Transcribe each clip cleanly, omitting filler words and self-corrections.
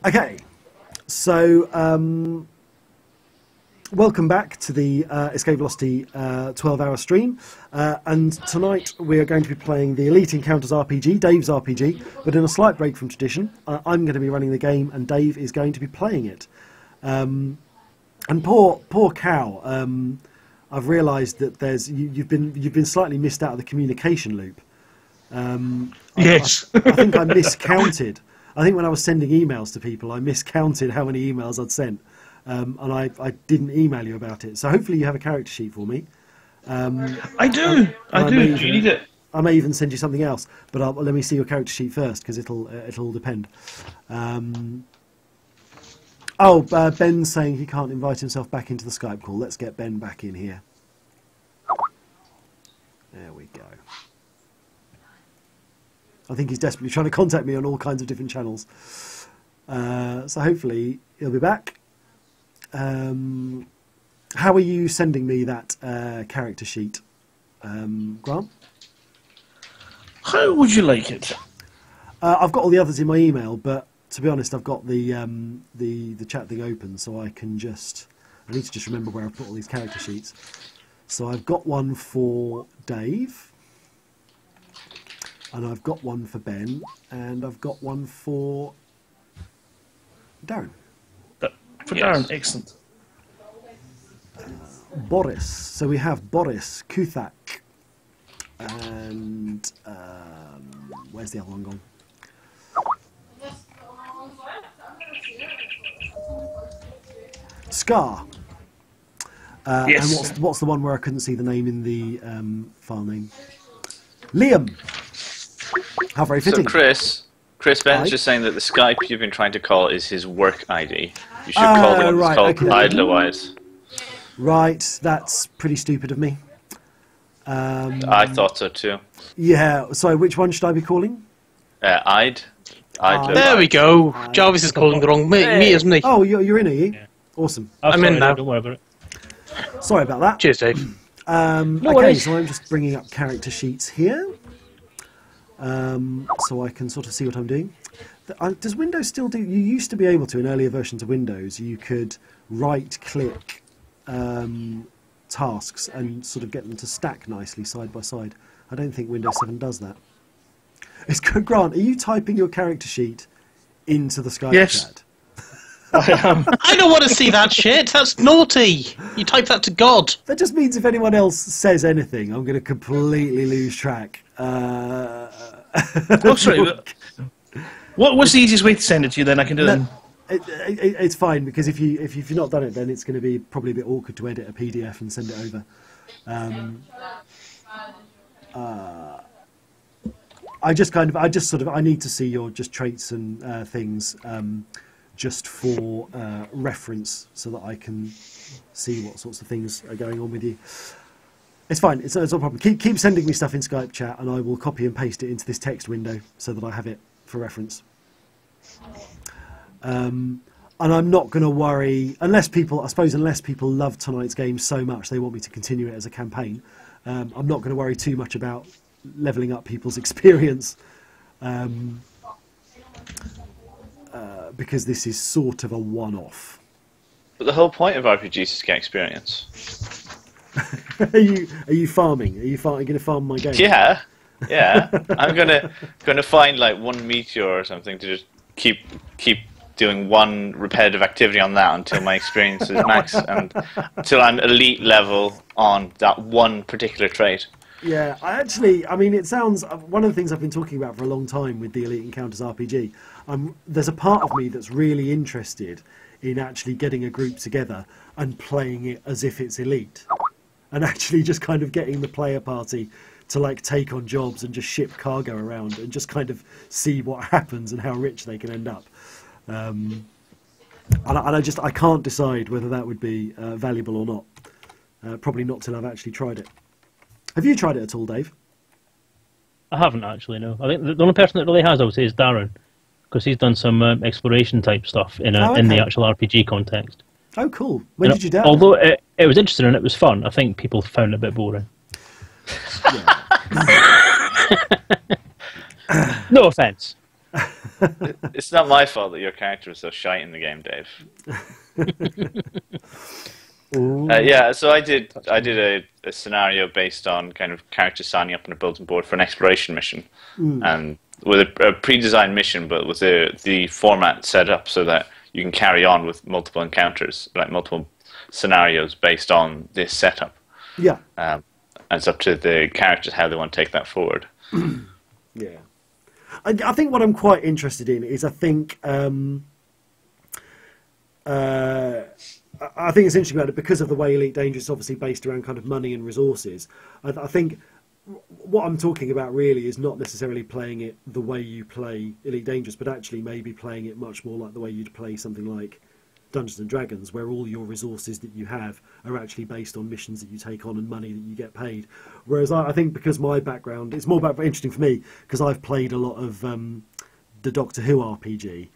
Okay, so welcome back to the Escape Velocity 12-hour stream. And tonight we are going to be playing the Elite Encounters RPG, Dave's RPG, but in a slight break from tradition. I'm going to be running the game and Dave is going to be playing it. And poor Cow, I've realised that you've been slightly missed out of the communication loop. Yes. I think I miscounted. I think when I was sending emails to people, I miscounted how many emails I'd sent, and I didn't email you about it. So hopefully you have a character sheet for me. I do. Do you need it? I may even send you something else, but let me see your character sheet first because it'll depend. Ben's saying he can't invite himself back into the Skype call. Let's get Ben back in here. There we go. I think he's desperately trying to contact me on all kinds of different channels. So hopefully he'll be back. How are you sending me that character sheet, Grant? How would you like it? I've got all the others in my email, but to be honest, I've got the chat thing open, so I need to just remember where I've put all these character sheets. So I've got one for Dave. And I've got one for Ben, and I've got one for Darren. For Darren, excellent. Boris. So we have Boris, Kuthak, and where's the other one gone? Scar. Yes. And what's the one where I couldn't see the name in the file name? Liam. How very fitting. So Chris Ben's just saying that the Skype you've been trying to call is his work ID. You should call the one that's called Idlewise. Right, that's pretty stupid of me. I thought so too. Yeah, sorry, which one should I be calling? Idlewise. There we go. Jarvis is calling the wrong me, isn't he? Oh, you're in, are you? Yeah. Awesome. I'm in now. Don't worry about it. Sorry about that. Cheers, Dave. Okay, so I'm just bringing up character sheets here. So I can sort of see what I'm doing. Does Windows still do... You used to be able to, in earlier versions of Windows, you could right-click tasks and sort of get them to stack nicely side by side. I don't think Windows 7 does that. Grant, are you typing your character sheet into the Skype chat? I am. I don't want to see that shit. That's naughty. You type that to God. That just means if anyone else says anything, I'm going to completely lose track. Oh, sorry. What's the easiest way to send it to you? Then I can do it. It's fine because if you've not done it, then it's going to be probably a bit awkward to edit a PDF and send it over. I need to see your just traits and things just for reference, so that I can see what sorts of things are going on with you. It's fine. It's no problem. Keep sending me stuff in Skype chat, and I will copy and paste it into this text window so that I have it for reference. And I'm not going to worry unless people love tonight's game so much they want me to continue it as a campaign. I'm not going to worry too much about leveling up people's experience, because this is sort of a one-off. But the whole point of RPGs is to get experience. Are you farming? Are you going to farm my game? Yeah. I'm gonna find like one meteor or something to just keep doing one repetitive activity on that until my experience is max and until I'm elite level on that one particular trait. Yeah, it sounds... One of the things I've been talking about for a long time with the Elite Encounters RPG, there's a part of me that's really interested in actually getting a group together and playing it as if it's Elite. And actually just kind of getting the player party to like take on jobs and just ship cargo around and just kind of see what happens and how rich they can end up. And I can't decide whether that would be valuable or not. Probably not till I've actually tried it. Have you tried it at all, Dave? I haven't actually, no. I think the only person that really has, I would say, is Darren, because he's done some exploration type stuff in the actual RPG context. Oh, cool. When did you do it? Although it was interesting and it was fun, I think people found it a bit boring. No offence. It's not my fault that your character is so shite in the game, Dave. Yeah, so I did a scenario based on kind of characters signing up on a bulletin board for an exploration mission, and with a pre-designed mission, but with the format set up so that you can carry on with multiple encounters, like multiple scenarios based on this setup. Yeah. And it's up to the characters how they want to take that forward. Yeah. I think what I'm quite interested in is I think it's interesting about it because of the way Elite Dangerous is obviously based around kind of money and resources. I think what I'm talking about really is not necessarily playing it the way you play Elite Dangerous, but actually maybe playing it much more like the way you'd play something like Dungeons and Dragons, where all your resources that you have are actually based on missions that you take on and money that you get paid. Whereas I think because my background, it's more interesting for me because I've played a lot of the Doctor Who RPG,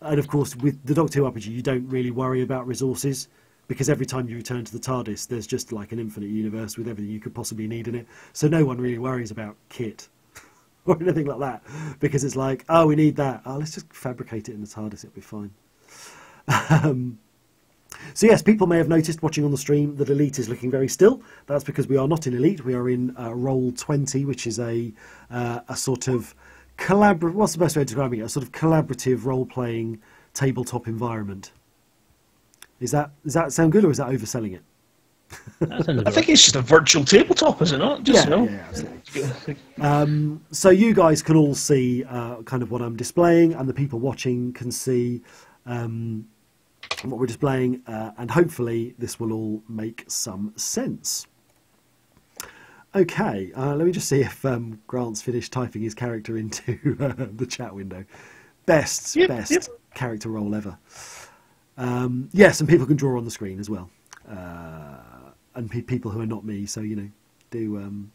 and of course with the Doctor Who RPG you don't really worry about resources because every time you return to the TARDIS there's just like an infinite universe with everything you could possibly need in it, so no one really worries about kit or anything like that because it's like, oh, we need that, oh, let's just fabricate it in the TARDIS, it'll be fine. So yes, people may have noticed watching on the stream that Elite is looking very still. That's because we are not in Elite. We are in Roll20, which is a sort of what's the best way of describing it? A sort of collaborative role-playing tabletop environment. Does that sound good, or is that overselling it? I think it's just a virtual tabletop, is it not? Just, yeah, absolutely. So you guys can all see kind of what I'm displaying, and the people watching can see what we're displaying, and hopefully this will all make some sense. Okay, let me just see if Grant's finished typing his character into the chat window. Best character role ever. Yes, and people can draw on the screen as well, and people who are not me, so you know, do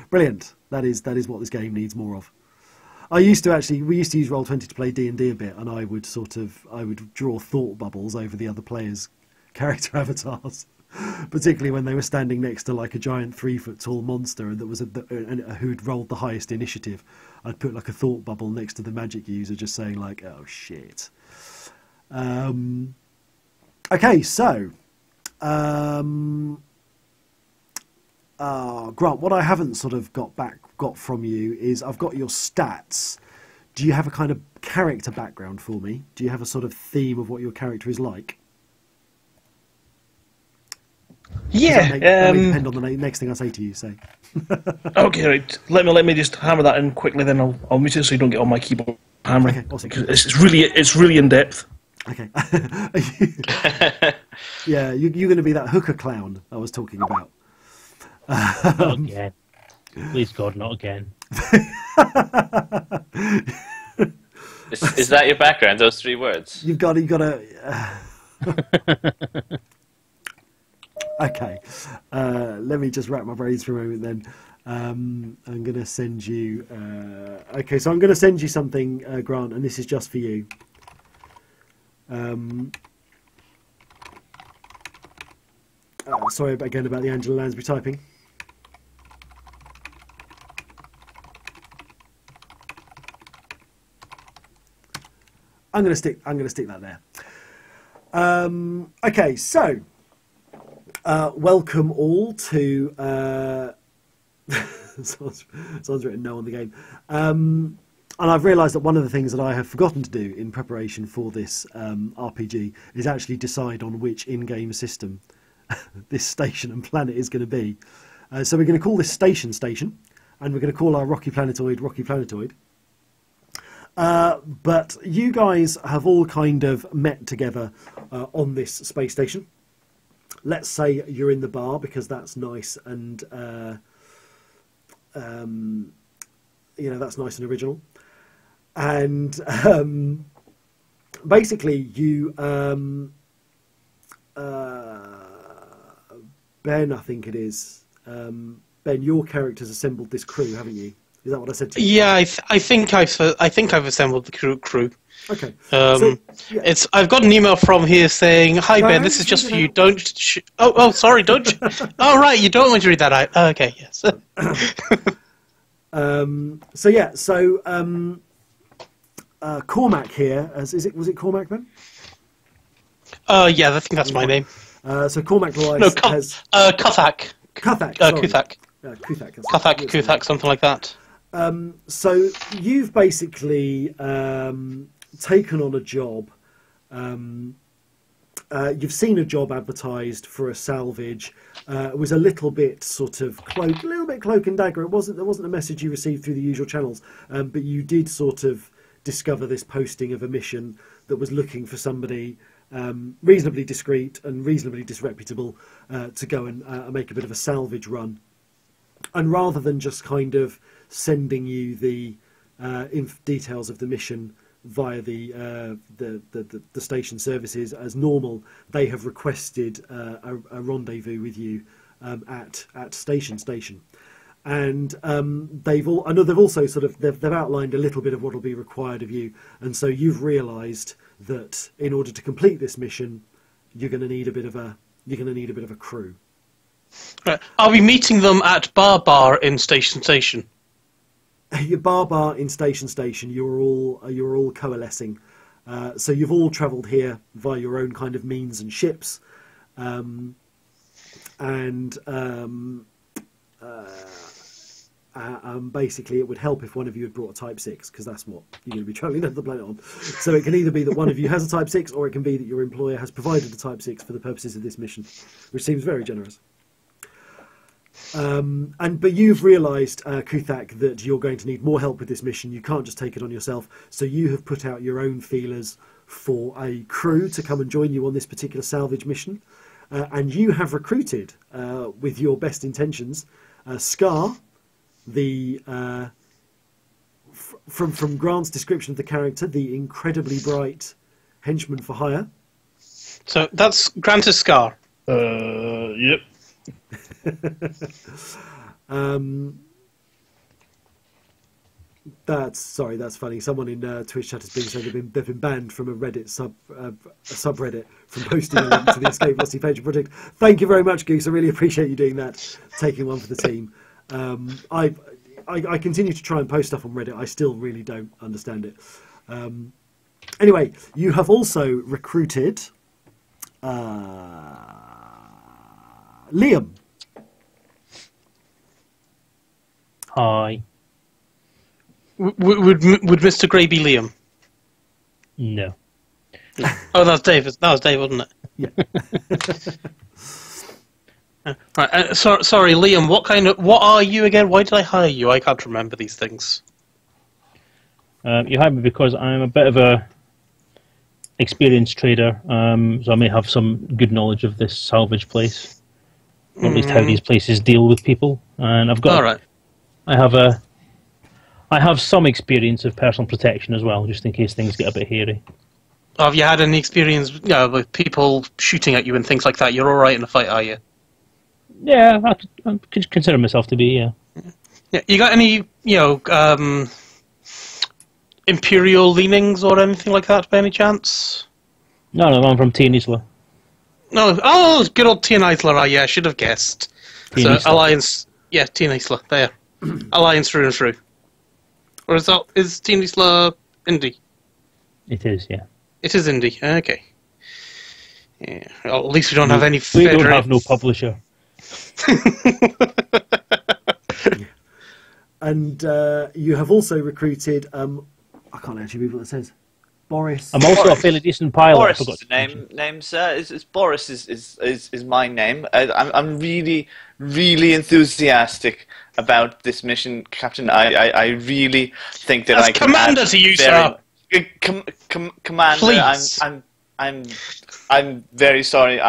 brilliant. That is what this game needs more of. We used to use Roll20 to play D&D a bit, and I would draw thought bubbles over the other players' character avatars, particularly when they were standing next to like a giant 3-foot-tall monster that was who'd rolled the highest initiative. I'd put like a thought bubble next to the magic user, just saying like, "Oh shit." Okay, so Grant, what I haven't sort of got from you is I've got your stats. Do you have a kind of character background for me? Do you have a sort of theme of what your character is like? Yeah. That may depend on the next thing I say to you. Say. Okay, right. Let me just hammer that in quickly. Then I'll mute it so you don't get on my keyboard hammering. Okay, awesome. It's really in depth. Okay. Yeah, you're going to be that hooker clown I was talking about. Not again. Please God, not again. Is that your background? Those 3 words? You've got to. Okay. Let me just wrap my brains for a moment. Then I'm going to send you. Okay, so I'm going to send you something, Grant, and this is just for you. Sorry again about the Angela Lansbury typing. I'm going to stick that there. Okay, so welcome all to. Someone's written no on the game, and I've realised that one of the things that I have forgotten to do in preparation for this RPG is actually decide on which in-game system this station and planet is going to be. So we're going to call this Station, and we're going to call our Rocky Planetoid. But you guys have all kind of met together on this space station. Let's say you're in the bar because that's nice and that's nice and original. And basically, you Ben, I think it is. Ben, your character's assembled this crew, haven't you? Is that what I said to you? Yeah, I think I've assembled the crew. Okay. I've got an email from here saying, "Hi Ben, this is just for you. Don't." Sorry, don't. Oh right, you don't want to read that out. Okay, yes. Cormac here. Was it Cormac, Ben? Yeah, I think that's my name. So Cormac Blythe has... Kuthak. Kuthak, sorry. Kuthak. Kuthak, something like that. So you've basically taken on a job. You've seen a job advertised for a salvage. It was a little bit sort of cloak and dagger. There wasn't a message you received through the usual channels, but you did sort of discover this posting of a mission that was looking for somebody reasonably discreet and reasonably disreputable to go and make a bit of a salvage run. And rather than just kind of sending you the details of the mission via the station services as normal, they have requested a rendezvous with you at station. And they've also sort of they've outlined a little bit of what will be required of you, and so you've realised that in order to complete this mission, you're going to need a bit of a crew. Right. Are we meeting them at Bar in Station? Your Bar in Station. You're all coalescing. So you've all travelled here via your own kind of means and ships, basically, it would help if one of you had brought a Type 6, because that's what you're going to be travelling to the planet on. So it can either be that one of you has a Type 6, or it can be that your employer has provided a Type 6 for the purposes of this mission, which seems very generous. But you've realised, Kuthak, that you're going to need more help with this mission. You can't just take it on yourself. So you have put out your own feelers for a crew to come and join you on this particular salvage mission. And you have recruited, with your best intentions, Scar, the from Grant's description of the character, the incredibly bright henchman for hire. So that's Grant is Scar. Yep. That's funny. Someone in Twitch chat has been saying they've been banned from a Reddit subreddit from posting a link to the Escape Velocity Page project. Thank you very much, Goose. I really appreciate you doing that, taking one for the team. I continue to try and post stuff on Reddit. I still really don't understand it. Anyway, you have also recruited Liam. Hi. Would Mr. Grey be Liam? No. Oh, that was Dave. That was Dave, wasn't it? Yeah. Right. Sorry, Liam. What are you again? Why did I hire you? I can't remember these things. You hired me because I'm a bit of a experienced trader, so I may have some good knowledge of this salvage place, or at least how these places deal with people. And I've got. All right. I have some experience of personal protection as well, just in case things get a bit hairy. Have you had any experience, with people shooting at you and things like that? You're all right in a fight, are you? Yeah, I could consider myself to be. Yeah. Yeah. You got any, imperial leanings or anything like that, by any chance? No, I'm from Tia Nisla. No. Oh, good old Tia Nisla. Yeah, I should have guessed. So Alliance. Yeah, Tia Nisla. There. Alliance through and through. Or is Tia Nisla indie? It is, yeah. It is indie. Okay. Yeah. Well, at least we don't have any. We don't have no publisher. And you have also recruited. I can't actually read what it says. Boris. I'm also a fairly decent pilot. Boris is the name, sir. It's Boris is my name. I'm really, really enthusiastic about this mission, Captain. I really think that I can. Commander to you, sir. Commander, please. I'm very sorry.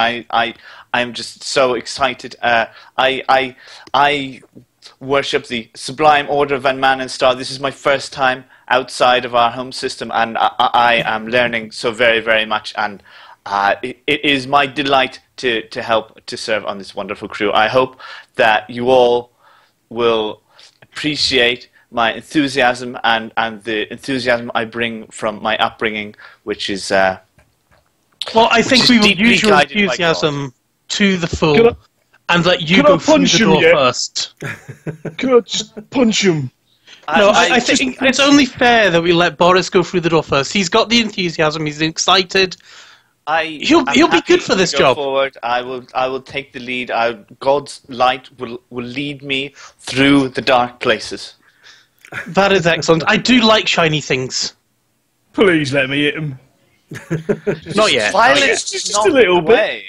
I'm just so excited. I worship the sublime order of Van Manenstar. This is my first time outside of our home system, and I am learning so very, very much. And it is my delight to help to serve on this wonderful crew. I hope that you all will appreciate my enthusiasm and the enthusiasm I bring from my upbringing, which is. Well, I think we will use your enthusiasm to the full, and let you go through the door first. Can I just punch him? I think it's only fair that we let Boris go through the door first. He's got the enthusiasm. He's excited. He'll be good for this job. Forward. I will take the lead. God's light will lead me through the dark places. That is excellent. I do like shiny things. Please let me hit him. Not yet. Violence, just a little bit.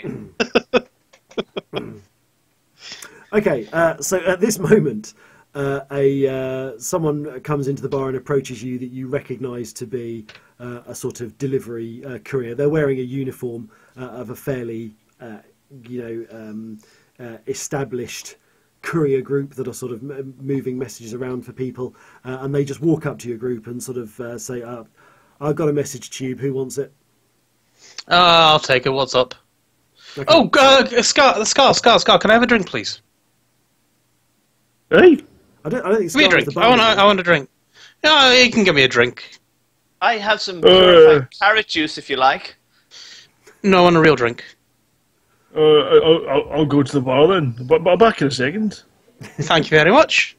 Okay, so at this moment, someone comes into the bar and approaches you that you recognise to be a sort of delivery courier. They're wearing a uniform of a fairly, established courier group that are sort of moving messages around for people, and they just walk up to your group and sort of say, "I've got a message tube. Who wants it?" I'll take it. What's up? Okay. Oh, Scar, can I have a drink, please? Hey, I don't think Give me a drink. I want a drink. Yeah, you can give me a drink. I have some purified carrot juice if you like. No, I want a real drink. I'll go to the bar then. But I'm back in a second. Thank you very much.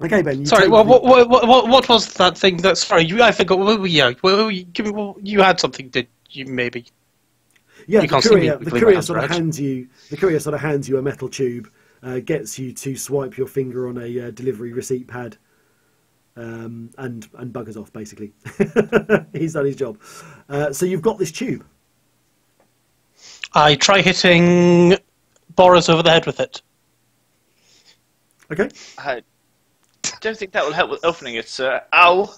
Okay, Ben. Sorry, what was that thing? I forgot. You had something, did you? Maybe. Yeah, you the courier sort of hands you a metal tube, gets you to swipe your finger on a delivery receipt pad, and buggers off. Basically, he's done his job. So you've got this tube. I try hitting Boris over the head with it. Okay. I don't think that will help with opening it, sir. Ow!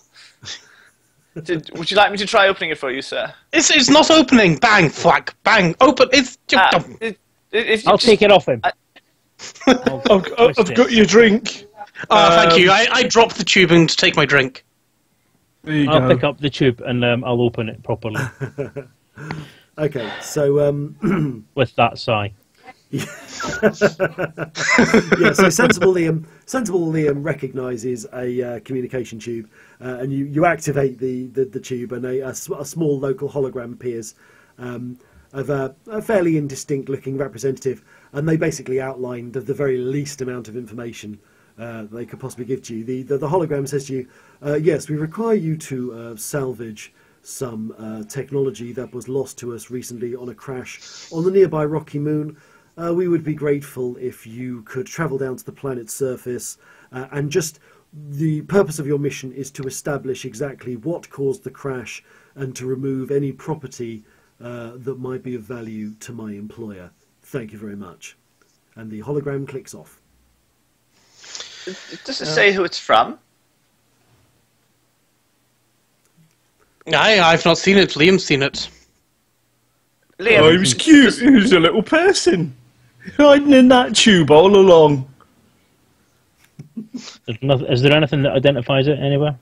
Would you like me to try opening it for you, sir? It's not opening. Bang, thwack, bang. Open. I'll take it off him. I've got your drink. Thank you. I dropped the tube and take my drink. I'll pick up the tube and I'll open it properly. Okay, so with that sigh. Yeah, so sensible Liam recognises a communication tube, and you activate the tube, and a small local hologram appears of a fairly indistinct looking representative, and they basically outline the very least amount of information they could possibly give to you. The hologram says to you, yes, we require you to salvage some technology that was lost to us recently on a crash on the nearby rocky moon. We would be grateful if you could travel down to the planet's surface, and just the purpose of your mission is to establish exactly what caused the crash and to remove any property that might be of value to my employer. Thank you very much. And the hologram clicks off. Does it say who it's from? I've not seen it. Liam's seen it. Liam, Oh, he was cute. He was a little person. Hiding in that tube all along. Is there anything that identifies it anywhere?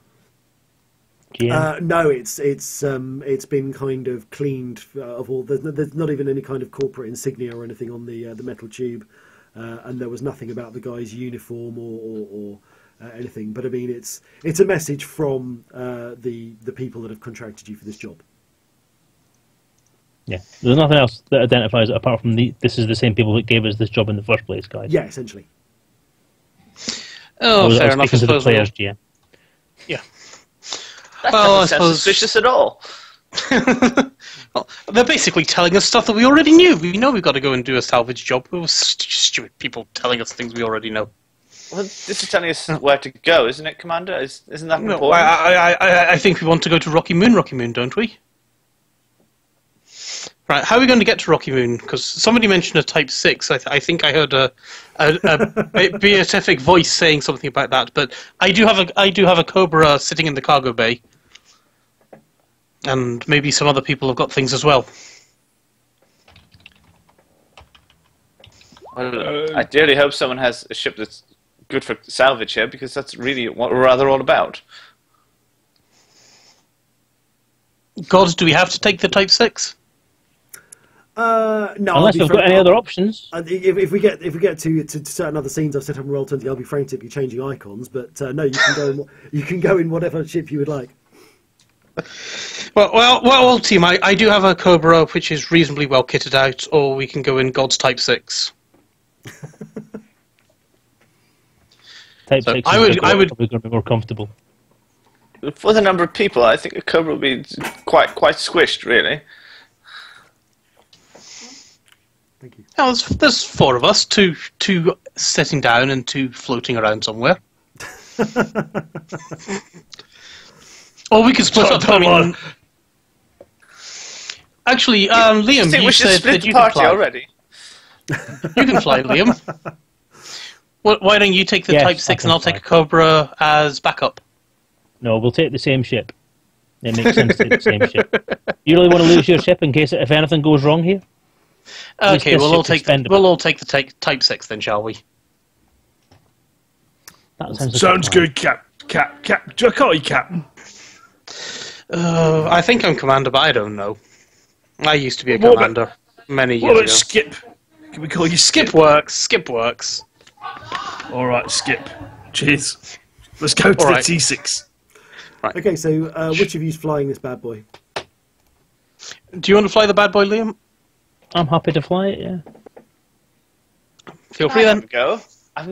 No, it's been kind of cleaned of all. There's not even any kind of corporate insignia or anything on the metal tube, and there was nothing about the guy's uniform or anything. But I mean, it's a message from the people that have contracted you for this job. Yeah, there's nothing else that identifies it apart from this is the same people that gave us this job in the first place, guys. Yeah, essentially. Oh, fair enough. Because of the players, GM. Yeah. That doesn't sound suspicious at all. Well, they're basically telling us stuff that we already knew. We know we've got to go and do a salvage job. It was stupid people telling us things we already know. Well, this is telling us where to go, isn't it, Commander? Isn't that No, important? I think we want to go to Rocky Moon, don't we? Right, how are we going to get to Rocky Moon? Because somebody mentioned a Type 6. I think I heard a beatific voice saying something about that. But I do have a Cobra sitting in the cargo bay, and maybe some other people have got things as well. Well, I dearly hope someone has a ship that's good for salvage here, because that's really what we're rather all about. God, do we have to take the Type 6? No. Unless we've got any other options. If we get to certain other scenes I've set up in Roll20, I'll be frantically changing icons. But no, you can go in whatever ship you would like. Well, team, I do have a Cobra which is reasonably well kitted out, or we can go in God's Type 6. Type So 6 I would probably going to be more comfortable. For the number of people, I think a Cobra will be quite squished, really. Thank you. Well, there's 4 of us, two sitting down and 2 floating around somewhere. Or we could split up. I mean, actually, Liam, I think you we should said split that the you can party fly. already. You can fly, Liam. Why don't you take the Yes, Type I 6 can and I'll fly. take a Cobra as backup? No, we'll take the same ship. It makes sense to take the same ship. You really want to lose your ship in case if anything goes wrong here? At least Okay, this we'll all ship's take expendable. the Type 6 then, shall we? That sounds like a Sounds plan. good, Cap. Do I call you Captain? I think I'm commander, but I don't know. I used to be a What about- commander many What years about ago. Skip? Can we call you Skip? Skip works. All right, Skip. Cheers. Let's go to All the right. T6. Okay, so which of you's flying this bad boy? Do you want to fly the bad boy, Liam? I'm happy to fly it, yeah. Feel free I'll then. have a go. I've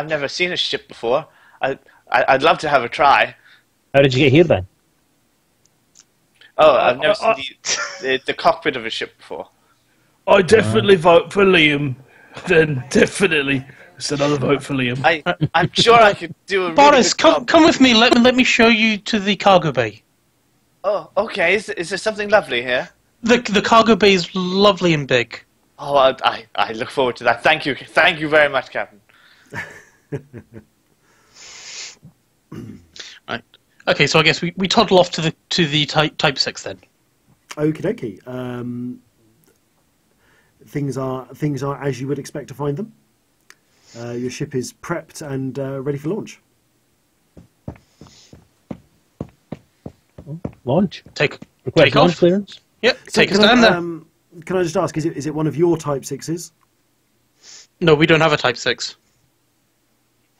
never seen a ship before. I'd love to have a try. How did you get here then? Oh, I've never seen the cockpit of a ship before. I definitely vote for Liam. Then definitely, it's another vote for Liam. I'm sure I could do a really Boris, good job. come with me. Let me show you to the cargo bay. Oh, okay. Is there something lovely here? The cargo bay is lovely and big. Oh, I look forward to that. Thank you very much, Captain. Right. Okay, so I guess we toddle off to the type 6 then. Okie dokie. Things are as you would expect to find them. Your ship is prepped and ready for launch. Launch? Take Request launch off. clearance? Yep, So take us can down I, there. Can I just ask, is it one of your Type 6s? No, we don't have a type 6.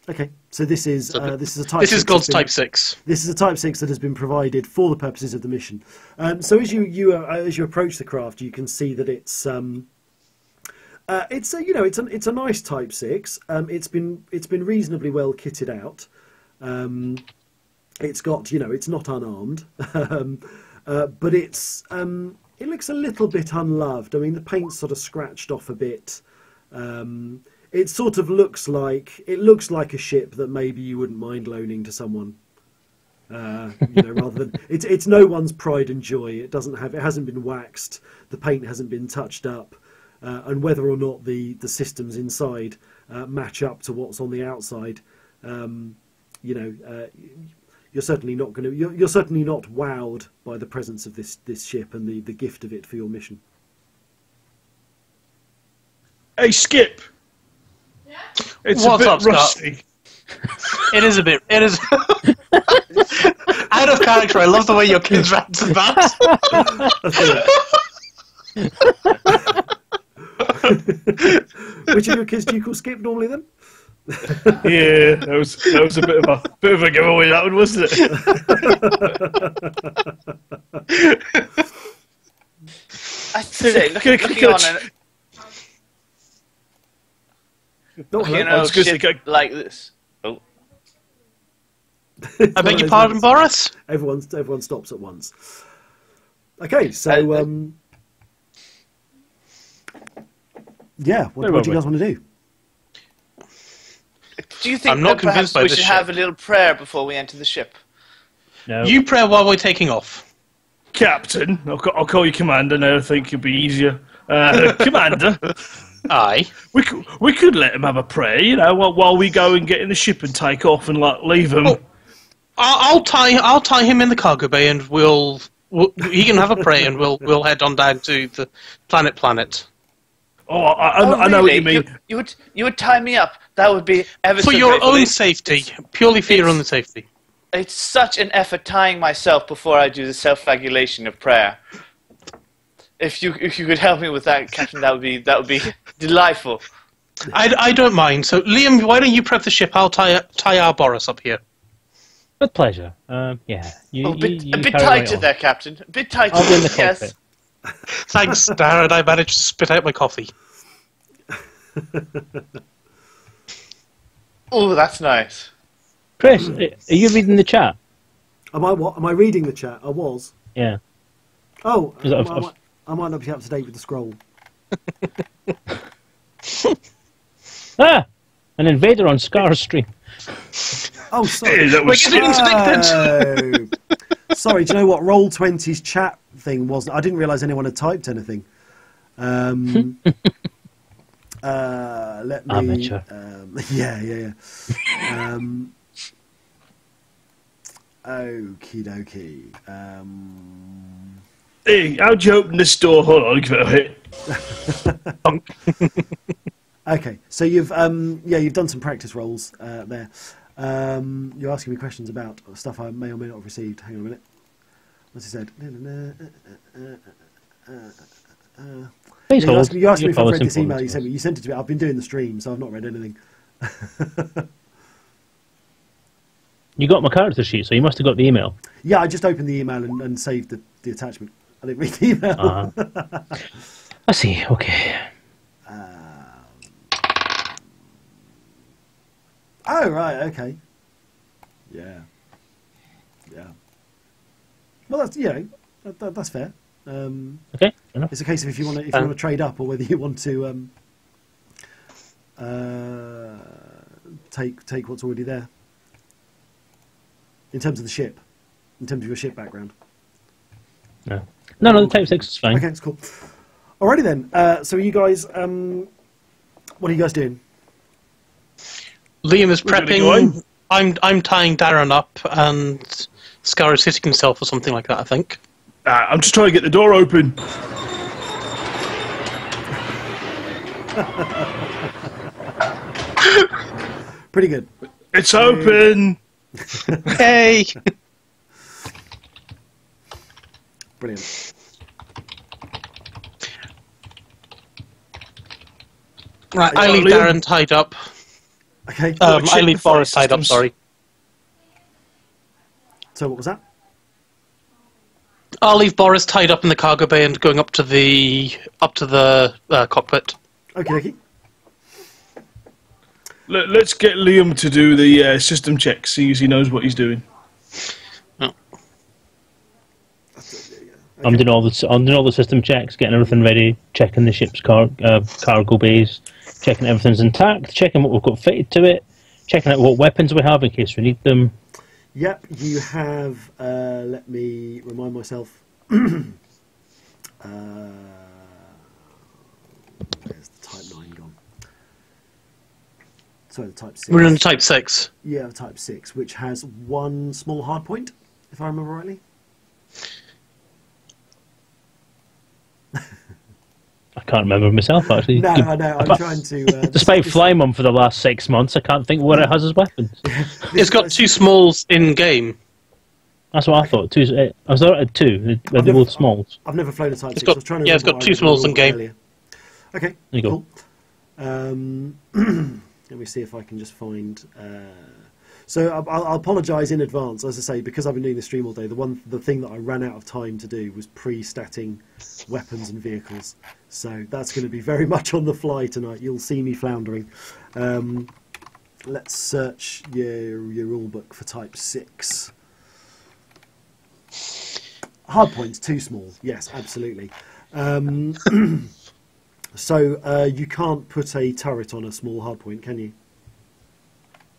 Okay, so this is So this is a Type. This 6 is God's that's been- type 6. This is a Type 6 that has been provided for the purposes of the mission. So as you approach the craft, you can see that it's a nice Type 6. It's been reasonably well kitted out. It's got it's not unarmed, but it looks a little bit unloved. I mean, the paint's sort of scratched off a bit. It sort of looks like a ship that maybe you wouldn't mind loaning to someone. Rather than it's no one's pride and joy. It hasn't been waxed. The paint hasn't been touched up, and whether or not the systems inside match up to what's on the outside, you're certainly not going to. You're certainly not wowed by the presence of this ship and the gift of it for your mission. Hey, Skip. Yeah? It's What's a bit up, Scott? rusty. It is a bit. It is out of character. I love the way your kids rants and bats. Which of your kids do you call Skip normally then? Yeah, that was a bit of a giveaway. That one, wasn't it? I say, looking on an Not her. I was gonna say, ship like this. Oh, I beg your pardon, Boris. Everyone stops at once. Okay, so yeah, what do you guys want to do? do you think I'm not that perhaps convinced by we this should ship. have a little prayer before we enter the ship? No. You pray while we're taking off. Captain. I'll call you Commander now. I think it'll be easier. Commander. Aye. We could let him have a prayer, while we go and get in the ship and take off and leave him. Oh. I'll tie him in the cargo bay, and he can have a pray, and we'll head on down to the planet. I know what you mean. You would tie me up. That would be ever For so your grateful. own safety, purely for your own safety. It's such an effort tying myself before I do the self-flagellation of prayer. If you could help me with that, Captain, that would be delightful. I don't mind. So, Liam, why don't you prep the ship? I'll tie our Boris up here. With pleasure. Yeah. A bit carry tighter right on. there, Captain. A bit tighter. I'll be in the yes. cockpit. Thanks, Darren. I managed to spit out my coffee. Oh, that's nice. Chris, are you reading the chat? Am I what? Am I reading the chat? I was. Yeah. Oh, Is that I might not be up to date with the scroll. Ah! An invader on Scar's stream. Oh, sorry. That was We're getting interdicted! Sorry, do you know what? Roll20's chat thing was? I didn't realise anyone had typed anything. Let me. Amateur. Yeah. Okie dokie. Hey, how'd you open this door? Hold on, give it a hit. Okay, so you've done some practice rolls there. You're asking me questions about stuff I may or may not have received. Hang on a minute. What's he said? You asked me if I've read this email you sent me. You sent it to me. I've been doing the stream, so I've not read anything. You got my character sheet, so you must have got the email. Yeah, I just opened the email and saved the attachment. I didn't read the email. I see, okay. Oh, right, okay. Yeah. Well, that's that's fair. Okay, enough. It's a case of if you want to trade up, or whether you want to take what's already there. In terms of the ship, in terms of your ship background. No, the Type 6 is fine. Okay, it's cool. Alrighty then. So, are you guys? What are you guys doing? Liam is We're gonna go prepping. on. I'm tying Darren up, and Scar is hitting himself or something like that, I think. I'm just trying to get the door open. Pretty good. It's open. Hey! Brilliant. Right, I leave Liam. Darren tied up. Okay. I check leave the fire Boris tied up, systems. sorry. So, what was that? I'll leave Boris tied up in the cargo bay and going up to the cockpit. Okay. Let's get Liam to do the system check, see as he knows what he's doing. I'm doing all the system checks, getting everything ready, checking the ship's cargo bays, checking everything's intact, checking what we've got fitted to it, checking out what weapons we have in case we need them. Yep, you have. Let me remind myself. Where's the Type 9 gone? Sorry, the Type 6. We're in Type 6. Yeah, the Type 6, which has one small hardpoint, if I remember rightly. I can't remember myself, actually. No, I know. I'm trying to. Despite flying one for the last 6 months, I can't think what it has as weapons. It's got two smalls in-game. That's what I thought. I thought it had two. They're both smalls. I've never flown a Type 6. got- I was trying to yeah, it's remember got what I two smalls remember in-game. earlier. Okay, There you go. cool. Let me see if I can just find. So I'll apologise in advance, as I say, because I've been doing the stream all day. The thing that I ran out of time to do was pre-statting weapons and vehicles. So that's going to be very much on the fly tonight. You'll see me floundering. Let's search your rulebook for Type 6. Hardpoint's too small. Yes, absolutely. So you can't put a turret on a small hardpoint, can you?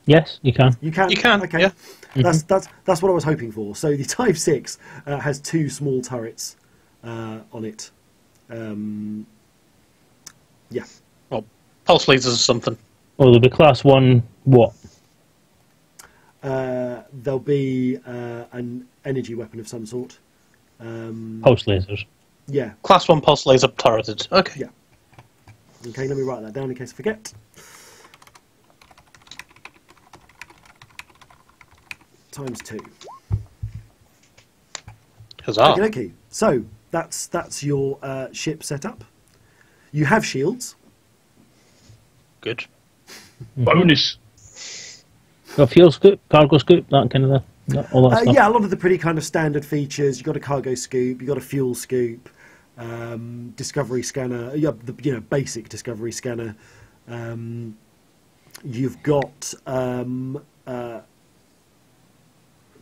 Yes, you can. You can. You can, Okay. yeah. That's what I was hoping for. So the Type 6 has two small turrets on it. Yeah. Well, pulse lasers or something. Well, there'll be class 1 what? There'll be an energy weapon of some sort. Pulse lasers. Yeah. Class 1 pulse laser turreted. Okay. Yeah. Okay, let me write that down in case I forget. Times 2. Huzzah. Okay. So that's your ship setup. You have shields. Good. Bonus. Got fuel scoop, cargo scoop, that kind of all that stuff. Yeah, a lot of the pretty kind of standard features. You've got a cargo scoop, you've got a fuel scoop, discovery scanner, basic discovery scanner. You've got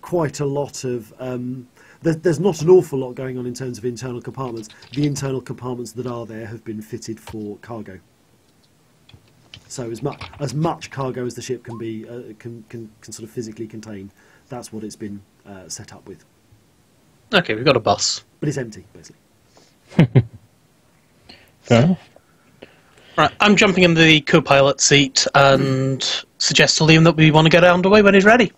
quite a lot of. There's not an awful lot going on in terms of internal compartments. The internal compartments that are there have been fitted for cargo. So as much cargo as the ship can be can sort of physically contain, that's what it's been set up with. Okay, we've got a bus. But it's empty, basically. Fair enough. Right, I'm jumping in the co-pilot seat and suggest to Liam that we want to get underway when he's ready.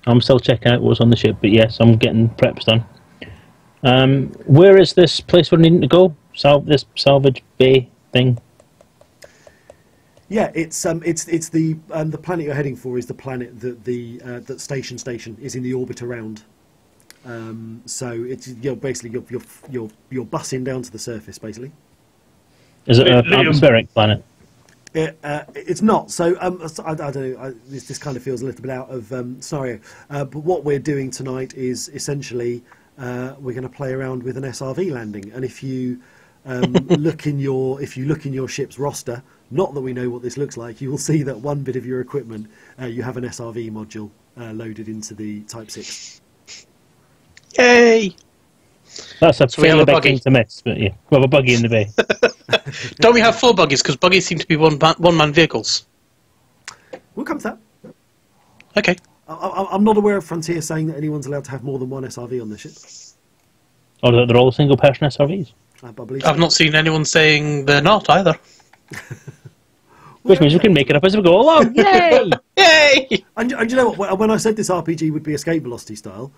I'm still checking out what's on the ship, but yes, I'm getting preps done. Where is this place we're needing to go? This salvage bay thing? Yeah, it's the planet you're heading for is the planet that that station is in the orbit around. So it's basically you're bussing down to the surface basically. Is it an atmospheric planet? It's not. So I don't know. This kind of feels a little bit out of scenario. But what we're doing tonight is essentially we're going to play around with an SRV landing. And if you look in your ship's roster, not that we know what this looks like, you will see that one bit of your equipment you have an SRV module loaded into the Type 6. Yay! That's a So we have fairly a big buggy. thing to miss, but yeah, we have a buggy in the bay. Don't we have 4 buggies? Because buggies seem to be one-man vehicles. We'll come to that. Okay. I'm not aware of Frontier saying that anyone's allowed to have more than one SRV on their ship. Or that they're all single-person SRVs. I believe I've not seen anyone saying they're not either. Which means we can make it up as we go along. Yay! Yay! And you know what? When I said this RPG would be escape velocity style,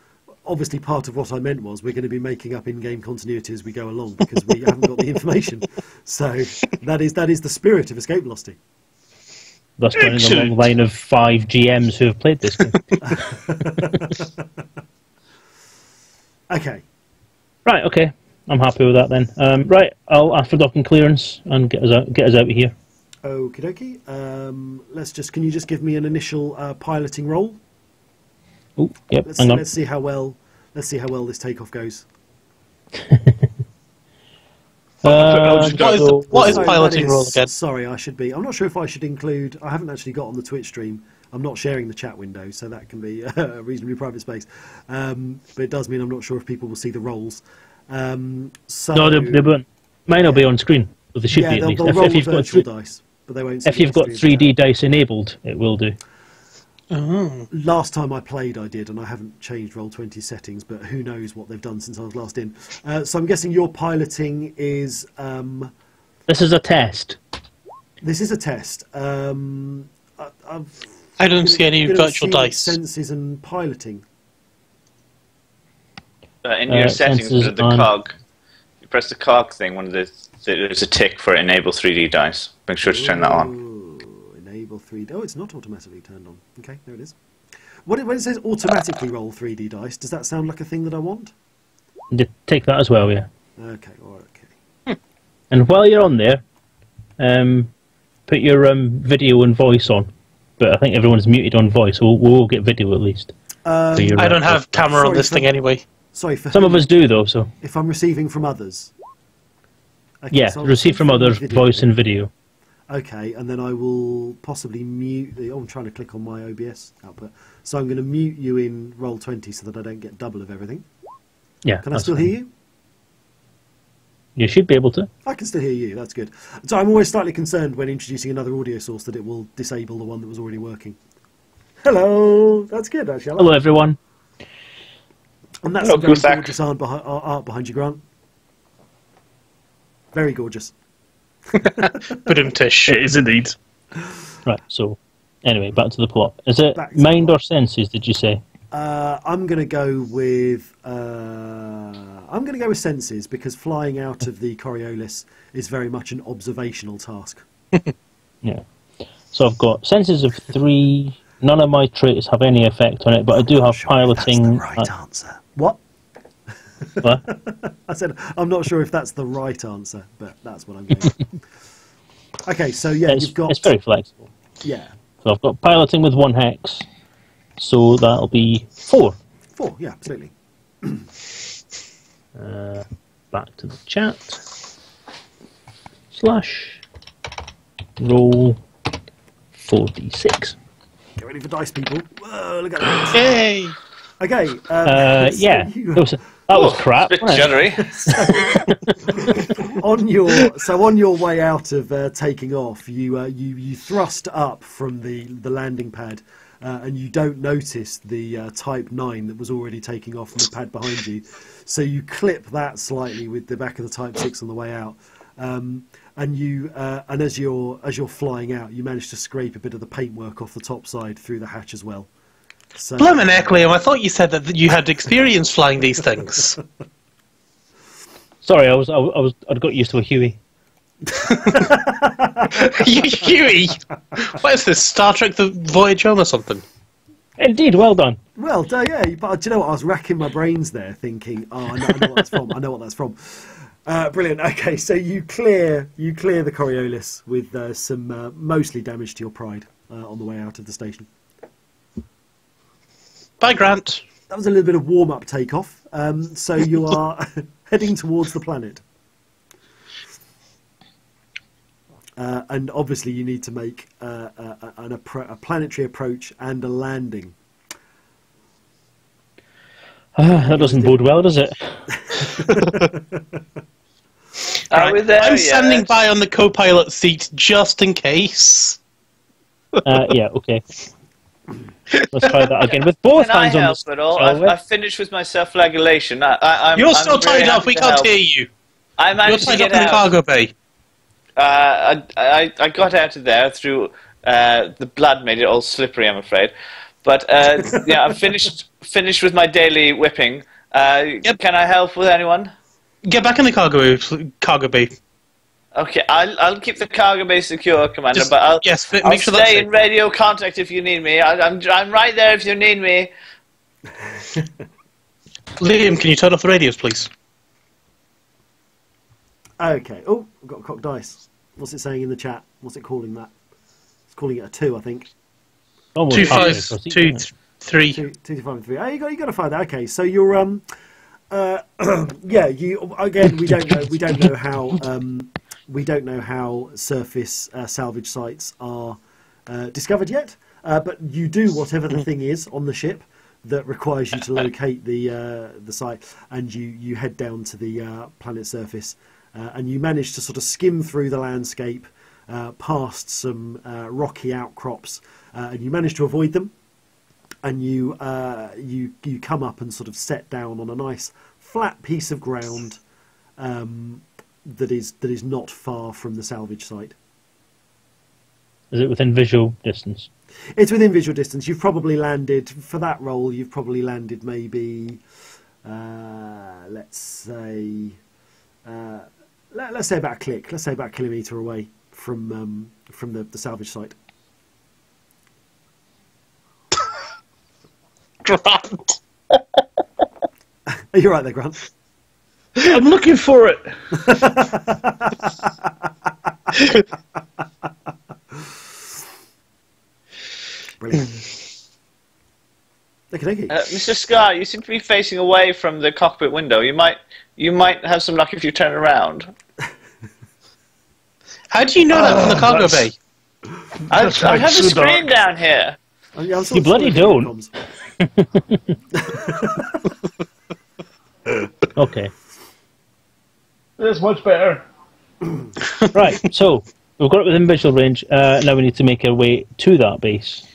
obviously part of what I meant was we're going to be making up in-game continuity as we go along because we haven't got the information. So that is the spirit of escape velocity. That's going in the long line of 5 GMs who have played this game. Okay. Right, okay. I'm happy with that then. Right, I'll ask for docking clearance and get us out of here. Okie dokie. Can you just give me an initial piloting roll? Oh, yep, hang on. Let's see how well this takeoff goes. What is Sorry, piloting that roll again? Sorry, I'm not sure if I should include. I haven't actually got on the Twitch stream. I'm not sharing the chat window, so that can be a reasonably private space. But it does mean I'm not sure if people will see the rolls. So No, they won't. Mine will be on screen. Well, they should be at least. They'll roll If you've got virtual dice, but they won't. if you've got 3D dice enabled, it will do. Oh. Last time I played, I did, and I haven't changed Roll20 settings, but who knows what they've done since I was last in. So I'm guessing your piloting is. This is a test. This is a test. I don't see any virtual dice. Senses and piloting. In your settings, sensors the on. cog, you press the cog thing. There's a tick for enable 3D dice. Make sure to turn that on. Ooh, enable 3D. Oh, it's not automatically turned on. Okay, there it is. When it says automatically roll 3D dice, does that sound like a thing that I want? Take that as well, yeah. Okay, all right, okay. And while you're on there, put your video and voice on. But I think everyone's muted on voice, so we'll get video at least. Um, For your, I don't have camera on sorry this for- thing anyway. Sorry for Some of us do, though, so... if I'm receiving from others. Okay, Yeah, so I'll receive from my others, video. voice and video. Okay, and then I will possibly mute the. Oh, I'm trying to click on my OBS output. So I'm going to mute you in Roll20 so that I don't get double of everything. Yeah, Can I that's still fine. hear you? You should be able to. I can still hear you. That's good. So I'm always slightly concerned when introducing another audio source that it will disable the one that was already working. Hello. That's good, actually. I like Hello, everyone. that. And that's Hello, some very Gusak. gorgeous art behind you, Grant. Very gorgeous. Tish. It is indeed. Right, so... Anyway, back to the plot. Is it Back to the mind plot. or senses, did you say? I'm going to go with senses because flying out of the Coriolis is very much an observational task. Yeah. So I've got senses of 3. None of my traits have any effect on it, but I do have piloting. That's the right answer. What? What? I said I'm not sure if that's the right answer, but that's what I'm going with. Okay, so yeah, It's you've got very flexible. yeah, So I've got piloting with 1 hex, so that'll be 4. 4. Yeah, absolutely. Back to the chat. / roll 4d6. Get ready for dice, people. Whoa, look at that. Yay! Okay. Yeah, that was crap. Bit wasn't it? juddery. on your way out of taking off, you thrust up from the landing pad, and you don't notice the Type 9 that was already taking off from the pad behind you. So you clip that slightly with the back of the Type 6 on the way out, and as you're flying out, you manage to scrape a bit of the paintwork off the top side through the hatch as well. So, Blimmin' heck, Liam, I thought you said that you had experience flying these things. Sorry, I'd got used to a Huey. Huey! What is this, Star Trek The Voyage Home or something? Indeed, well done. well, yeah, but do you know what? I was racking my brains there, thinking, I know what that's from. I know what that's from. Brilliant. Okay, so you clear the Coriolis with some mostly damage to your pride on the way out of the station. Bye, Grant. That was a little bit of warm-up takeoff. So you are heading towards the planet. And obviously you need to make a planetary approach and a landing. That doesn't bode well, does it? Are we there I'm yet? standing by on the co-pilot seat just in case. Yeah, okay. Let's try that again with both Can I hands on help the at all? shall we? I've finished with my self-flagellation. I'm You're still very tied up, happy we to can't help. hear you. I You're managed to tied up get in the out. cargo bay. I got out of there through the blood made it all slippery, I'm afraid. But yeah, I'm finished with my daily whipping. Can I help with anyone? Get back in the cargo bay. Okay, I'll keep the cargo bay secure, Commander. Just- but I'll yes, make I'll sure that's stay safe. in radio contact if you need me. I'm right there if you need me. Liam, can you turn off the radios, please? Okay. Oh, I've got a cocked dice. What's it saying in the chat? What's it calling that? It's calling it a 2, I think. Almost 2, halfway 5, across each, 2, isn't it? 3. 2, 2, 5, and 3. Oh, you got to find that. Okay, so you're yeah. You again. We don't know how surface salvage sites are discovered yet. But you do whatever the thing is on the ship that requires you to locate the site, and you head down to the planet's surface, and you manage to sort of skim through the landscape, past some rocky outcrops, and you manage to avoid them, and you come up and sort of set down on a nice flat piece of ground that is not far from the salvage site. Is it within visual distance? It's within visual distance. You've probably landed, for that role, you've probably landed maybe, let's say about a click. Let's say about a kilometre away from the salvage site. Grant. Are you right there, Grant? I'm looking for it. Brilliant. Okay. Mr. Scott, you seem to be facing away from the cockpit window. You might have some luck if you turn around. How do you know that from the cargo bay? I That's have a so screen dark. down here. I'm sort You of bloody sorting don't. comms. Okay. That's much better. Right, so we've got it within visual range. Now we need to make our way to that base.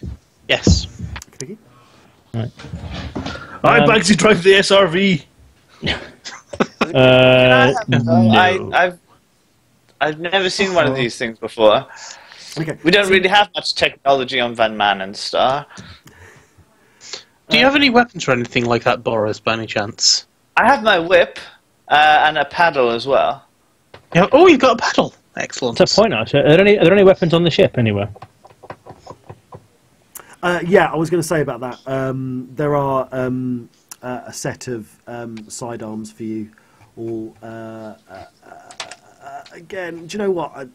Yes. Okay. Right. I Bagsy drive the SRV. No. I've never seen one of these things before. Okay. We don't really have much technology on Van Man and Star. Do you have any weapons or anything like that, Boris, by any chance? I have my whip and a paddle as well. Yeah. Oh, you've got a paddle. Excellent. That's a point, actually. Are there any weapons on the ship anywhere? Yeah, I was going to say about that. There are a set of sidearms for you. All again, do you know what?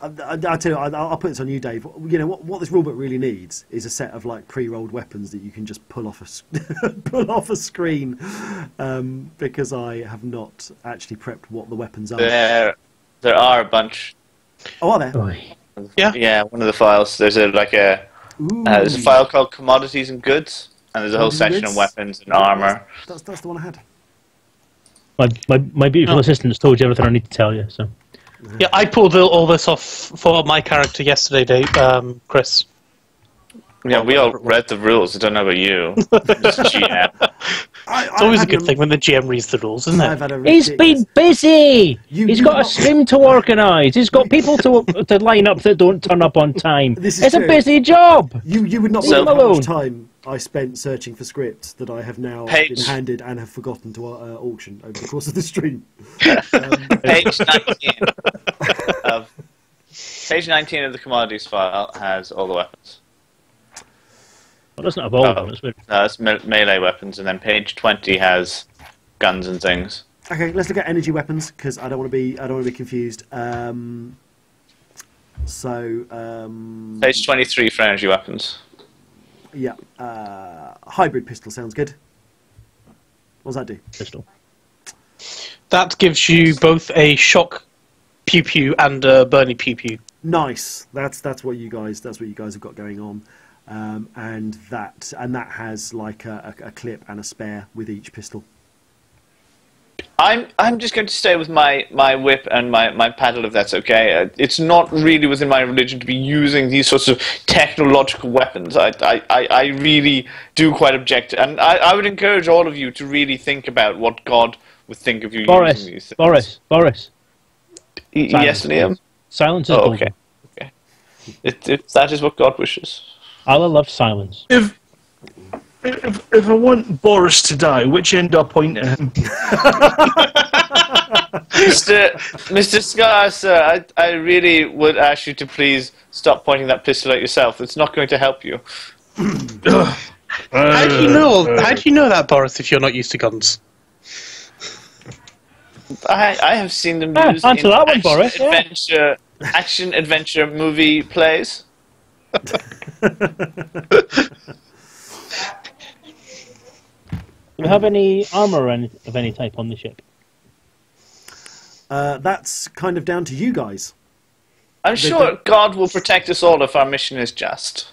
I tell you, I'll put this on you, Dave. You know what this rulebook really needs is a set of like pre-rolled weapons that you can just pull off a screen, because I have not actually prepped what the weapons are. There are a bunch. Oh, are there? Oy. Yeah. Yeah, one of the files. There's a Ooh. There's a file called Commodities and Goods, and there's a whole Commodities and section on Goods? weapons and armor. That's the one I had. My beautiful assistant's told you everything I need to tell you. So Yeah, I pulled all this off for my character yesterday, Dave, Chris. Yeah, we all read the rules. I don't know about you. Just GM. It's always a good thing when the GM reads the rules, isn't I've it? had a he's ridiculous- been busy. You- He's you got a not- stream to organise. He's got people to line up that don't turn up on time. This is It's true. a busy job. You would not So- believe how Malone. much time I spent searching for scripts that I have now Page. been handed and have forgotten to auction over the course of the stream. Page 19 of page 19 of the commodities file has all the weapons. Well, it doesn't have all of them. It's weird. That's melee weapons, and then page 20 has guns and things. Okay, let's look at energy weapons because I don't want to be confused. Page 23 for energy weapons. Yeah, hybrid pistol sounds good. What does that do? Pistol. That gives you both a shock pew pew and a Bernie pew pew. Nice. That's what you guys have got going on, and that has like a clip and a spare with each pistol. I'm just going to stay with my whip and my paddle, if that's okay. It's not really within my religion to be using these sorts of technological weapons. I really do quite object, and I would encourage all of you to really think about what God would think of you using these things. Boris. Yes, Liam? Silence is Oh, golden. okay. If that is what God wishes. Allah loves silence. If I want Boris to die, which end do I point at him? Mr. Scar, sir, I really would ask you to please stop pointing that pistol at yourself. It's not going to help you. How do you know? How do you know that, Boris? If you're not used to guns, I have seen them Ah, used answer in that one, Boris, yeah. action adventure movie plays. Do we have any armour of any type on the ship? That's kind of down to you guys. I'm sure God will protect us all if our mission is just.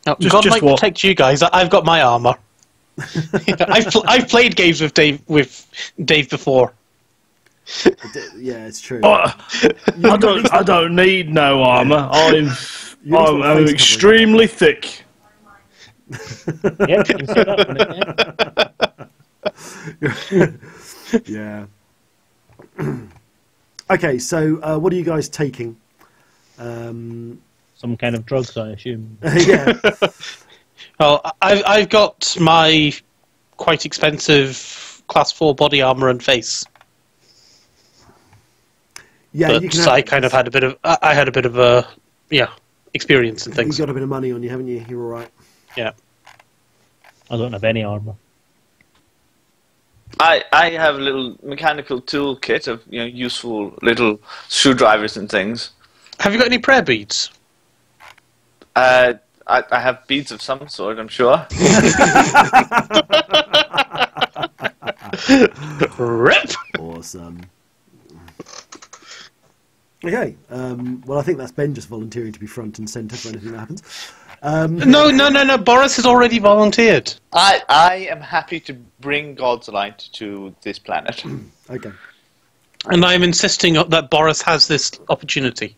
now, Just- God just might what? protect you guys. I've got my armor. I've played games with Dave before. Yeah, it's true. I don't need no armour. I'm face extremely thick. Yeah, you can say that one, yeah. Yeah. Okay, so what are you guys taking? Some kind of drugs, I assume. Yeah. Well, I've got my quite expensive Class 4 body armor and face. Yeah, But you can I kind of had a bit of I had a bit of a experience and You've things. got a bit of money on you, haven't you? You're all right. Yeah. I don't have any armour. I have a little mechanical toolkit of useful little screwdrivers and things. Have you got any prayer beads? I have beads of some sort, I'm sure. Rip. Awesome. Okay. Well, I think that's Ben just volunteering to be front and centre for anything that happens. No. Boris has already volunteered. I am happy to bring God's light to this planet. Okay. And I'm insisting that Boris has this opportunity.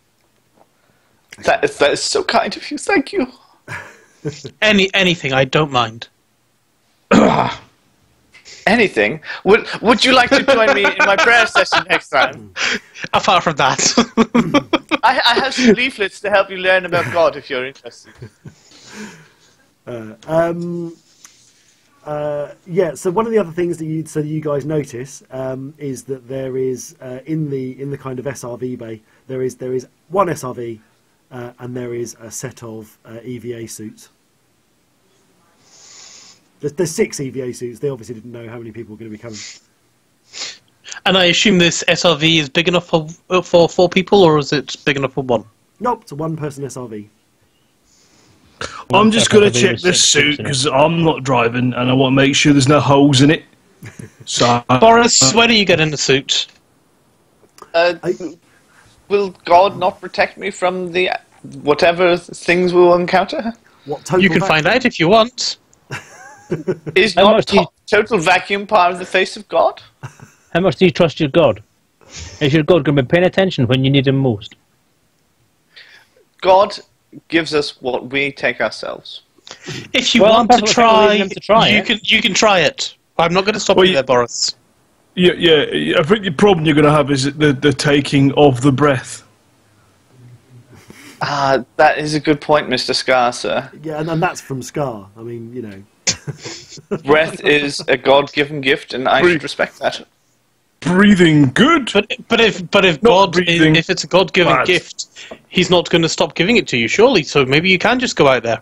That is so kind of you. Thank you. Anything, I don't mind. Anything? Would you like to join me in my prayer session next time? Apart from that. I have some leaflets to help you learn about God if you're interested. Yeah. So one of the other things that you guys notice is that there is in the kind of SRV bay there is one SRV and there is a set of EVA suits. There's 6 EVA suits. They obviously didn't know how many people were going to be coming. And I assume this SRV is big enough for 4 people, or is it big enough for 1? Nope, it's a one-person SRV. I'm just going to check this suit because I'm not driving and I want to make sure there's no holes in it. So, Boris, when are you getting the suit? Will God not protect me from the whatever things we will encounter? What total You can find out if you want. Is How not much do you- total vacuum part of the face of God? How much do you trust your God? Is your God going to be paying attention when you need him most? God gives us what we take ourselves. If you Well, want I'm to perfectly try, willing to try you it. can try it. I'm not going to stop Well, you there, Boris. Yeah. I think the problem you're going to have is the taking of the breath. Ah, that is a good point, Mr. Scar, sir. Yeah, and that's from Scar. I mean, you know. Breath is a God-given gift, and I should respect that. Breathing good. But if God, breathing if it's a God-given bad. gift, He's not going to stop giving it to you, surely. So maybe you can just go out there.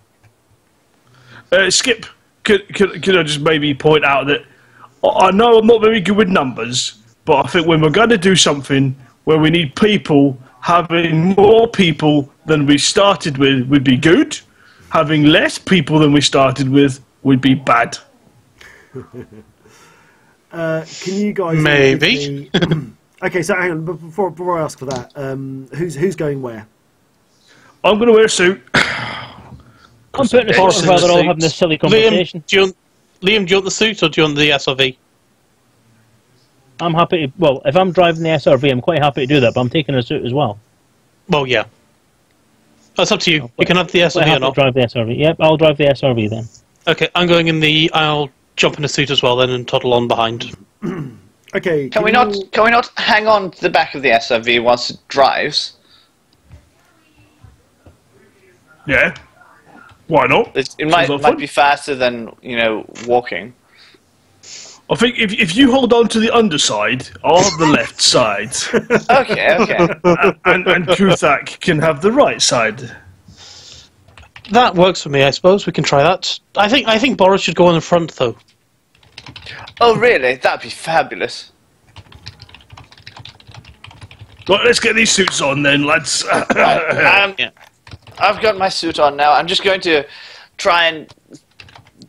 Skip, could I just maybe point out that I know I'm not very good with numbers, but I think when we're going to do something where we need people, having more people than we started with would be good. Having less people than we started with would be bad. Can you guys Maybe. give me- Okay, so hang on. Before I ask for that, who's going where? I'm going to wear a suit. I'm putting it forward Boris while they're all suits. having this silly Liam, conversation. Liam, do you want the suit or do you want the SRV? I'm happy to, well, if I'm driving the SRV, I'm quite happy to do that, but I'm taking a suit as well. Well, yeah. That's up to you. You can have the Quite SRV or happy to not. drive the SRV. Yep, I'll drive the SRV then. Okay, I'm going in the. I'll jump in a suit as well then and toddle on behind. Okay. Can we not hang on to the back of the SRV whilst it drives? Yeah. Why not? It Sounds might like fun. be faster than, walking. I think if you hold on to the underside or the left side, Okay. and Kuthak can have the right side. That works for me, I suppose. We can try that. I think Boris should go on the front though. Oh, really? That'd be fabulous. Right, let's get these suits on then, lads. Yeah. I've got my suit on now. I'm just going to try and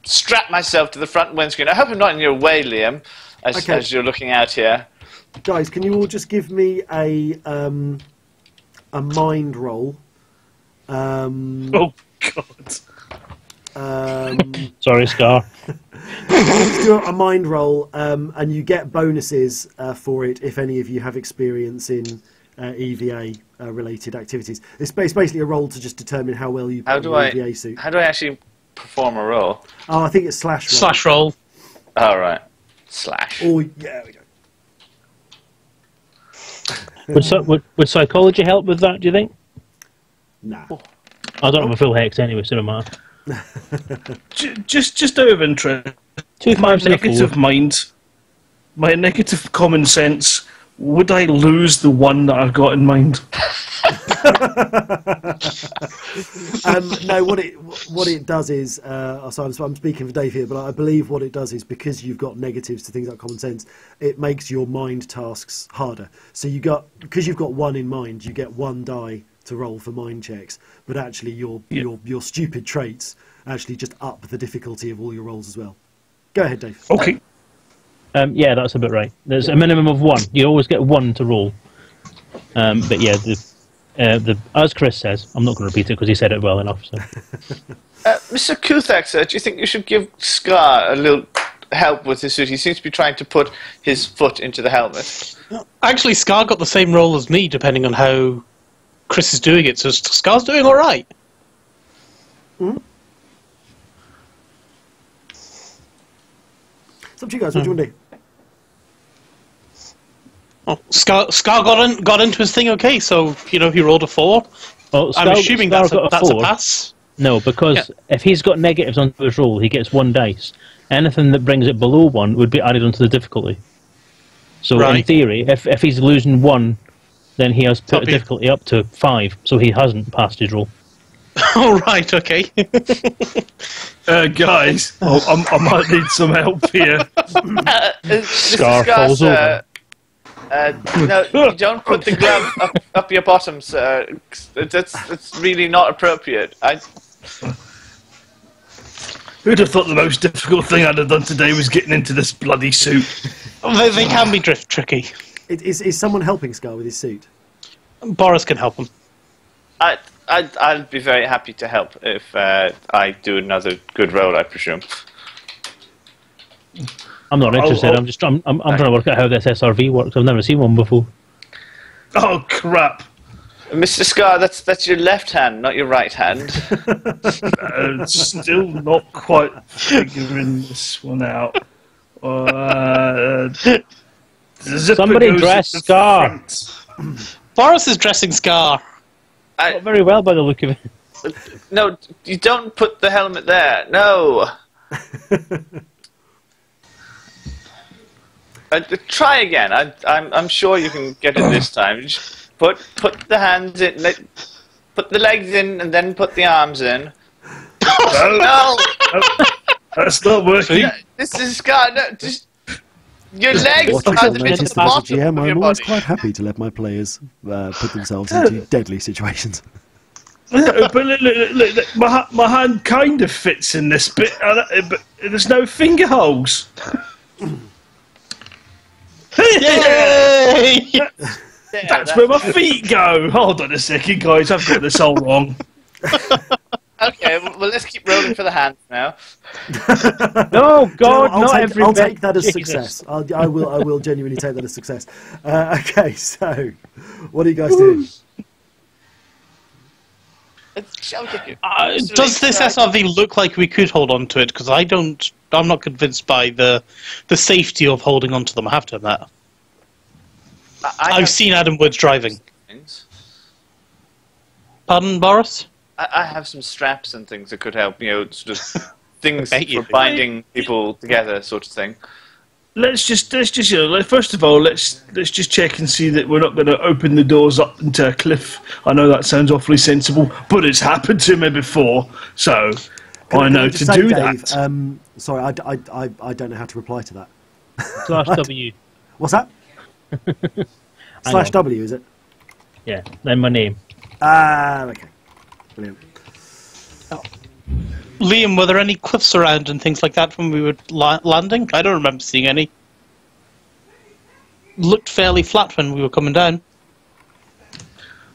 strap myself to the front windscreen. I hope I'm not in your way, Liam, as you're looking out here. Guys, can you all just give me a mind roll? Oh God. Sorry, Scar. Just do a mind roll, and you get bonuses for it if any of you have experience in EVA related activities. It's basically a roll to just determine how well you How put do your I EVA suit. How do I actually perform a roll? Oh, I think it's slash roll. Slash roll. All right. Slash. Oh, yeah, we go. Would psychology help with that, do you think? Nah. I don't have a full hex anyway, so it doesn't matter. Just out of interest, 2 my 5s and a 4. negative mind, my negative common sense, would I lose the one that I've got in mind? No, what it does is, so I'm speaking for Dave here, but I believe what it does is because you've got negatives to things like common sense, it makes your mind tasks harder. So because you've got one in mind, you get 1 die to roll for mind checks, but actually your stupid traits actually just up the difficulty of all your rolls as well. Go ahead, Dave. Okay. Yeah, that's a bit right. There's a minimum of 1. You always get 1 to roll. But yeah, as Chris says, I'm not going to repeat it because he said it well enough. So. Mr. Kuthak, sir, do you think you should give Scar a little help with his suit? He seems to be trying to put his foot into the helmet. Actually, Scar got the same roll as me, depending on how Chris is doing it. So Scar's doing all right. Mm-hmm. It's up to you guys. What do you want to do? Oh, Scar got into his thing okay, so he rolled a 4. Well, I'm assuming Scar that's got a 4. pass. No, because if he's got negatives onto his roll, he gets 1 dice. Anything that brings it below 1 would be added onto the difficulty. So in theory, if he's losing 1, then he has put the difficulty up to 5, so he hasn't passed his roll. Oh, right, okay. Guys, I might need some help here. Scar falls over. No, you don't put the glove up your bottom, sir. That's really not appropriate. Who'd have thought the most difficult thing I'd have done today was getting into this bloody suit? They can be tricky. Is someone helping Scar with his suit? Boris can help him. I'll be very happy to help if I do another good roll, I presume. I'm not interested. I'm trying to work out how this SRV works. I've never seen one before. Oh crap! Mr. Scar, that's your left hand, not your right hand. Still not quite figuring this one out. The zipper Somebody goes dress at the Scar. front. Boris is dressing Scar. Not very well by the look of it. No, you don't put the helmet there. No. Try again. I'm sure you can get it this time. Just put the hands in, put the legs in, and then put the arms in. No, That's not working. this is Scar. No, just your legs What you are can the notice that as a bottom GM, of your I'm always body. quite happy to let my players put themselves into deadly situations. But look, my hand kind of fits in this bit, but there's no finger holes. Yay! That's where my feet go. Hold on a second, guys. I've got this all wrong. Okay, well let's keep rolling for the hands now. No, God, I'll not take, every I'll bit. take that as Jesus. success. I will genuinely take that as success. Okay, so what are you guys doing? Shall we take it? Does this SRV look like we could hold on to it? Because I'm not convinced by the safety of holding on to them. I have to admit. I've seen Adam Woods driving. Pardon, Boris? I have some straps and things that could help, sort of things bet you for do. binding people together, sort of thing. Let's just first of all, let's just check and see that we're not going to open the doors up into a cliff. I know that sounds awfully sensible, but it's happened to me before, so I know just to say, do Dave, that. Sorry, I don't know how to reply to that. /W. What's that? Hang on. /W, is it? Yeah, then my name. Okay. Brilliant. Liam, were there any cliffs around and things like that when we were landing? I don't remember seeing any. Looked fairly flat when we were coming down.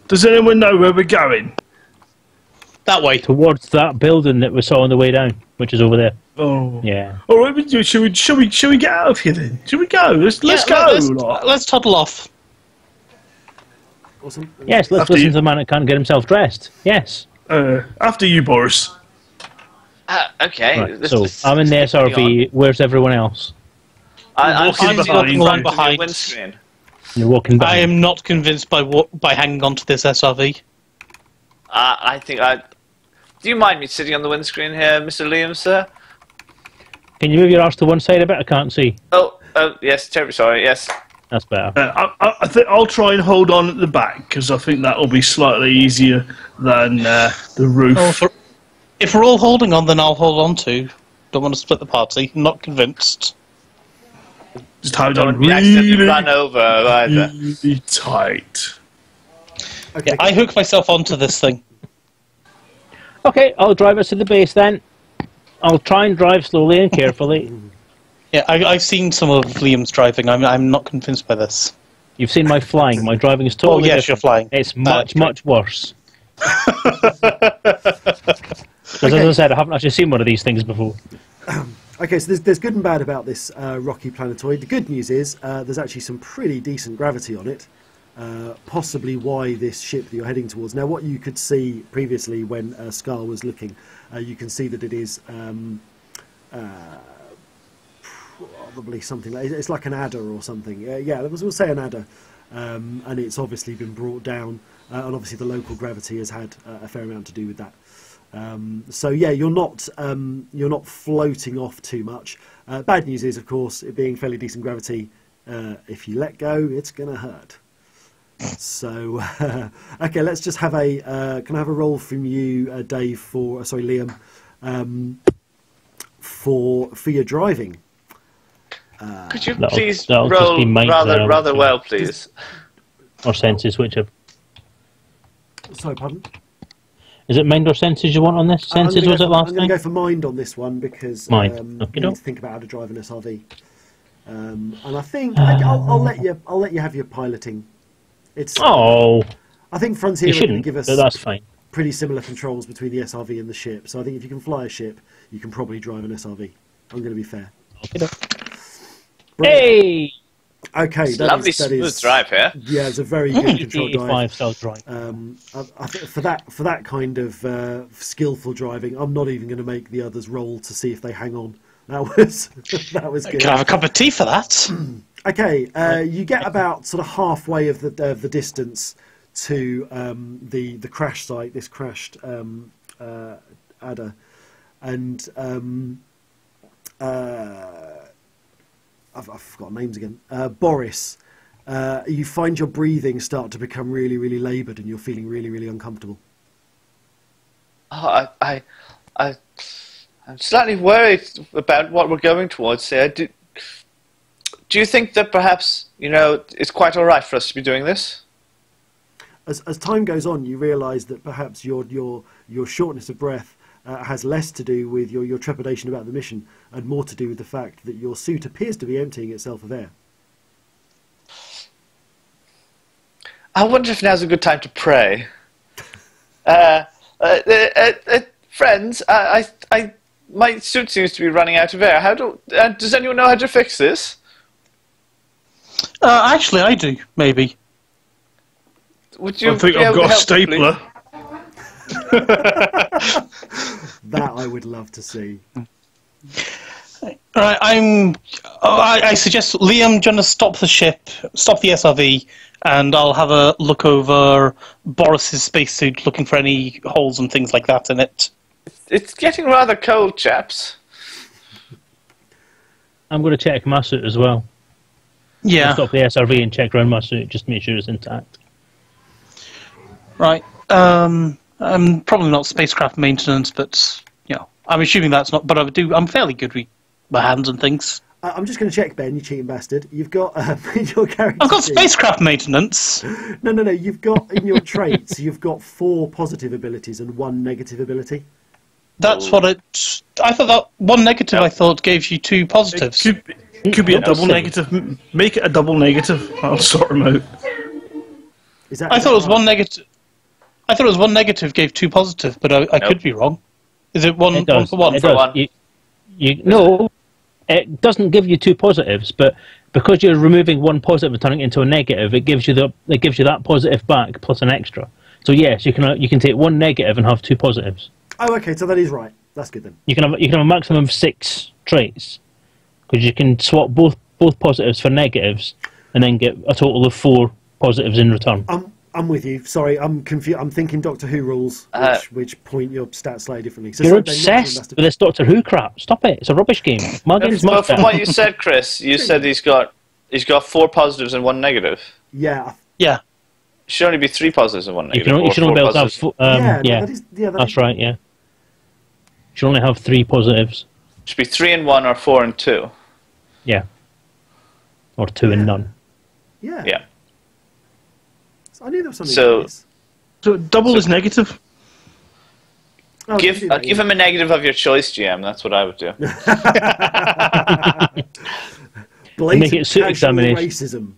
Does anyone know where we're going? That way. Towards that building that we saw on the way down, which is over there. Oh, Yeah. All right, shall we get out of here then? Shall we go? Let's go. Let's toddle off. Awesome. Yes, let's After listen you. to the man that can't get himself dressed. Yes. After you, Boris. Okay. Right, so, I'm in the SRV. Where's everyone else? I'm walking sitting behind. in Along front of your behind. windscreen. You're walking back. I am not convinced by hanging on to this SRV. I think Do you mind me sitting on the windscreen here, Mr. Liam, sir? Can you move your arse to one side a bit? I can't see. Oh, yes, terribly sorry, yes. That's better. I think I'll try and hold on at the back because I think that will be slightly easier than the roof. Oh, if we're all holding on, then I'll hold on too. Don't want to split the party. Not convinced. Just hold Don't on be accidentally really, run over either. really tight. Okay. Yeah, I hook myself onto this thing. Okay, I'll drive us to the base then. I'll try and drive slowly and carefully. Yeah, I've seen some of Liam's driving. I'm not convinced by this. You've seen my flying. My driving is totally yes, different. you're flying. It's much, great. much worse. Because as I said, I haven't actually seen one of these things before. Okay, so there's good and bad about this rocky planetoid. The good news is there's actually some pretty decent gravity on it, possibly why this ship that you're heading towards. Now, what you could see previously when Scar was looking, you can see that it is probably something like, it's like an adder or something. Yeah, we'll say an adder, and it's obviously been brought down, and obviously the local gravity has had a fair amount to do with that. So yeah, you're not floating off too much. Bad news is, of course, it being fairly decent gravity. If you let go, it's gonna hurt. So okay, let's just have a can I have a roll from you, Dave? Liam, for your driving. Could you That'll- please that'll just roll be mine there, rather actually. well, please? Or senses, whichever. Sorry, pardon. Is it mind or senses you want on this? I'm Senses gonna was go it for- last I'm going time? to go for mind on this one because Mind. you Okay, need doke. to think about how to drive an SRV. And I think I'll let you have your piloting. It's Oh, I think Frontier you are going to shouldn't, give us. but that's fine. pretty similar controls between the SRV and the ship. So I think if you can fly a ship, you can probably drive an SRV. I'm going to be fair. Hey! Okay, It's lovely smooth drive here. Yeah, it's a very good control drive. 5-star drive. I think for that kind of skillful driving, I'm not even going to make the others roll to see if they hang on. That was good. Can I have a cup of tea for that? Okay, you get about sort of halfway of the distance to the crash site. This crashed Adder, and I've forgotten names again. Boris, you find your breathing start to become really, really laboured, and you're feeling really, really uncomfortable. Oh, I'm slightly worried about what we're going towards here. Do you think that perhaps, it's quite all right for us to be doing this? As time goes on, you realise that perhaps your shortness of breath has less to do with your trepidation about the mission and more to do with the fact that your suit appears to be emptying itself of air. I wonder if now's a good time to pray. Friends, my suit seems to be running out of air. Does anyone know how to fix this? Actually, I do, maybe. Would you I think I've got a stapler. That I would love to see. Right, I suggest Liam, do you want to stop the ship, stop the SRV, and I'll have a look over Boris's spacesuit, looking for any holes and things like that in it. It's getting rather cold, chaps. I'm going to check my suit as well. Yeah. I'll stop the SRV and check around my suit just to make sure it's intact. Right. I'm probably not spacecraft maintenance, but I'm assuming that's not. But I'm fairly good with my hands and things. I'm just going to check, Ben, you cheating bastard. You've got in your character. I've got sheet- spacecraft maintenance. No. You've got in your traits. You've got 4 positive abilities and 1 negative ability. That's what it. I thought that 1 negative. I thought gave you 2 positives. It could be a double negative. Make it a double negative. I'll sort them out. I thought it was 1 negative. I thought it was 1 negative gave 2 positive, but I could be wrong. Is it one for one? It for does. one? No, it doesn't give you 2 positives, but because you're removing 1 positive and turning it into a negative, it gives you that positive back plus an extra. So yes, you can take 1 negative and have 2 positives. Oh, okay. So that is right. That's good then. You can have a maximum of 6 traits because you can swap both positives for negatives and then get a total of 4 positives in return. I'm with you. Sorry, I'm confused. I'm thinking Doctor Who rules, which point your stats slightly differently. So You're obsessed with this Doctor Who crap. Stop it. It's a rubbish game. My game's But much from better. what you said, Chris, you said he's got 4 positives and 1 negative. Yeah. Yeah. Should only be 3 positives and 1 You negative. should only be able to have. That's right. Yeah. You should only have 3 positives. Should be 3 and 1 or 4 and 2. Yeah. Or 2 and none. Yeah. Yeah. I knew there was something So- like this. So double is negative. Oh, Give do that, give him a negative of your choice, GM. That's what I would do. blatant Make it suit casual examination. racism.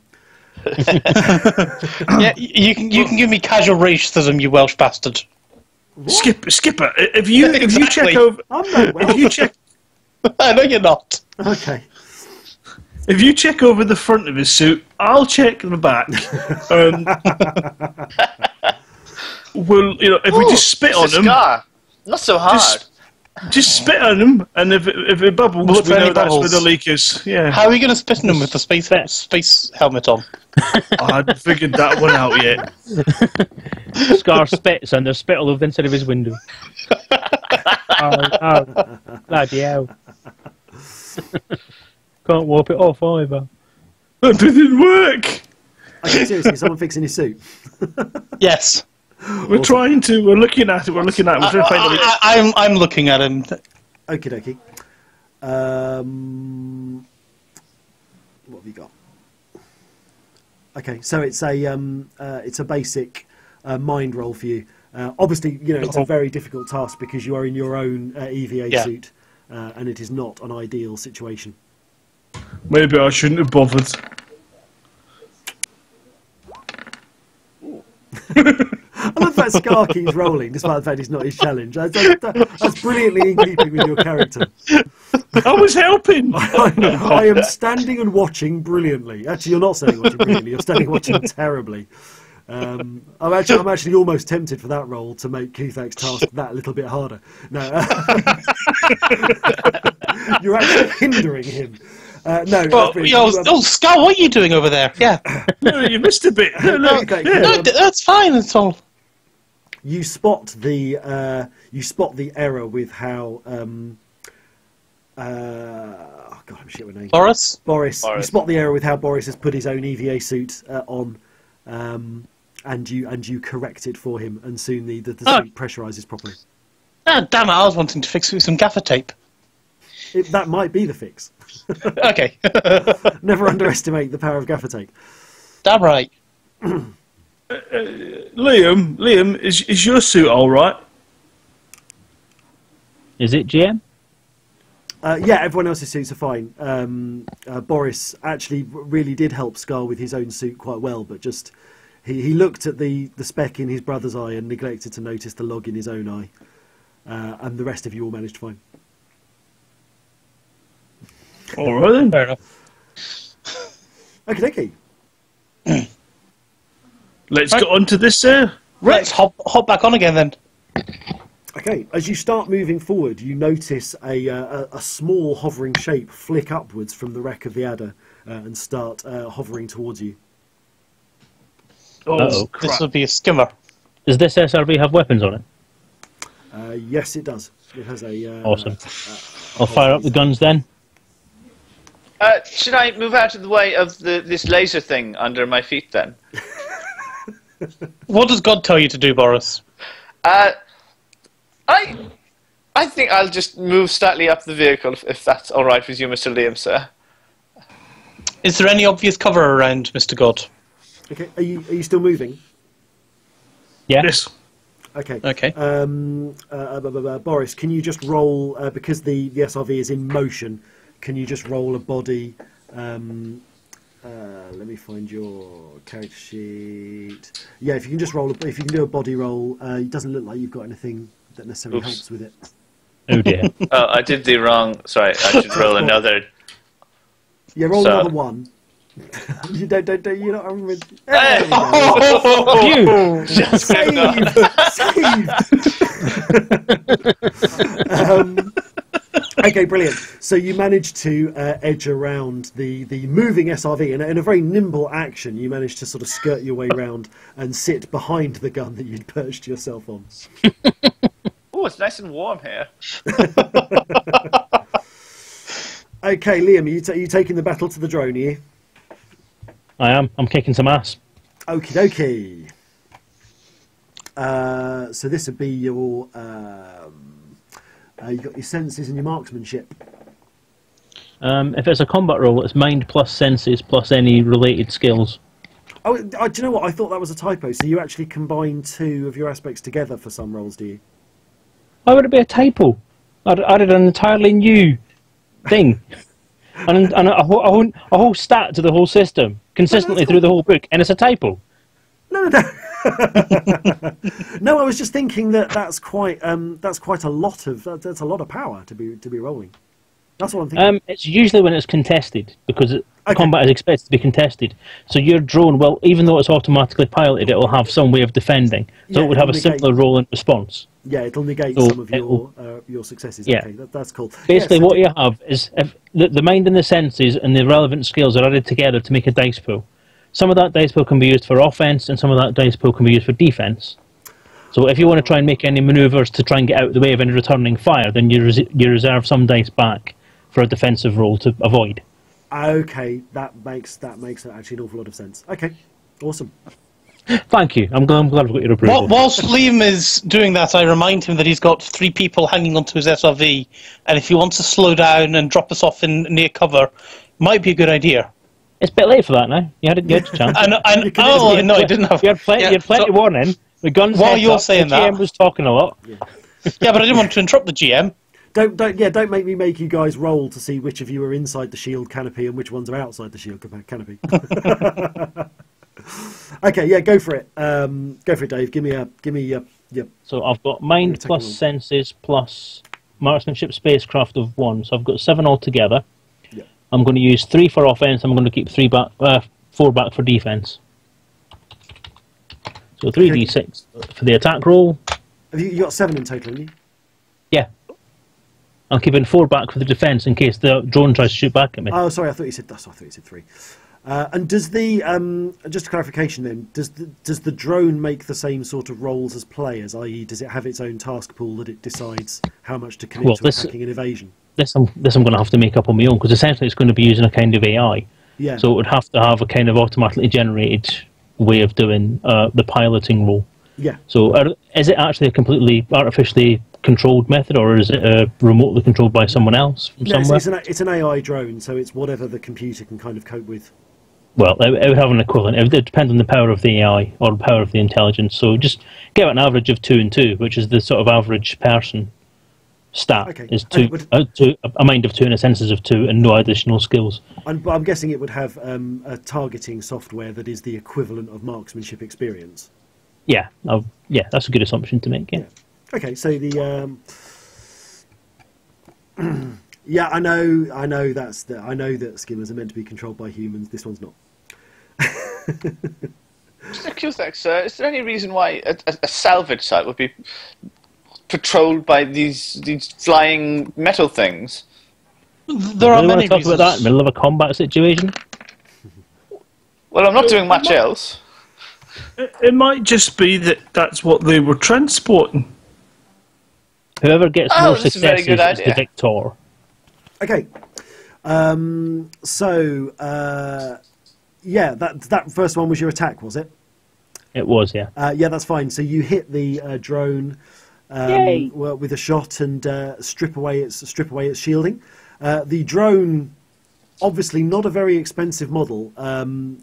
Yeah, you can give me casual racism, you Welsh bastard. Skipper, if you Exactly. check over, I'm not well. if you check I know you're not. Okay. If you check over the front of his suit, I'll check the back. Well, if we just spit on It's a him, scar. Not so hard. just spit on him, and if it bubbles, Look we for any know that's where bubbles. the leak is. Yeah, How are we going to spit in him with the space helmet on? I hadn't figured that one out yet. Scar spits and there's spit all over the inside of his window. oh, bloody hell. Can't wipe it off either. That didn't work. Okay, seriously, someone fixing his suit. Yes. We're trying to. We're looking at it. We're trying to find the leak. I'm looking at him. Okie dokie. What have you got? Okay, so it's a basic mind roll for you. Obviously, it's a very difficult task because you are in your own EVA suit, and it is not an ideal situation. Maybe I shouldn't have bothered. I love fact Scar keeps rolling, despite the fact it's not his challenge. That's brilliantly in keeping with your character. I was helping. I am standing and watching brilliantly. Actually, you're not standing and watching brilliantly. You're standing and watching terribly. I'm actually almost tempted for that role to make Kuthak's task that little bit harder. No, you're actually hindering him. Scar, what are you doing over there? Yeah. No, you missed a bit. No, No, that's fine. It's all. You spot the error with how. Oh God, I'm shit with names. Boris. You spot the error with how Boris has put his own EVA suit on, and you correct it for him, and soon the suit pressurizes properly. Ah, damn it! I was wanting to fix it with some gaffer tape. That might be the fix. Okay. Never underestimate the power of gaffer tape. Damn right. Liam, is your suit all right? Is it, GM? Yeah, everyone else's suits are fine. Boris actually really did help Scar with his own suit quite well, but just he looked at the speck in his brother's eye and neglected to notice the log in his own eye, and the rest of you all managed fine. All right then. Fair enough. Okay. Let's get on to this. Let's hop back on again then. Okay, as you start moving forward, you notice a small hovering shape flick upwards from the wreck of the Adder and start hovering towards you. Oh, This crap. will be a skimmer. Does this SRV have weapons on it? Yes, it does. It has a... Awesome. I'll fire up the guns then. Should I move out of the way of this laser thing under my feet then? What does God tell you to do, Boris? I think I'll just move slightly up the vehicle if that's all right with you, Mr. Liam, sir. Is there any obvious cover around, Mr. God? Okay, are you still moving? Yeah. Yes. Okay. Okay. Boris, can you just roll, because the SRV is in motion, can you just roll a body? Let me find your character sheet. Yeah, if you can just roll, if you can do a body roll, it doesn't look like you've got anything that necessarily Oops. helps with it. Oh dear. Oh, I did the wrong... Sorry, I should roll another... Yeah, roll So- another one. You don't, you're not... Hey! Phew! Just Saved! Okay, brilliant. So you managed to edge around the moving SRV, and in a very nimble action, you managed to sort of skirt your way around and sit behind the gun that you'd perched yourself on. Oh, it's nice and warm here. Okay, Liam, are you taking the battle to the drone, are you? I am. I'm kicking some ass. Okie dokie. So this would be your... you got your senses and your marksmanship. If it's a combat roll, it's mind plus senses plus any related skills. Oh, do you know what? I thought that was a typo. So you actually combine two of your aspects together for some rolls, do you? Why would it be a typo? I added an entirely new thing. and a whole stat to the whole system, consistently through the whole book, and it's a typo. No. No, I was just thinking that's quite a lot of power to be rolling. That's what I'm thinking. It's usually when it's contested, because Okay. combat is expected to be contested. So your drone, well, even though it's automatically piloted, it will have some way of defending. So Yeah, it would have a it'll negate- simpler roll in response. Yeah, it'll negate So some of your successes. Yeah. Okay, that's cool. Basically, Yes, what you have is if the mind and the senses and the relevant skills are added together to make a dice pool. Some of that dice pool can be used for offense, and some of that dice pool can be used for defense. So if you want to try and make any maneuvers to try and get out of the way of any returning fire, then you reserve some dice back for a defensive roll to avoid. Okay, that makes actually an awful lot of sense. Okay, awesome. Thank you. I'm glad we've got your approval. Whilst Liam is doing that, I remind him that he's got 3 people hanging onto his SRV, and if he wants to slow down and drop us off in near cover, might be a good idea. It's a bit late for that now. You had a good chance. No, I didn't have. You had plenty warning. The guns. While heads you're up, saying the GM that- was talking a lot. Yeah, but I didn't want to interrupt the GM. Don't make me make you guys roll to see which of you are inside the shield canopy and which ones are outside the shield canopy. Okay, yeah, go for it. Go for it, Dave. Give me your. So I've got mind Take plus one. senses plus marksmanship spacecraft of 1. So I've got 7 altogether. Yeah. I'm going to use 3 for offense. I'm going to keep 4 back for defense. So 3d6 for the attack roll. Have you got 7 in total, haven't you? Yeah. I'm keeping 4 back for the defense in case the drone tries to shoot back at me. Oh, sorry, I thought you said 3. And does the just a clarification then? Does the drone make the same sort of roles as players? I.e., does it have its own task pool that it decides how much to commit to attacking and evasion? This I'm going to have to make up on my own because essentially it's going to be using a kind of AI. Yeah. So it would have to have a kind of automatically generated way of doing the piloting role. Yeah. So is it actually a completely artificially controlled method, or is it remotely controlled by someone else from No, somewhere? it's an AI drone, so it's whatever the computer can kind of cope with. Well, it would have an equivalent. It would depend on the power of the AI or the power of the intelligence. So just get an average of 2 and 2, which is the sort of average person stat. Okay. Is a mind of 2 and a senses of 2 and no additional skills. I'm guessing it would have a targeting software that is the equivalent of marksmanship experience. Yeah, that's a good assumption to make. Yeah. Okay, so the yeah, I know that skimmers are meant to be controlled by humans. This one's not. Just a curious, sir, is there any reason why a salvage site would be patrolled by these flying metal things? There are Really want many to talk reasons. about that in the middle of a combat situation? Well, I'm not doing much else. It might just be that that's what they were transporting. Whoever gets Oh, more that's a very successes good is the idea. victor. Okay, yeah, that first one was your attack, was it? It was, yeah. Yeah, that's fine. So you hit the drone Yay. with a shot and strip away its shielding. The drone, obviously not a very expensive model.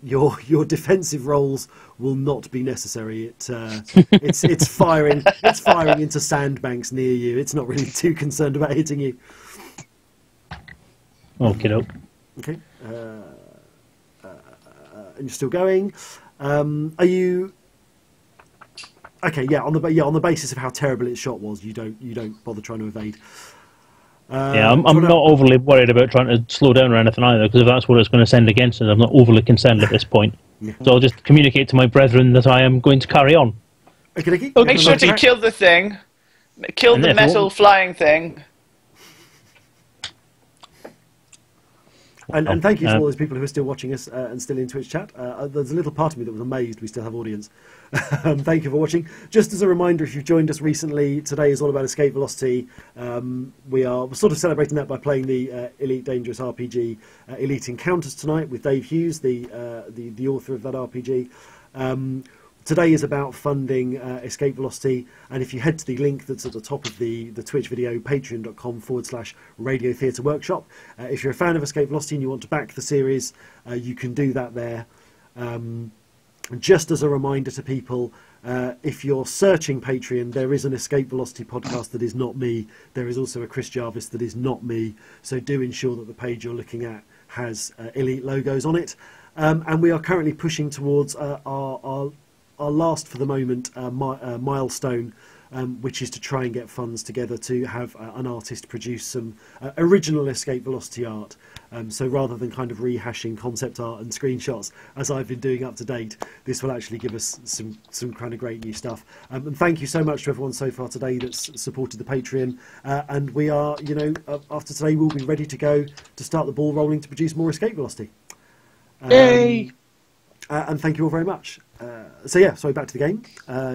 Your defensive rolls will not be necessary. It's firing into sandbanks near you. It's not really too concerned about hitting you. Okay, doke. Okay, and you're still going. Are you? Okay, yeah. On the basis of how terrible its shot was, you don't bother trying to evade. Yeah, I'm not overly worried about trying to slow down or anything either, because if that's what it's going to send against us, I'm not overly concerned at this point. Yeah. So I'll just communicate to my brethren that I am going to carry on. Okay. Make sure to kill the thing. Kill And the if you metal want- flying thing. And thank you to all those people who are still watching us and still in Twitch chat. There's a little part of me that was amazed we still have audience. Thank you for watching. Just as a reminder, if you've joined us recently, today is all about escape velocity. We're sort of celebrating that by playing the Elite Dangerous RPG Elite Encounters tonight with Dave Hughes, the author of that RPG. Today is about funding Escape Velocity, and if you head to the link that's at the top of the Twitch video, patreon.com/Radio Theatre Workshop, if you're a fan of Escape Velocity and you want to back the series, you can do that there. Just as a reminder to people, if you're searching Patreon, there is an Escape Velocity podcast that is not me. There is also a Chris Jarvis that is not me, so do ensure that the page you're looking at has Elite logos on it. And we are currently pushing towards our last, for the moment, milestone, which is to try and get funds together to have an artist produce some original Escape Velocity art. So rather than kind of rehashing concept art and screenshots, as I've been doing up to date, this will actually give us some kind of great new stuff. And thank you so much to everyone so far today that's supported the Patreon. And we are, after today, we'll be ready to go to start the ball rolling to produce more Escape Velocity. Yay! And thank you all very much. Sorry, back to the game.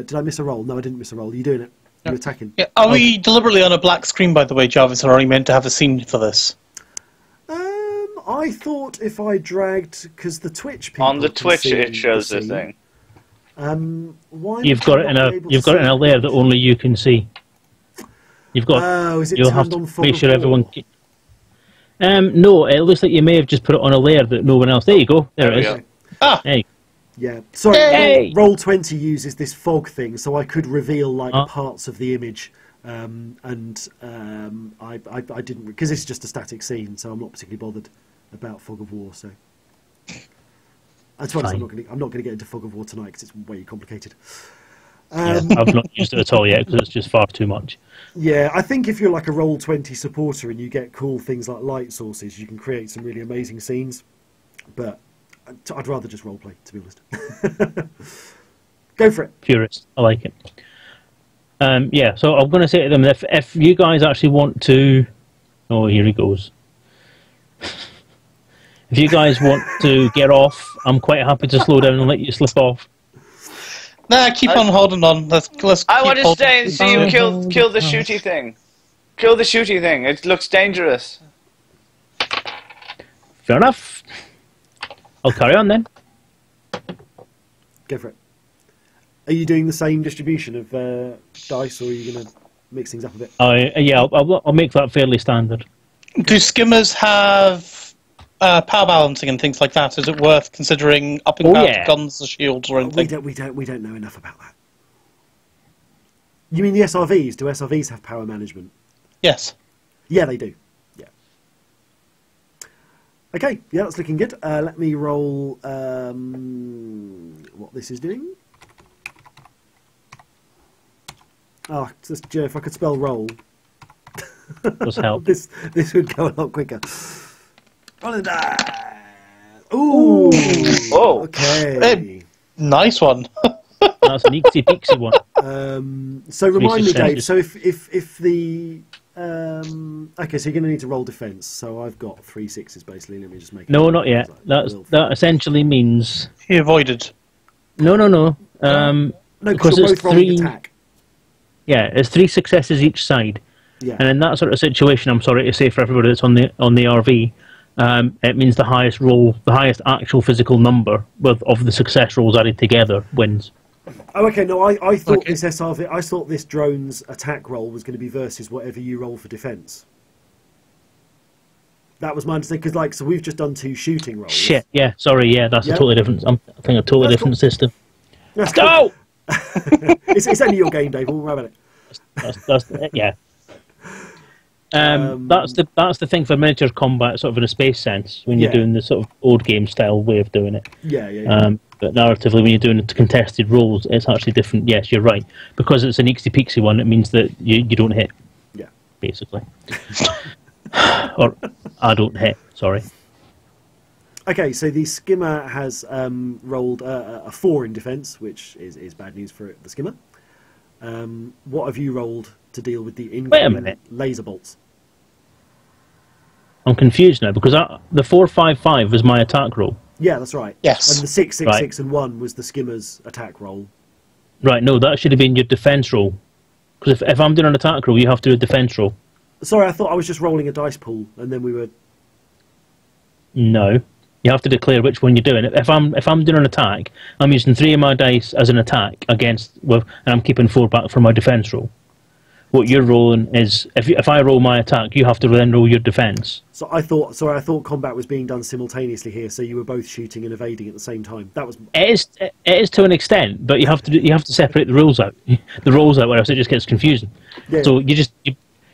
Did I miss a roll? No, I didn't miss a roll. Are you doing it? You're attacking? Yeah, are we deliberately on a black screen, by the way, Jarvis, or are we meant to have a scene for this? I thought if I dragged, because the Twitch people On the can Twitch, see it shows the scene. thing. Why You've would got I it in not a be able you've to got it in see a layer that only you can see. You've got. Oh, is it You'll have turned to on fog make of sure war? everyone. No, it looks like you may have just put it on a layer that no one else. There you go. There There it we is. go. Ah! Hey. Yeah, sorry. Hey! Roll20 uses this fog thing, so I could reveal like Oh. parts of the image, and I didn't, because it's just a static scene, so I'm not particularly bothered about fog of war. So That's why I'm Fine. not going to get into Fog of War tonight because it's way complicated. Yeah, I've not used it at all yet because it's just far too much. Yeah, I think if you're like a Roll20 supporter and you get cool things like light sources, you can create some really amazing scenes. But I'd rather just roleplay, to be honest. Go for it. Purist, I like it. Yeah, so I'm going to say to them, if you guys actually want to... Oh, here he goes. If you guys want to get off, I'm quite happy to slow down and let you slip off. Nah, keep on holding on. Let's I keep want to holding stay and see you on. kill the shooty thing. Kill the shooty thing. It looks dangerous. Fair enough. I'll carry on then. Go for it. Are you doing the same distribution of dice, or are you going to mix things up a bit? Yeah, I'll make that fairly standard. Do skimmers have power balancing and things like that? Is it worth considering upping power to guns or shields or anything? We don't know enough about that. You mean the SRVs? Do SRVs have power management? Yes. Yeah, they do. Yeah. Okay, yeah, that's looking good. Let me roll what this is doing. Oh, just, Joe, if I could spell roll. Does help. this would go a lot quicker. Roll the die. Ooh. Oh. Okay. Hey, nice one. That's an eexy peexy one. So remind me, successes. Dave. So if the okay, so you're going to need to roll defence. So I've got 3 6s basically. Let me just make. No, not yet. That essentially means He avoided. no. No, because because you're it's both rolling 3. attack. Yeah, it's 3 successes each side. Yeah. And in that sort of situation, I'm sorry to say for everybody that's on the RV, it means the highest roll, the highest actual physical number of the success rolls added together wins. Oh, okay. No, I thought Okay. this SRV. I thought this drone's attack roll was going to be versus whatever you roll for defence. That was my understanding. Because so we've just done 2 shooting rolls. Shit. Yeah. Sorry. Yeah, that's Yeah. a totally different. I think a totally That's different cool. system. Let's Go. It's only your game, Dave. We'll worry about it. That's yeah. That's the thing for miniature combat, sort of in a space sense, when you're Yeah. doing the sort of old game style way of doing it. Yeah. But narratively, when you're doing it to contested roles, it's actually different. Yes, you're right. Because it's an eexy peexy one, it means that you don't hit, Yeah. basically. Or I don't hit. Sorry. Okay, so the skimmer has rolled a 4 in defence, which is bad news for the skimmer. What have you rolled to deal with the incoming minute. laser bolts? I'm confused now because the 455 was my attack roll. Yeah, that's right. Yes. And the 6, 6, 6, and 1 was the skimmer's attack roll. Right, no, that should have been your defence roll. Because if I'm doing an attack roll, you have to do a defence roll. Sorry, I thought I was just rolling a dice pool, and then we were. No. You have to declare which one you're doing. If I'm doing an attack, I'm using 3 of my dice as an attack and I'm keeping 4 back for my defence roll. What you're rolling is if I roll my attack, you have to then roll your defence. So I thought combat was being done simultaneously here, so you were both shooting and evading at the same time. That was. It is to an extent, but you have to separate the rules out. The roles out, or else it just gets confusing. Yeah. So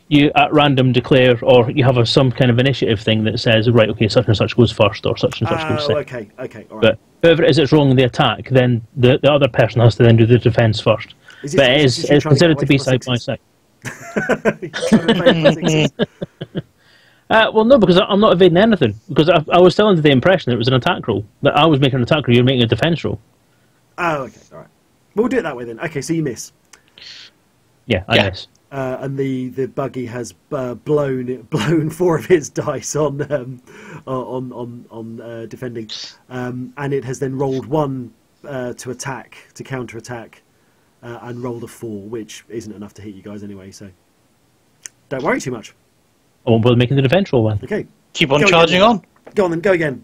you at random declare, or you have some kind of initiative thing that says, right, okay, such and such goes first, or such and such goes second. Okay, all right. But whoever it is that's rolling the attack, then the other person has to then do the defence first. Is But this you it's trying considered get to away be from side my by sixes? side. Well, no, because I'm not evading anything. Because I was still under the impression that it was an attack roll. That I was making an attack roll, you're making a defence roll. Oh, okay, all right. We'll do it that way then. Okay, so you miss. Yeah, I miss. And the buggy has blown 4 of its dice on defending, and it has then rolled 1 to counter attack, and rolled a 4, which isn't enough to hit you guys anyway. So don't worry too much. I won't bother making the defence roll then. Okay, Keep on Go charging again. on. go on then. Go again.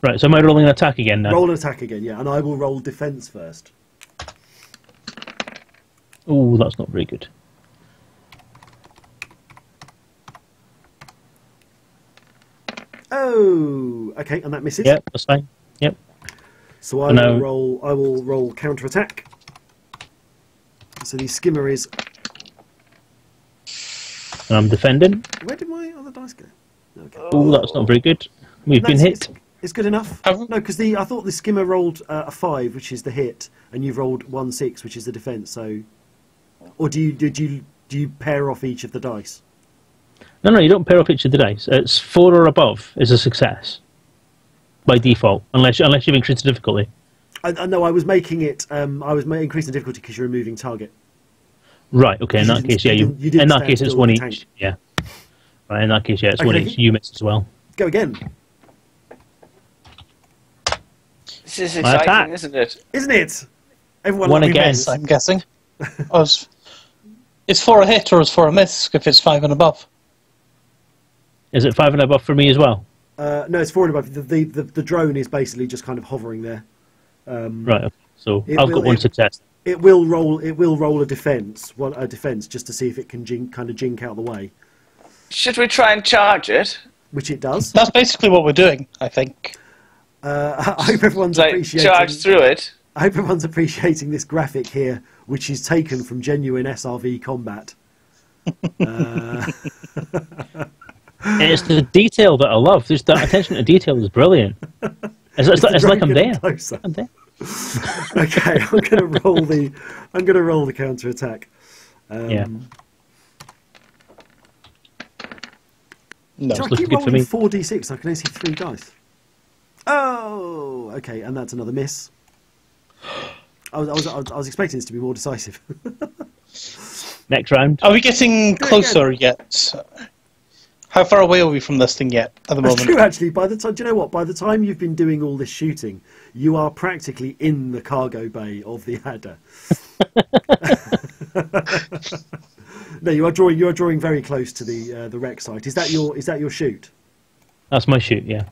Right, so am I rolling an attack again now? Roll an attack again, yeah, and I will roll defense first. Oh, that's not very good. Oh, okay, and that misses. Yep, that's fine. Yep. So I No. will roll counter attack. So the skimmer is. And I'm defending. Where did my other dice go? Okay. Oh, that's not very good. We've been That's- hit. It's good enough. No, because I thought the skimmer rolled a 5, which is the hit, and you've rolled 1 6, which is the defence. So, or do you pair off each of the dice? No, you don't pair off each of the dice. It's 4 or above is a success by default, unless you've increased the difficulty. I know. I was making it. I was increasing the difficulty because you're removing target. Right. Okay. In that case, yeah. In that case, it's 1 each. Tank. Yeah. Right. In that case, yeah, it's 1 each. You miss as well. Go again. This is exciting, isn't it? Isn't it? Everyone one again. Miss, I'm guessing. Is 4 a hit or is 4 a miss if it's 5 and above? Is it 5 and above for me as well? No, it's 4 and above. The drone is basically just kind of hovering there. Right. Okay. So I've got 1 success. It will roll. It will roll a defence. A defence just to see if it can jink out the way. Should we try and charge it? Which it does. That's basically what we're doing, I think. I hope everyone's appreciating. Charge through it. I hope everyone's appreciating this graphic here, which is taken from genuine SRV combat. It's the detail that I love. Just that attention to detail is brilliant. It's like I'm there. I'm there. Okay, I'm going to roll the counter attack. Yeah. No, I looking keep good for rolling me. 4d6. I can only see 3 dice. Oh, okay, and that's another miss. I was expecting this to be more decisive. Next round. Are we getting closer yet? How far away are we from this thing yet at the moment? That's true, actually. By the time, do you know what? By the time you've been doing all this shooting, you are practically in the cargo bay of the Adder. No, you are drawing very close to the wreck site. Is that your shoot? That's my shoot. Yeah.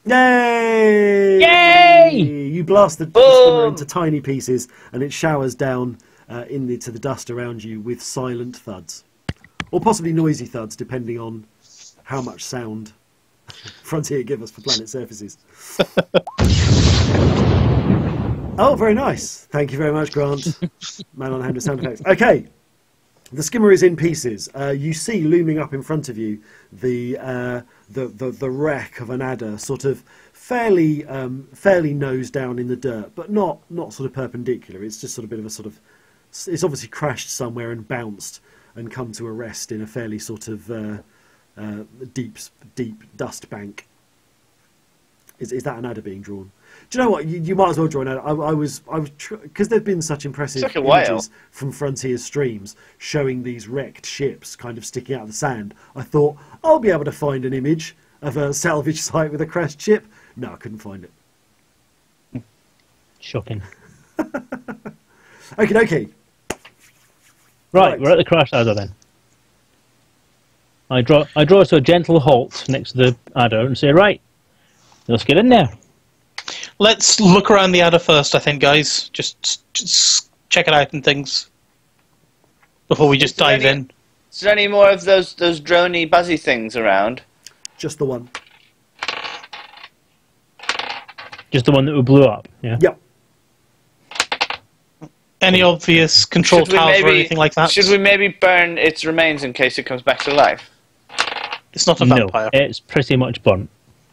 Yay! Yay! You blast the skimmer into tiny pieces, and it showers down to the dust around you with silent thuds, or possibly noisy thuds, depending on how much sound Frontier give us for planet surfaces. Oh, very nice. Thank you very much, Grant. Man on hand with sound effects. Okay. The skimmer is in pieces. You see looming up in front of you the wreck of an Adder, sort of fairly nose down in the dirt, but not sort of perpendicular. It's just sort of a bit of a sort of. It's obviously crashed somewhere and bounced and come to a rest in a fairly sort of deep dust bank. Is that an Adder being drawn? Do you know what? You might as well draw an Adder. I was because there've been such impressive It's like a images whale. from Frontier streams showing these wrecked ships kind of sticking out of the sand. I thought I'll be able to find an image of a salvage site with a crashed ship. No, I couldn't find it. Shocking. Okay. Right, we're at the crash Adder then. I draw to a gentle halt next to the Adder and say, right, let's get in there. Let's look around the Adder first, I think, guys. Just check it out and things before we just dive in. Is there any more of those droney buzzy things around? Just the one. Just the one that blew up. Yeah. Yep. Any obvious control towers or anything like that? Should we maybe burn its remains in case it comes back to life? It's not a vampire. No, it's pretty much burnt.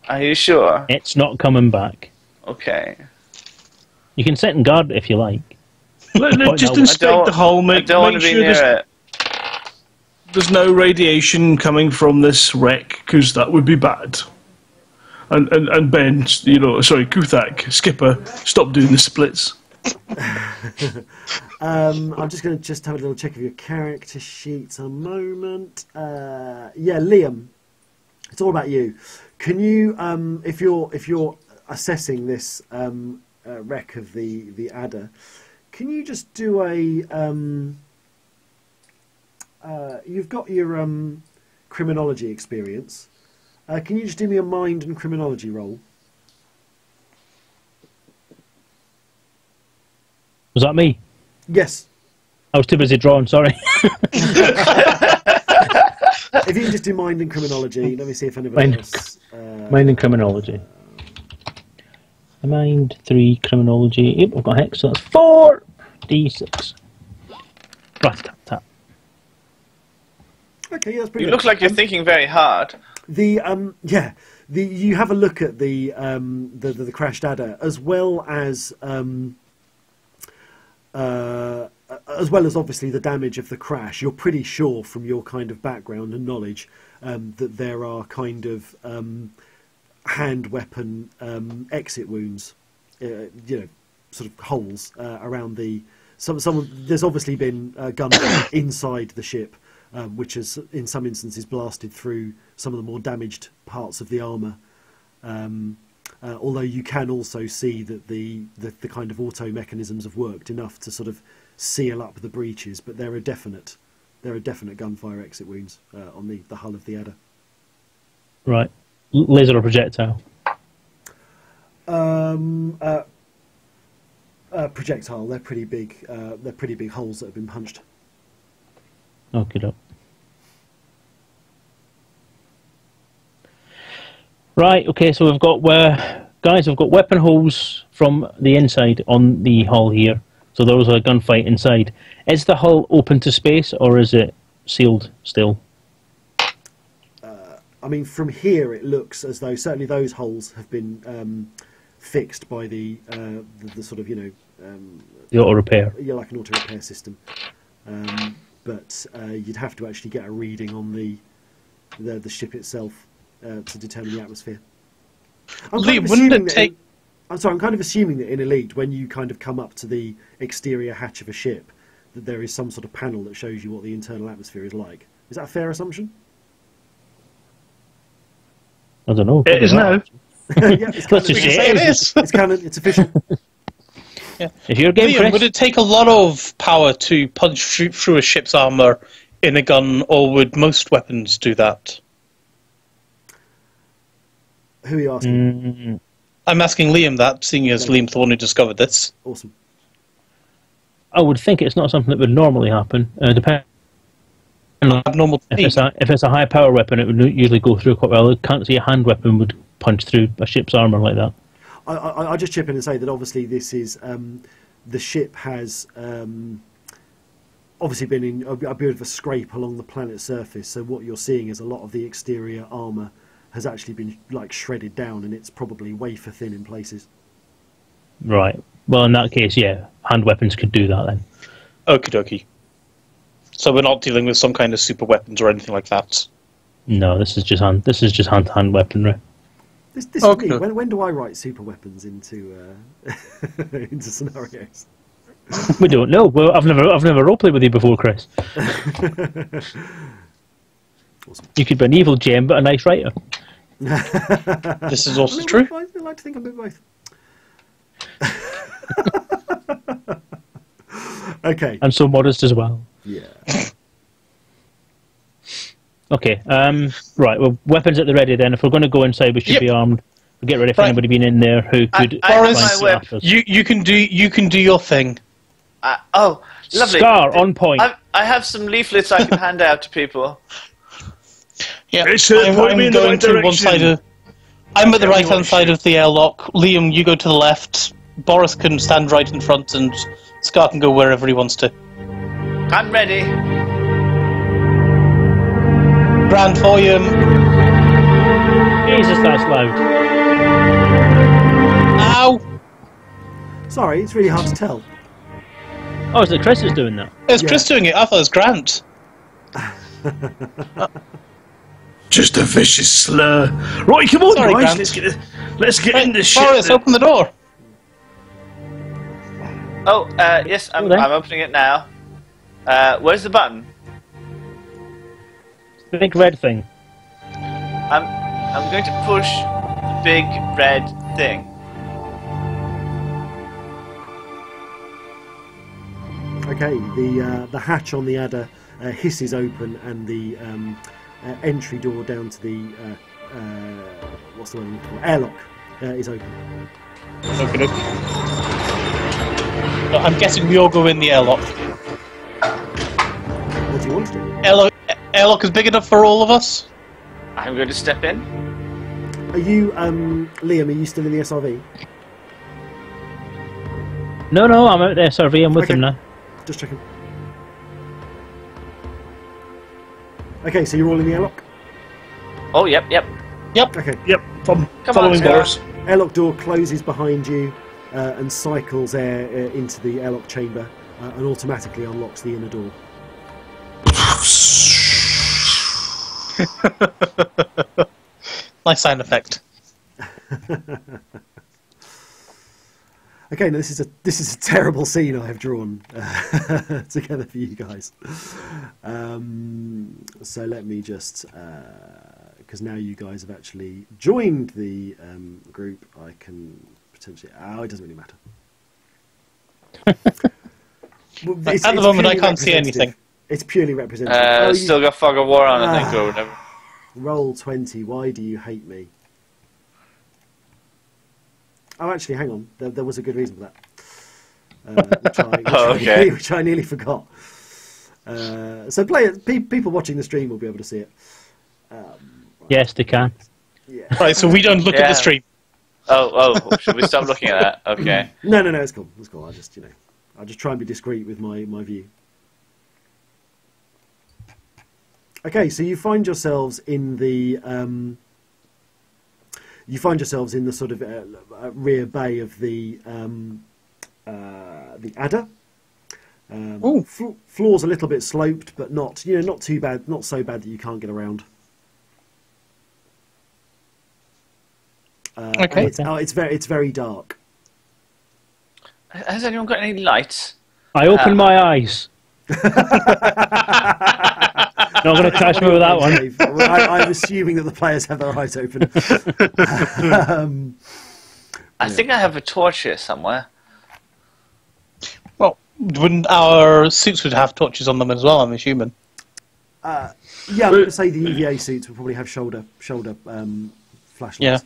Are you sure? It's not coming back. Okay. You can sit and guard it if you like. Just inspect the hole. I don't want to be near it. There's no radiation coming from this wreck, because that would be bad. And Ben, Kuthak, Skipper, stop doing the splits. I'm just going to have a little check of your character sheets a moment. Yeah, Liam, it's all about you. Can you, if you're assessing this wreck of the Adder, can you just do a? You've got your criminology experience. Can you just do me a mind and criminology roll? Was that me? Yes. I was too busy drawing, sorry. If you can just do mind and criminology, let me see if anybody else... Mind and criminology. Mind, 3, criminology. Yep, I've got hex, so that's 4d6. Rat-tat-tat. Okay, that's pretty You good. look like you're thinking very hard. you have a look at the crashed adder as well as obviously the damage of the crash. You're pretty sure from your kind of background and knowledge that there are kind of hand weapon exit wounds, sort of holes around the. There's obviously been gunfire inside the ship, which has, in some instances, blasted through some of the more damaged parts of the armour. Although you can also see that the kind of auto mechanisms have worked enough to sort of seal up the breaches, but there are definite gunfire exit wounds on the hull of the adder. Right, laser or projectile? Projectile. They're pretty big. They're pretty big holes that have been punched. Okay. Right, okay, so we've got guys, we've got weapon holes from the inside on the hull here. So there was a gunfight inside. Is the hull open to space or is it sealed still? I mean, from here it looks as though certainly those holes have been fixed by the sort of, the auto repair. Yeah, like an auto repair system. But you'd have to actually get a reading on the ship itself to determine the atmosphere. I'm kind of assuming that in Elite, when you kind of come up to the exterior hatch of a ship, that there is some sort of panel that shows you what the internal atmosphere is like. Is that a fair assumption? I don't know. It is now. Yeah, it's Let's just say it is. It's canon. It's official. Yeah. If you're a game, Liam, Chris, would it take a lot of power to punch through a ship's armour in a gun, or would most weapons do that? Who are you asking? I'm asking Liam that, seeing as Liam's the one who discovered this. Awesome. I would think it's not something that would normally happen. Depending on Abnormal to me. if it's a high power weapon, it would usually go through quite well. I can't see a hand weapon would punch through a ship's armour like that. I just chip in and say that obviously this is the ship has obviously been in a bit of a scrape along the planet's surface. So what you're seeing is a lot of the exterior armour has actually been like shredded down, and it's probably wafer thin in places. Right. Well, in that case, yeah, hand weapons could do that then. Okie dokie. So we're not dealing with some kind of super weapons or anything like that. No, this is just hand to hand weaponry. This is me. When do I write super weapons into into scenarios? We don't know. Well, I've never roleplayed with you before, Chris. Awesome. You could be an evil gem, but a nice writer. This is also true. I like to think I'm a bit both. Okay. And so modest as well. Yeah. Okay. Right. Well, weapons at the ready then. If we're going to go inside, we should be armed. We'll get ready for anybody being in there who could. I have my whip. You can do your thing. Oh, lovely. Scar on point. I have some leaflets I can hand out to people. Yeah, point me in the right direction. I'm at the right-hand side of the airlock. Liam, you go to the left. Boris can stand right in front, and Scar can go wherever he wants to. I'm ready. Grand volume. Jesus, that's loud. Ow! Sorry, it's really hard to tell. Oh, is it Chris is doing that? It's Chris doing it. I thought it was Grant. Just a vicious slur. Right, come on, Sorry, guys. Grant. Let's get in this shit. Boris, open the door. Oh, yes, I'm opening it now. Where's the button? The big red thing. I'm going to push the big red thing. Okay, the hatch on the adder hisses open, and the entry door down to the what's the word airlock is open. Okay. I'm guessing we all go in the airlock. What do you want to do? Airlock is big enough for all of us? I'm going to step in. Are you, Liam, are you still in the SRV? No, I'm out there, SRV. I'm with him now. Just checking. Okay, so you're all in the airlock? Oh, yep. Okay. Yep, Come on, following Scott. Boris. Airlock door closes behind you and cycles air into the airlock chamber and automatically unlocks the inner door. Nice sound effect. Okay, now this is a terrible scene I have drawn together for you guys. So let me just, because now you guys have actually joined the group, I can potentially. Oh, it doesn't really matter. Well, At the moment, I purely can't see representative. anything. It's purely representative. You- Still got Fog of War on, I think, or whatever. Roll 20. Why do you hate me? Oh, actually, hang on. There was a good reason for that. Which I nearly forgot. So, people watching the stream will be able to see it. Yes, they can. Yeah. Right, so we don't look at the stream. Oh, should we stop looking at that? Okay. No, it's cool. It's cool. I just try and be discreet with my view. Okay, so you find yourselves in the sort of rear bay of the adder. Floor's a little bit sloped, but not too bad, not so bad that you can't get around. Okay. It's very dark. Has anyone got any lights? I open my eyes. Not going to crash me with that one. I'm assuming that the players have their eyes open. I think I have a torch here somewhere. Well, wouldn't our suits would have torches on them as well, I'm assuming. Yeah, I'm going to say the EVA suits will probably have shoulder flashlights. Yeah.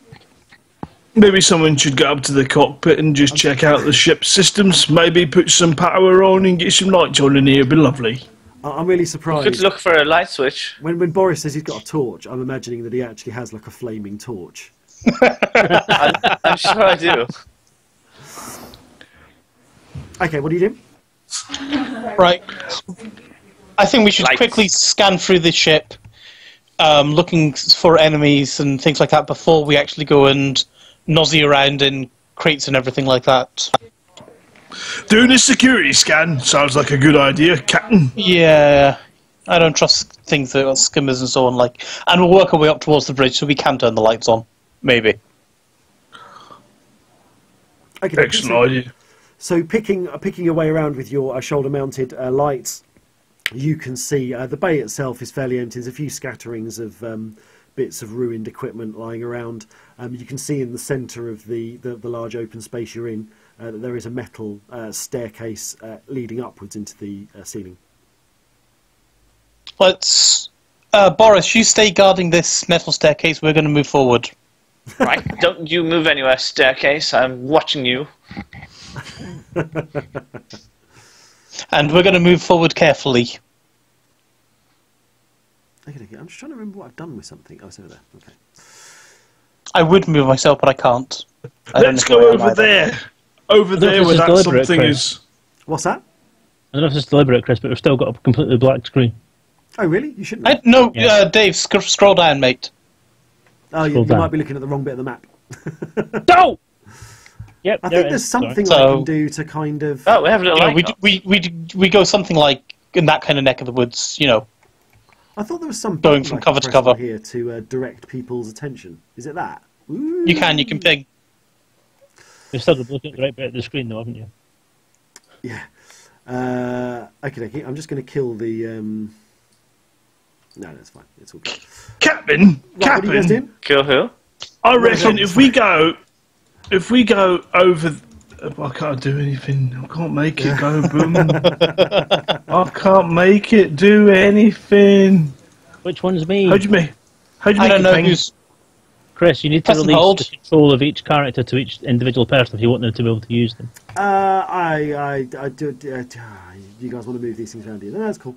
Maybe someone should get up to the cockpit and just check out the ship's systems. Maybe put some power on and get some lights on in here. It'd be lovely. I'm really You surprised. could look for a light switch. When Boris says he's got a torch, I'm imagining that he actually has like a flaming torch. I'm sure I do. Okay, what do you do? Right. I think we should Lights. quickly scan through the ship, looking for enemies and things like that before we actually go and nosy around in crates and everything like that. Doing a security scan sounds like a good idea, Captain. Yeah, I don't trust things that got skimmers and so on. And we'll work our way up towards the bridge so we can turn the lights on. Maybe. Okay, Excellent idea. So picking your way around with your shoulder-mounted lights, you can see the bay itself is fairly empty. There's a few scatterings of bits of ruined equipment lying around. You can see in the centre of the large open space you're in that there is a metal staircase leading upwards into the ceiling. Let's... Boris, you stay guarding this metal staircase. We're going to move forward. Right, don't you move anywhere, staircase. I'm watching you. And we're going to move forward carefully. Okay, I'm just trying to remember what I've done with something. Oh, it's over there. Okay. I would move myself, but I can't. Let's go over there. Over there this where is that deliberate, something Chris. is. What's that? I don't know if it's deliberate, Chris, but we've still got a completely black screen. Oh, really? You shouldn't have. No, Yeah. Dave, scroll down, mate. Oh, you Scroll down. might be looking at the wrong bit of the map. No! Yep, I there think it there's is. something Sorry. I So- can do to kind of... Oh, we have a little You know, light. we go something like in that kind of neck of the woods, you know. I thought there was some Going button from I could cover to press on cover. here to direct people's attention. Is it that? Ooh. You can ping. You've still looking at the right bit of the screen, though, haven't you? Yeah. Okay. I'm just going to kill the. No, that's fine. It's all good. Captain, Right, what are you guys Captain. doing? Kill who? I reckon if we go over, I can't do anything. I can't make it go boom. I can't make it do anything. Which one's me? How'd you make? I don't know it, who's... Chris, you need to Press and release hold. the control of each character to each individual person if you want them to be able to use them. I do. You guys want to move these things around here? No, that's cool.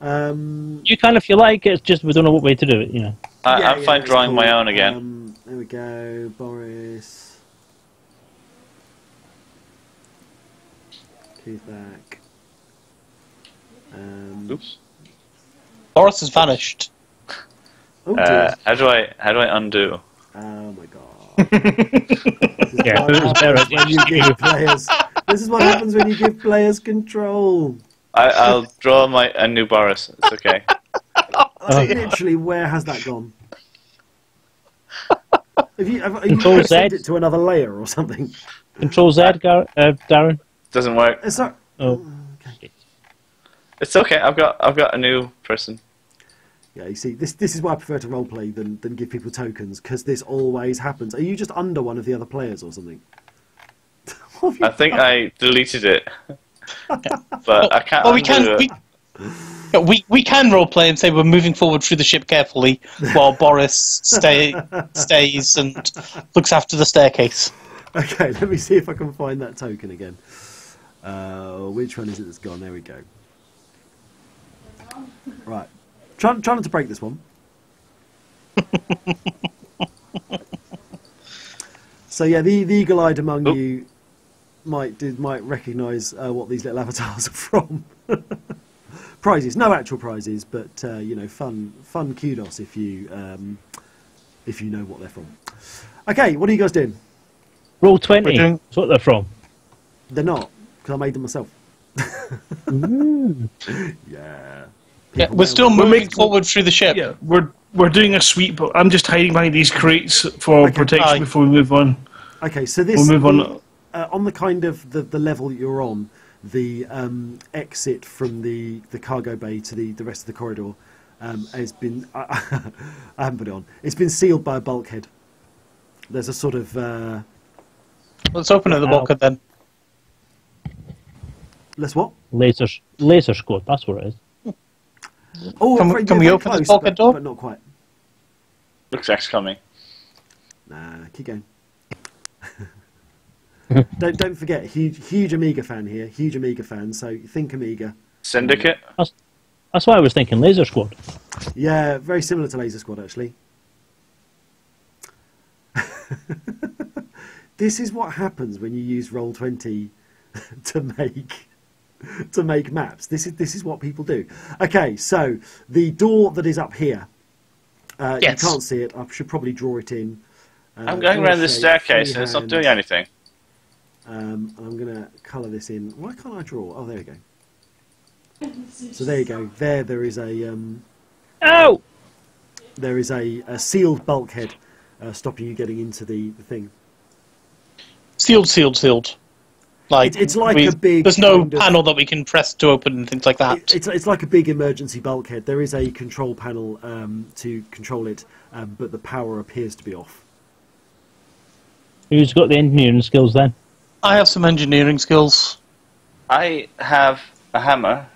You can if you like, it's just we don't know what way to do it, you know. I'm fine that's drawing cool. my own again. There we go, Boris. Keith back. Oops. Boris has vanished. Oh dear. How do I undo? Oh my god. Yeah, it was better. When you give players, this is what happens when you give players control. I'll draw a new Boris. It's okay. Literally, where has that gone? Have you Control sent Z. it to another layer or something? Control Z, Darren. Doesn't work. It's not. Oh, It's okay. I've got a new person. Yeah, you see, this is why I prefer to roleplay than give people tokens, because this always happens. Are you just under one of the other players or something? I think I deleted it, but I can't. Well, we undo can. it. We can roleplay and say we're moving forward through the ship carefully while Boris stays and looks after the staircase. Okay, let me see if I can find that token again. Which one is it that's gone? There we go. Right. Try not to break this one. So yeah, the eagle-eyed among you might recognise what these little avatars are from. Prizes, no actual prizes, but you know, fun kudos if you know what they're from. Okay, what are you guys doing? Roll 20. That's what they're from. They're not, because I made them myself. Yeah. Yeah, we're still moving forward through the ship. Yeah, we're doing a sweep. I'm just hiding behind these crates for protection before we move on. Okay, so this We'll move on the kind of the level that you're on, the exit from the cargo bay to the rest of the corridor has been I haven't put it on. It's been sealed by a bulkhead. There's a sort of Let's open at the bulkhead then. let's what? Laser squad, that's what it is. Oh, Can we open this bulkhead door? But not quite. Looks excoming. Nah, keep going. don't forget, huge Amiga fan here. Huge Amiga fan. So think Amiga. Syndicate. That's why I was thinking laser squad. Yeah, very similar to Laser Squad actually. This is what happens when you use Roll20 to make maps. This is what people do. Okay, so the door that is up here, you can't see it. I should probably draw it in. I'm going around this staircase and it's not doing anything. I'm going to colour this in. Why can't I draw? Oh, there we go. So there you go. There is a Ow! there is a sealed bulkhead stopping you getting into the thing. Sealed. Like It's like a big. There's no kind of- panel that we can press to open and things like that. It's like a big emergency bulkhead. There is a control panel to control it, but the power appears to be off. Who's got the engineering skills then? I have some engineering skills. I have a hammer.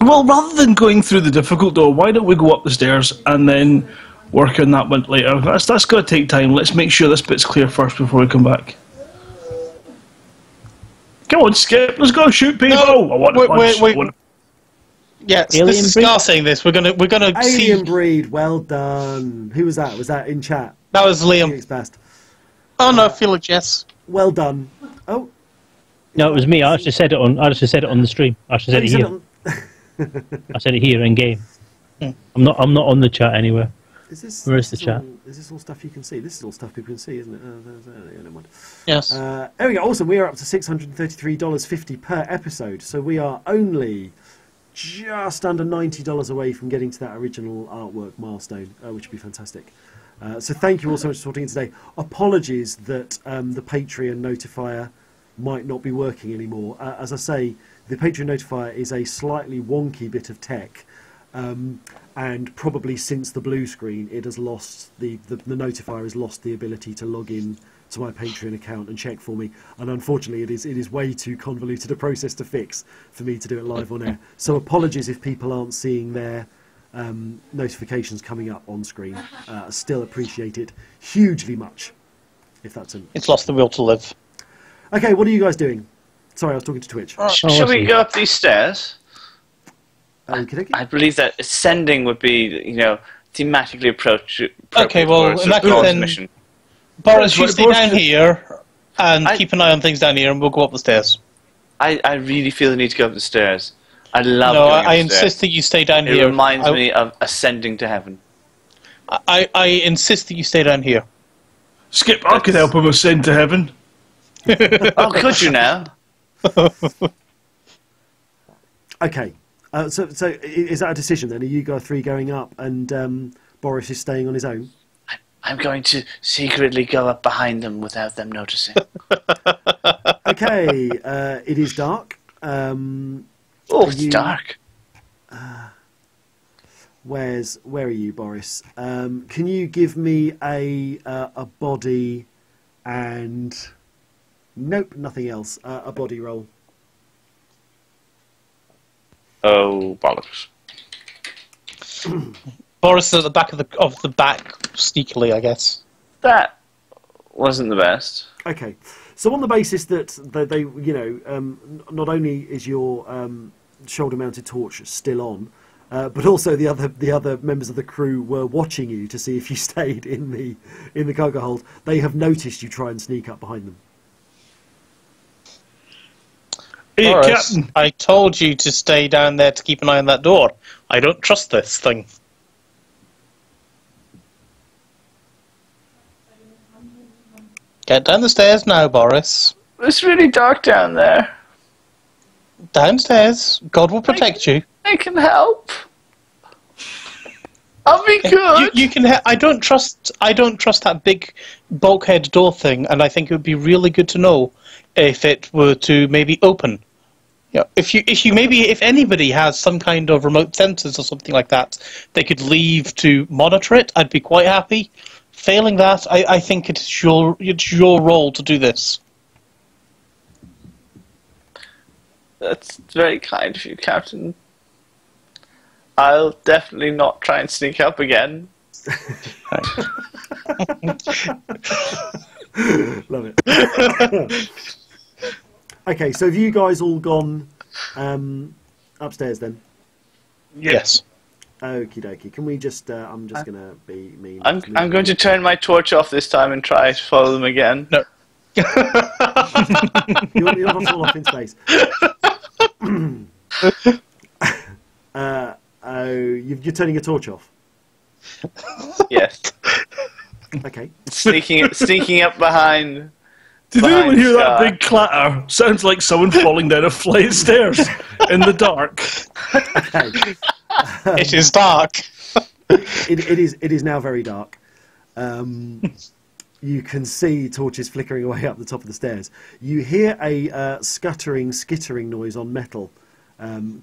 Well, rather than going through the difficult door, why don't we go up the stairs and then work on that one later? That's going to take time. Let's make sure this bit's clear first before we come back. Come on, Skip. Let's go shoot people. No, I want to punch. wait. Yeah, Alien this is breed? Scar saying this. We're gonna see. Alien breed, well done. Who was that? Was that in chat? That was Liam. Felix Bast. Oh no, Felix, yes. Well done. Oh, No, it was me. I actually said it on the stream. I actually said it you said here. I said it here in game. I'm not on the chat anywhere. Where is the chat? Is this all stuff you can see? This is all stuff people can see, isn't it? Never mind. Yes. There we go. Awesome. We are up to $633.50 per episode. So we are only just under $90 away from getting to that original artwork milestone, which would be fantastic. So thank you all so much for sorting in today. Apologies that the Patreon notifier might not be working anymore. As I say, the Patreon notifier is a slightly wonky bit of tech. And probably since the blue screen, it has lost the notifier has lost the ability to log in to my Patreon account and check for me. And unfortunately, it is way too convoluted a process to fix for me to do it live on air. So apologies if people aren't seeing their notifications coming up on screen. Still appreciate it hugely much. If that's an It's lost the will to live. okay. What are you guys doing? Sorry, I was talking to Twitch. Should we go up these stairs? Okey-dokey. I believe that ascending would be, thematically appropriate. Okay, well, for in that Sir Claude's case then- mission. Boris, you Boris, stay down here and I- keep an eye on things down here, and we'll go up the stairs. I really feel the need to go up the stairs. I love No, going I upstairs. insist that you stay down It here. reminds me of ascending to heaven. I insist that you stay down here. Skip, I could help him ascend to heaven. Oh, could you now? Okay. So is that a decision then? Are you guys three going up and Boris is staying on his own? I'm going to secretly go up behind them without them noticing. Okay. It is dark. Oh, it's you- dark. Where are you, Boris? Can you give me a body and nope, nothing else. A body roll. Oh, bollocks. Boris is at the back of the back, sneakily, I guess. That wasn't the best. Okay. So on the basis that they not only is your shoulder-mounted torch still on, but also the other members of the crew were watching you to see if you stayed in the cargo hold. They have noticed you try and sneak up behind them. Hey, Boris, Captain. I told you to stay down there to keep an eye on that door. I don't trust this thing. Get down the stairs now, Boris. It's really dark down there. Downstairs. God will protect you. I can help. I'll be good. You can. I don't trust that big bulkhead door thing, and I think it would be really good to know if it were to maybe open. Yeah, if anybody has some kind of remote sensors or something like that, they could leave to monitor it. I'd be quite happy. Failing that, I think it's your role to do this. That's very kind of you, Captain. I'll definitely not try and sneak up again. Love it. Okay, so have you guys all gone upstairs then? Yes. Okie dokie. Can we just? I'm just gonna be mean. I'm going to turn my torch off this time and try to follow them again. No. You're not all off in space. You're turning your torch off. Yes. Okay. Sneaking up behind. Did Behind anyone hear that Sky. big clatter? Sounds like someone falling down a flight of stairs in the dark. Okay. It is dark. It is now very dark. You can see torches flickering away up the top of the stairs. You hear a scuttering, skittering noise on metal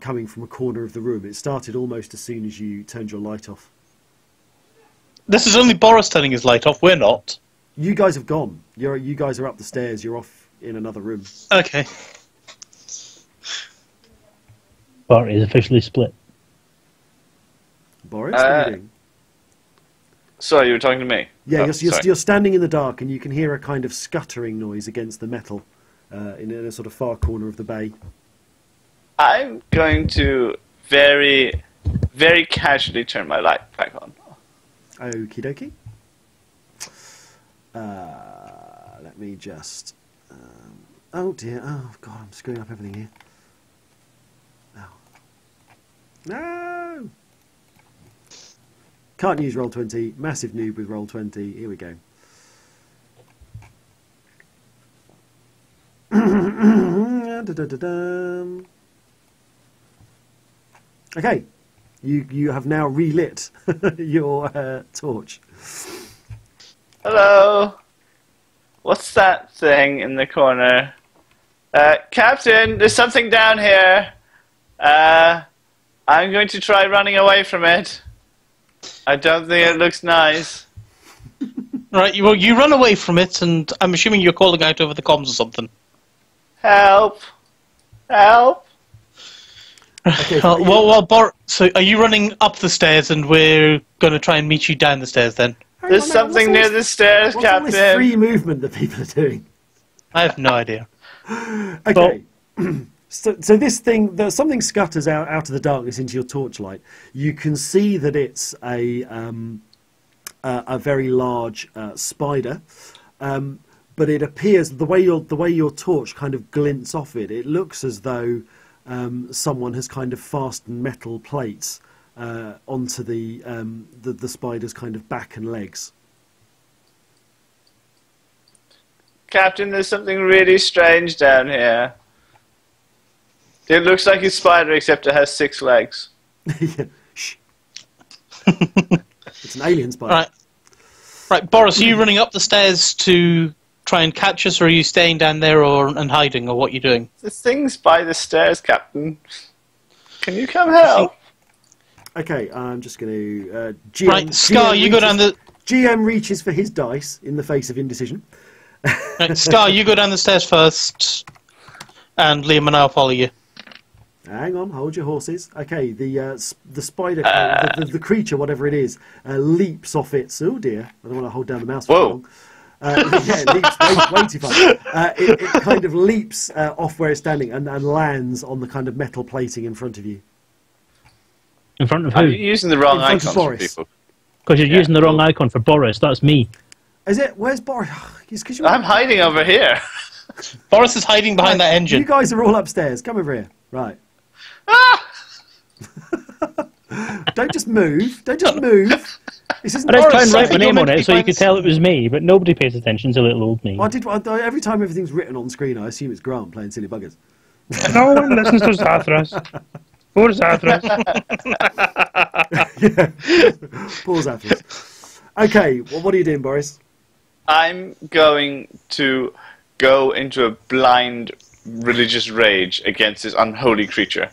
coming from a corner of the room. It started almost as soon as you turned your light off. This is only Boris turning his light off. We're not. You guys have gone. You guys are up the stairs. You're off in another room. Okay. Party is officially split. Boris, what are you doing? Sorry, you were talking to me. Yeah, Oh, you're sorry. standing in the dark and you can hear a kind of scuttering noise against the metal in a sort of far corner of the bay. I'm going to very, very casually turn my light back on. Okie dokie. Let me just... oh dear, oh god, I'm screwing up everything here. No! Can't use Roll20, massive noob with Roll20, here we go. Da-da-da-dum. Okay, you have now relit your torch. Hello. What's that thing in the corner? Captain, there's something down here. I'm going to try running away from it. I don't think it looks nice. Right, you run away from it, and I'm assuming you're calling out over the comms or something. Help. Help. Okay, so So are you running up the stairs, and we're going to try and meet you down the stairs then? There's something near the stairs, What's all this Captain. free movement that people are doing? I have no idea. Okay. So this thing, something scutters out of the darkness into your torchlight. You can see that it's a very large spider, but it appears the way your torch kind of glints off it. It looks as though someone has kind of fastened metal plates onto the spider's kind of back and legs. Captain, there's something really strange down here. It looks like a spider, except it has 6 legs. Yeah. Shh. It's an alien spider. Right, Boris, are you running up the stairs to try and catch us, or are you staying down there and hiding, or what are you doing? The thing's by the stairs, Captain. Can you come help? Okay, I'm just going to... GM, Right, Scar, GM you go down the... GM reaches for his dice in the face of indecision. Right, Scar, you go down the stairs first, and Liam and I'll follow you. Hang on, hold your horses. Okay, the spider, the creature, whatever it is, leaps off its... Oh dear, I don't want to hold down the mouse for too long. Yeah, it leaps way too far. It kind of leaps off where it's standing and lands on the kind of metal plating in front of you. In front of Are who? you using the wrong In front of icons for Boris. people? Because you're using the wrong icon for Boris. That's me. Is it? Where's Boris? It's 'cause I'm hiding over here. Boris is hiding behind that You engine. guys are all upstairs. Come over here. Right. Don't just move. Don't just move. This isn't. I just try Boris, and I write my think you're name on meant to it be so you behind could the tell it was me, but nobody pays attention to little old me. Every time everything's written on screen, I assume it's Grant playing silly buggers. No one listens to Zathras. Poor Zathras. Poor Zathras. Okay, well, what are you doing, Boris? I'm going to go into a blind religious rage against this unholy creature,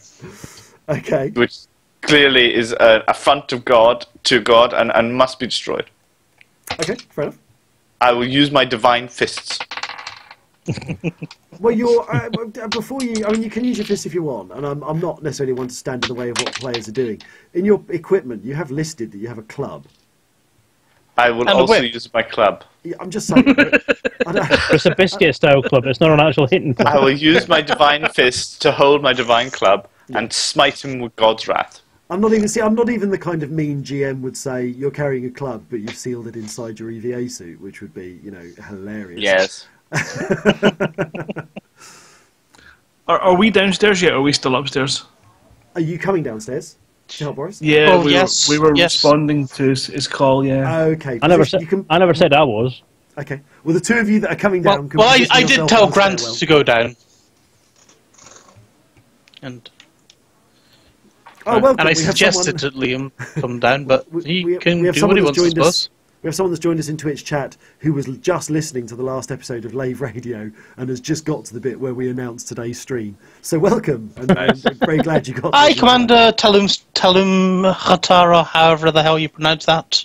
Okay. which clearly is an affront to God and must be destroyed. Okay, fair enough. I will use my divine fists. Well, you're before you. I mean, you can use your fist if you want, and I'm not necessarily one to stand in the way of what players are doing. In your equipment, you have listed that you have a club. I will And a also whip. use my club. Yeah, I'm just saying. I don't, It's a biscuit style club. It's not an actual hitting I club. will use my divine fists to hold my divine club and smite him with God's wrath. I'm not even the kind of mean GM would say you're carrying a club, but you've sealed it inside your EVA suit, which would be, hilarious. Yes. Are we downstairs yet, or are we still upstairs? Are you coming downstairs to help Boris? Yeah, Oh, we yes, were yes. responding to his call, yeah. Okay. I never position- said. you can- I never said I was. Okay. Well, the two of you that are coming down. can Well, position I did yourself tell on the Grant stairwell. to go down. And Oh, welcome. I We have suggested someone- to Liam come down, but he can we have do someone what he that's wants, I joined us. suppose. We have someone that's joined us in Twitch chat who was just listening to the last episode of Lave Radio and has just got to the bit where we announced today's stream. So welcome, and I'm very glad you got. Hi, to Commander Talum Khatara, however the hell you pronounce that.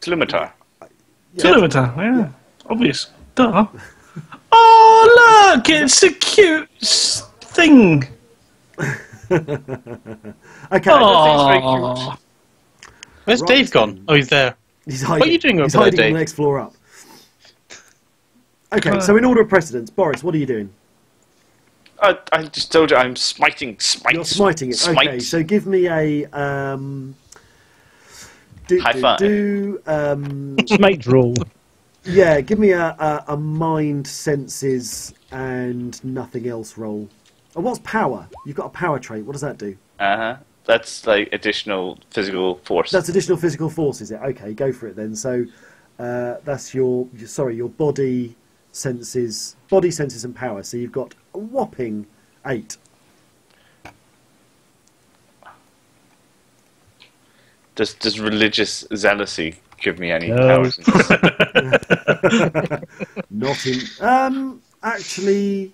Tlumatar. Kilometer, yeah. Obvious. Duh. Oh, look! It's a cute thing. Okay. Oh. Where's Right, Dave gone? Oh, he's there. He's hiding. What are you doing over He's there, hiding on Dave? the next floor up. Okay, so in order of precedence, Boris, what are you doing? I just told you I'm smiting. Smite. You're smiting it. Smite. Okay, so give me a High five. Smite roll. Yeah, give me a mind, senses, and nothing else roll. And what's power? You've got a power trait. What does that do? Uh-huh. That's like additional physical force. That's additional physical force, is it? Okay, go for it then. So that's your body, senses, and power. So you've got a whopping 8. Does religious zealousy give me any No. powers? Not in. Actually.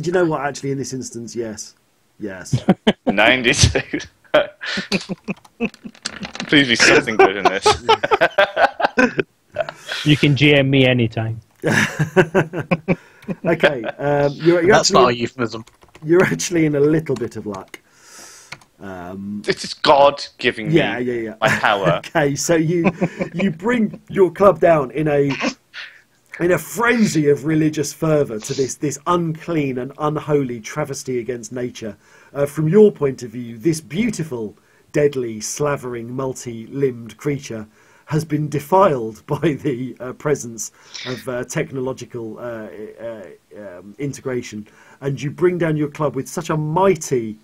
You know what? Actually, in this instance, yes. 96. Please be something good in this. You can GM me anytime. Okay. You're That's not a actually, euphemism. you're actually in a little bit of luck. This is God giving me Yeah. my power. Okay, so you bring your club down in a frenzy of religious fervour to this unclean and unholy travesty against nature. From your point of view, this beautiful, deadly, slavering, multi-limbed creature has been defiled by the presence of technological integration, and you bring down your club with such a mighty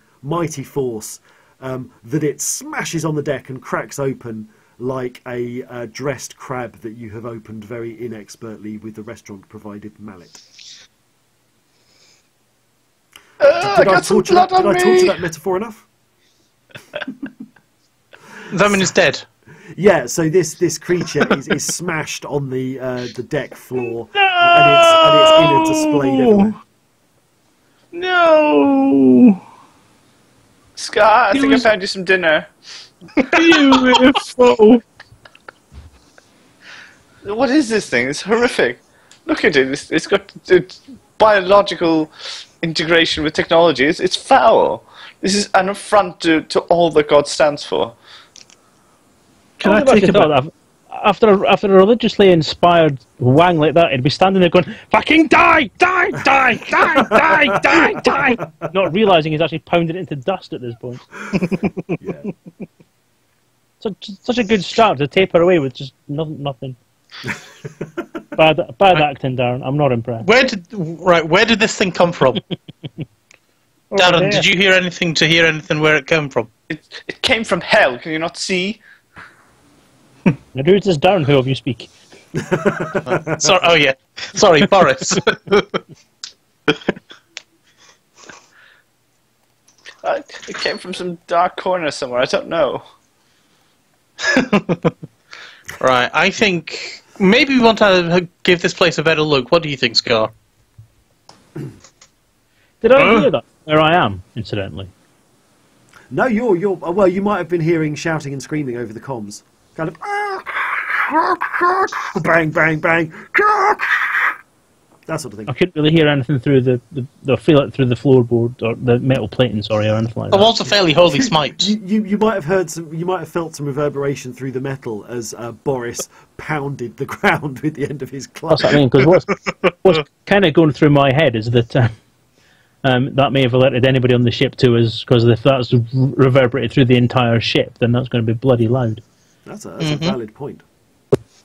force that it smashes on the deck and cracks open like a dressed crab that you have opened very inexpertly with the restaurant-provided mallet. Did I torture that metaphor enough? That mean it's dead. Yeah, so this creature is smashed on the deck floor, and it's in a displayed everywhere. No! Scar, I think I found you some dinner. Beautiful! What is this thing? It's horrific. Look at it. It's got biological integration with technology. It's foul. This is an affront to all that God stands for. Can I take a thought after a religiously inspired wang like that, he'd be standing there going, "Fucking die, die, die, die, die, die, die," not realising he's actually pounded it into dust at this point. Yeah. Such a good start to taper away with just nothing. Bad acting, Darren. I'm not impressed. Where did this thing come from? Darren, did you hear anything where it came from? It came from hell. Can you not see? Now, who's this Darren who of you speak? Sorry. Oh yeah. Sorry, Boris. It came from some dark corner somewhere. I don't know. Right. I think maybe we want to give this place a better look. What do you think, Scar? Did I hear that? Where I am, incidentally. No, you're well. You might have been hearing shouting and screaming over the comms, kind of bang, bang, bang, that sort of thing. I couldn't really hear anything through the feel it through the floorboard or the metal plating, or anything like that. It was a fairly holy smite. You might have heard some. You might have felt some reverberation through the metal as Boris pounded the ground with the end of his club. That's what I mean. Because what's kind of going through my head is that that may have alerted anybody on the ship to us, because if that's reverberated through the entire ship, then that's going to be bloody loud. That's a valid point.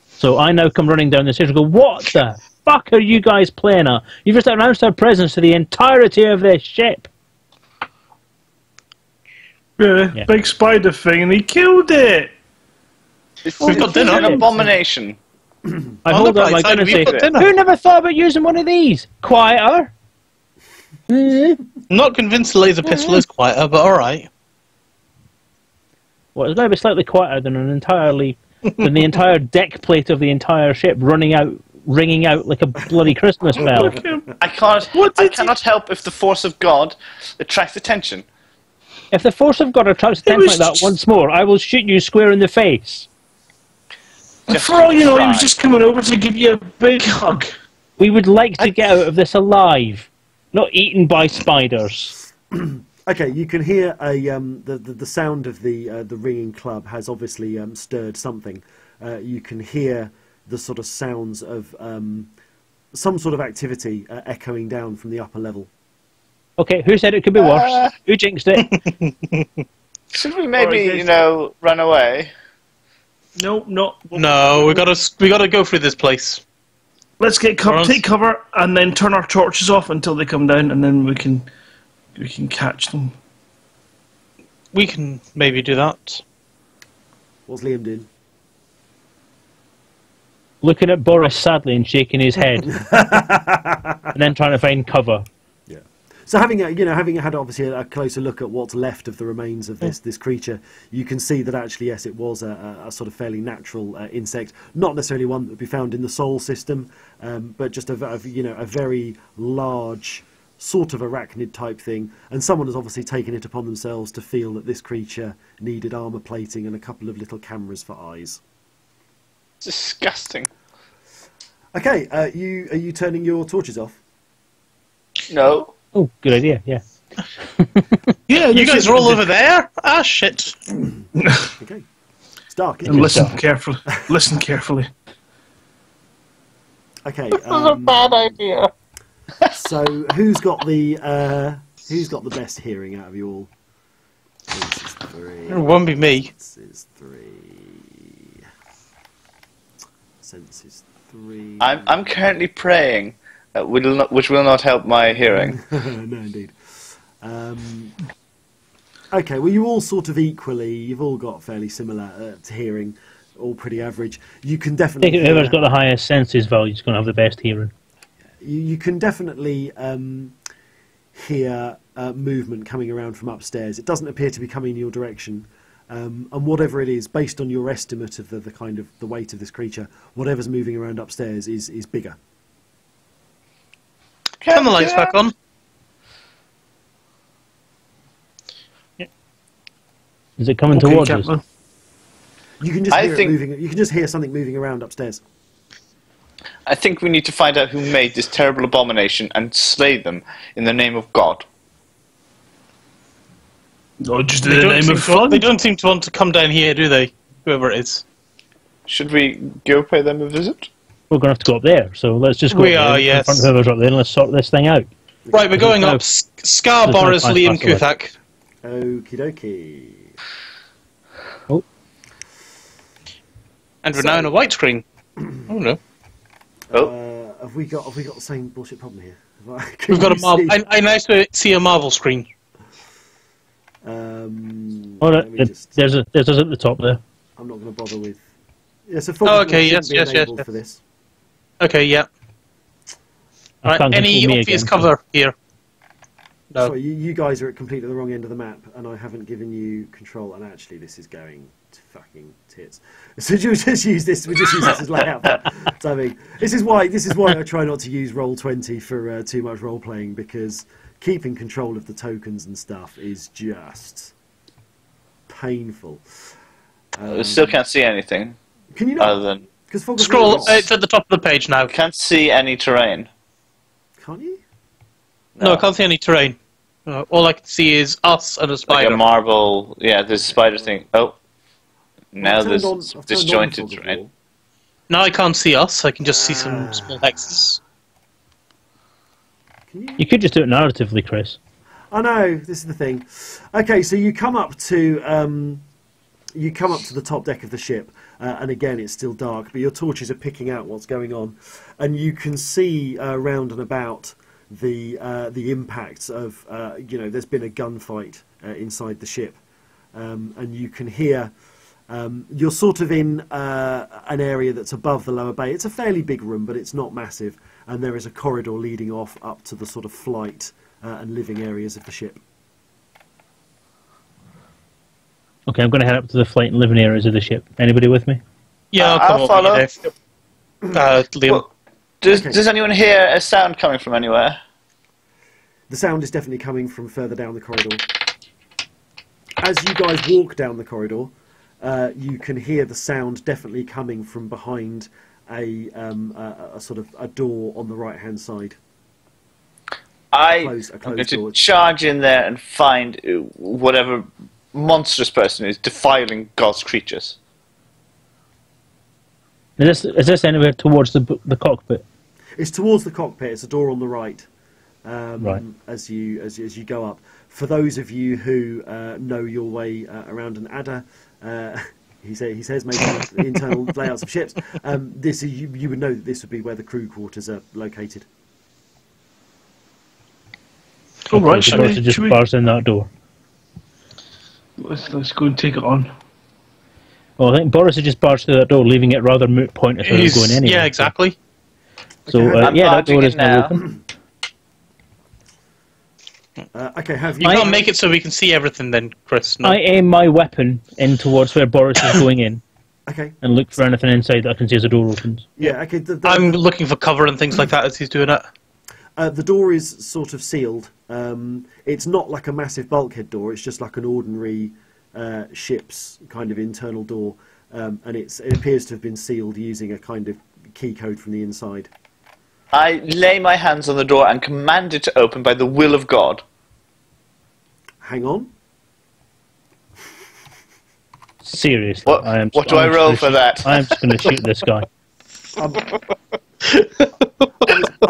So I now come running down the stairs and go, "What the fuck are you guys playing at? You've just announced our presence to the entirety of this ship." Yeah. Big spider thing, and he killed it. We've got dinner. An abomination. I hold up my gun and say, "Who never thought about using one of these? Quieter." Not convinced the laser pistol is quieter, but all right. Well, it's going to be slightly quieter than than the entire deck plate of the entire ship ringing out like a bloody Christmas bell. I cannot help if the force of God attracts attention. If the force of God attracts attention like that once more, I will shoot you square in the face. For all you know, he was just coming over to give you a big hug. We would like to get out of this alive, not eaten by spiders. Okay, you can hear the sound of the ringing club has obviously stirred something. You can hear the sort of sounds of some sort of activity echoing down from the upper level. Okay, who said it could be worse? Who jinxed it? Should we maybe, run away? No. No, we gotta go through this place. Let's take cover and then turn our torches off until they come down, and then we can catch them. We can maybe do that. What's Liam doing? Looking at Boris sadly and shaking his head, and then trying to find cover. Yeah. So having had obviously a closer look at what's left of the remains of this creature, you can see that actually yes, it was a sort of fairly natural insect, not necessarily one that would be found in the Sol system, but just a very large sort of arachnid type thing, and someone has obviously taken it upon themselves to feel that this creature needed armour plating and a couple of little cameras for eyes. Disgusting. Okay, are you turning your torches off? No. Oh, good idea, yeah. Yeah, you guys are all over there? Ah, shit. Okay. It's dark, isn't And it? listen carefully. Okay. This is a bad idea. So who's got the best hearing out of you all? This is 3. It won't be me. This is 3. Sense is 3. I'm currently praying which will not help my hearing. No, indeed. Okay, well, you all sort of equally. You've all got fairly similar to hearing, all pretty average. You can I definitely. think whoever's got the highest senses value is going to have the best hearing. You can definitely hear movement coming around from upstairs. It doesn't appear to be coming in your direction, and whatever it is, based on your estimate of the kind of the weight of this creature, whatever's moving around upstairs is bigger. Turn the lights back on. Is it coming Okay, towards Captain. us? You can just I hear think- it moving. You can just hear something moving around upstairs. I think we need to find out who made this terrible abomination and slay them in the name of God. Or just in the name of fun. They don't seem to want to come down here, do they? Whoever it is. Should we go pay them a visit? We're going to have to go up there, so let's just go We up there are, in yes. front of whoever's up there and let's sort this thing out. Right, we're going up. Scar, There's no Boris, five Liam, past away. Kuthak. Okie dokie. And we're now on a white screen. Oh no. Have we got the same bullshit problem here? We've got a Marvel. I now see a Marvel screen. All Let right, me just- there's us at the top there. I'm not going to bother with. Yeah, so Oh, okay, shouldn't be yes, enabled for this. Okay, yeah. I Right, can't any control me obvious again, cover here? No. Sorry, you guys are at completely the wrong end of the map, and I haven't given you control. And actually, this is going to fucking tits. So we just use this. We just use this as layout. So, I mean, this is why I try not to use Roll20 for too much role playing, because keeping control of the tokens and stuff is just painful. I still can't see anything Can you not? other than Because Scroll. It's at the top of the page now. can't see any terrain. Can't you? No, I can't see any terrain. All I can see is us and a Like spider. a marble. Yeah, this spider thing. Oh, now I've turned there's on- I've turned on disjointed fog of terrain. war. Now I can't see us. I can just see some small hexes. Can you? You could just do it narratively, Chris. I know, this is the thing. Okay, so you come up to the top deck of the ship, and again it's still dark, but your torches are picking out what's going on, and you can see round and about the impacts of there's been a gunfight inside the ship, and you can hear. You're sort of in an area that's above the lower bay. It's a fairly big room, but it's not massive, and there is a corridor leading off up to the sort of flight and living areas of the ship. Okay, I'm going to head up to the flight and living areas of the ship. Anybody with me? Yeah, I'll I'll come over follow. there. Liam. Well, does anyone hear a sound coming from anywhere? The sound is definitely coming from further down the corridor. As you guys walk down the corridor, you can hear the sound definitely coming from behind a sort of a door on the right-hand side. I'm closed going to door. charge in there and find whatever monstrous person is defiling God's creatures. Is this anywhere towards the cockpit? It's towards the cockpit. It's a door on the right. Right. As you go up. For those of you who know your way around an adder, he says maybe the internal layouts of ships. This is, you would know that this would be where the crew quarters are located. All right, So should Boris we, just should we bars in that door. let's go and take it on. Well, I think Boris has just barged through that door, leaving it rather moot point if he was going anywhere. Yeah, exactly. So, Okay, yeah, that barging door in is now now. open. Okay, have you? You can't make it so we can see everything then, Chris. No. I aim my weapon in towards where Boris is going in Okay. and look for anything inside that I can see as the door opens. Yeah. Okay. I'm looking for cover and things like that as he's doing it. The door is sort of sealed. It's not like a massive bulkhead door. It's just like an ordinary ship's kind of internal door, and it appears to have been sealed using a kind of key code from the inside. I lay my hands on the door and command it to open by the will of God. Hang on. Seriously. What do I roll for that? I'm just going to shoot this guy. I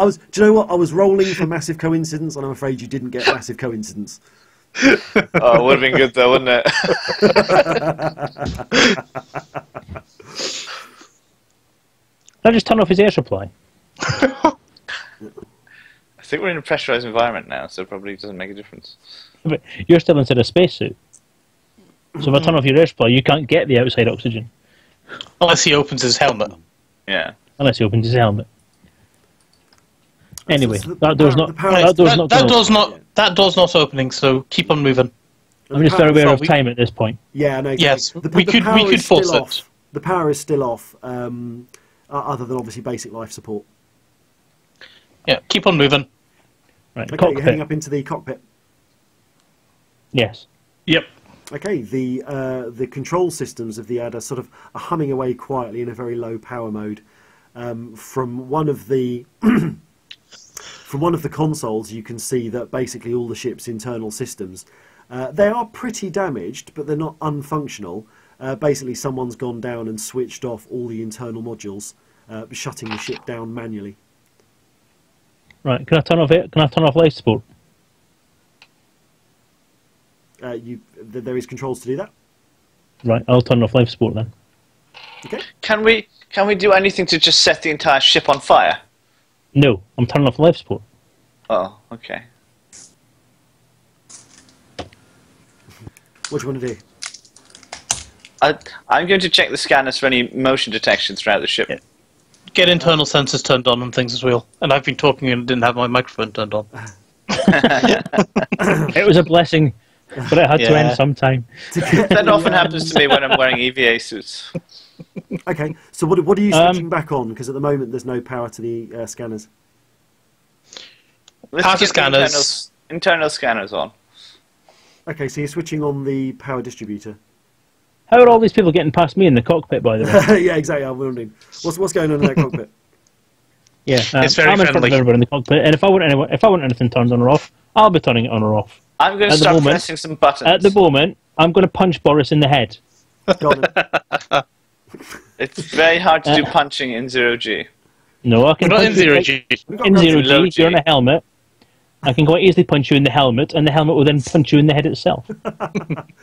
was. Do you know what? I was rolling for massive coincidence, and I'm afraid you didn't get massive coincidence. Oh, it would have been good though, wouldn't it? Can I just turn off his air supply? think we're in a pressurized environment now, so it probably doesn't make a difference. But you're still inside a spacesuit. So if I turn off your air supply, you can't get the outside oxygen. Unless he opens his helmet. Yeah. Unless he opens his helmet. Anyway, So that door's not. the That door's not opening. So keep on moving. I'm just aware of time at this point. Yeah, no. Yes, we could power is force still it. off. The power is still off, other than obviously basic life support. Yeah, keep on moving. Right, Okay, you're cockpit. heading up into the cockpit. Yes. Yep. Okay, the control systems of the Adder sort of are humming away quietly in a very low power mode. From one of the from one of the consoles, you can see that basically all the ship's internal systems they are pretty damaged, but they're not unfunctional. Basically, someone's gone down and switched off all the internal modules, shutting the ship down manually. Right. Can I turn off it? Can I turn off life support? There is controls to do that. Right. I'll turn off life support then. Okay. Can we do anything to just set the entire ship on fire? No, I'm turning off life support. Oh, okay. What do you want to do? I'm going to check the scanners for any motion detection throughout the ship. Get internal sensors turned on and things as well. And I've been talking and didn't have my microphone turned on. It was a blessing, but it had to end sometime. That often happens to me when I'm wearing EVA suits. Okay, so what are you switching back on? Because at the moment there's no power to the scanners. Let's Power to get the scanners. internal scanners on. Okay, so you're switching on the power distributor. How are all these people getting past me in the cockpit, by the way? Yeah, exactly. I'm wondering what's going on in that cockpit. Yeah, It's very I'm in front of friendly. everybody in the cockpit, and if I want anything turned on or off, I'll be turning it on or off. I'm going to At the start moment- pressing some buttons. At the moment, I'm going to punch Boris in the head. Go on. It's very hard to do punching in 0G. No, I can We're not in punch you zero like- G. In zero Low G, G. you're on a helmet. I can quite easily punch you in the helmet, and the helmet will then punch you in the head itself.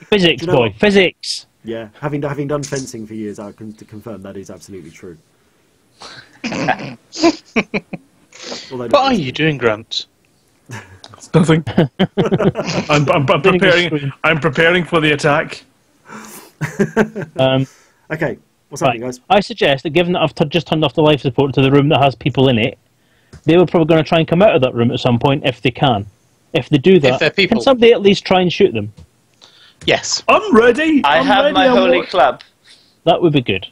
Physics, Do you know boy, what? physics. Yeah, having done fencing for years, I can confirm that is absolutely true. Although What are you doing, Grant? Nothing. I'm Spinning the preparing. screen. I'm preparing for the attack. Okay, what's Right. happening, guys? I suggest that given that I've just turned off the life support to the room that has people in it, they were probably going to try and come out of that room at some point if they can. If they do that, they're people. can somebody at least try and shoot them? Yes. I'm ready. I I'm have ready. my I'm holy wa- club. That would be good.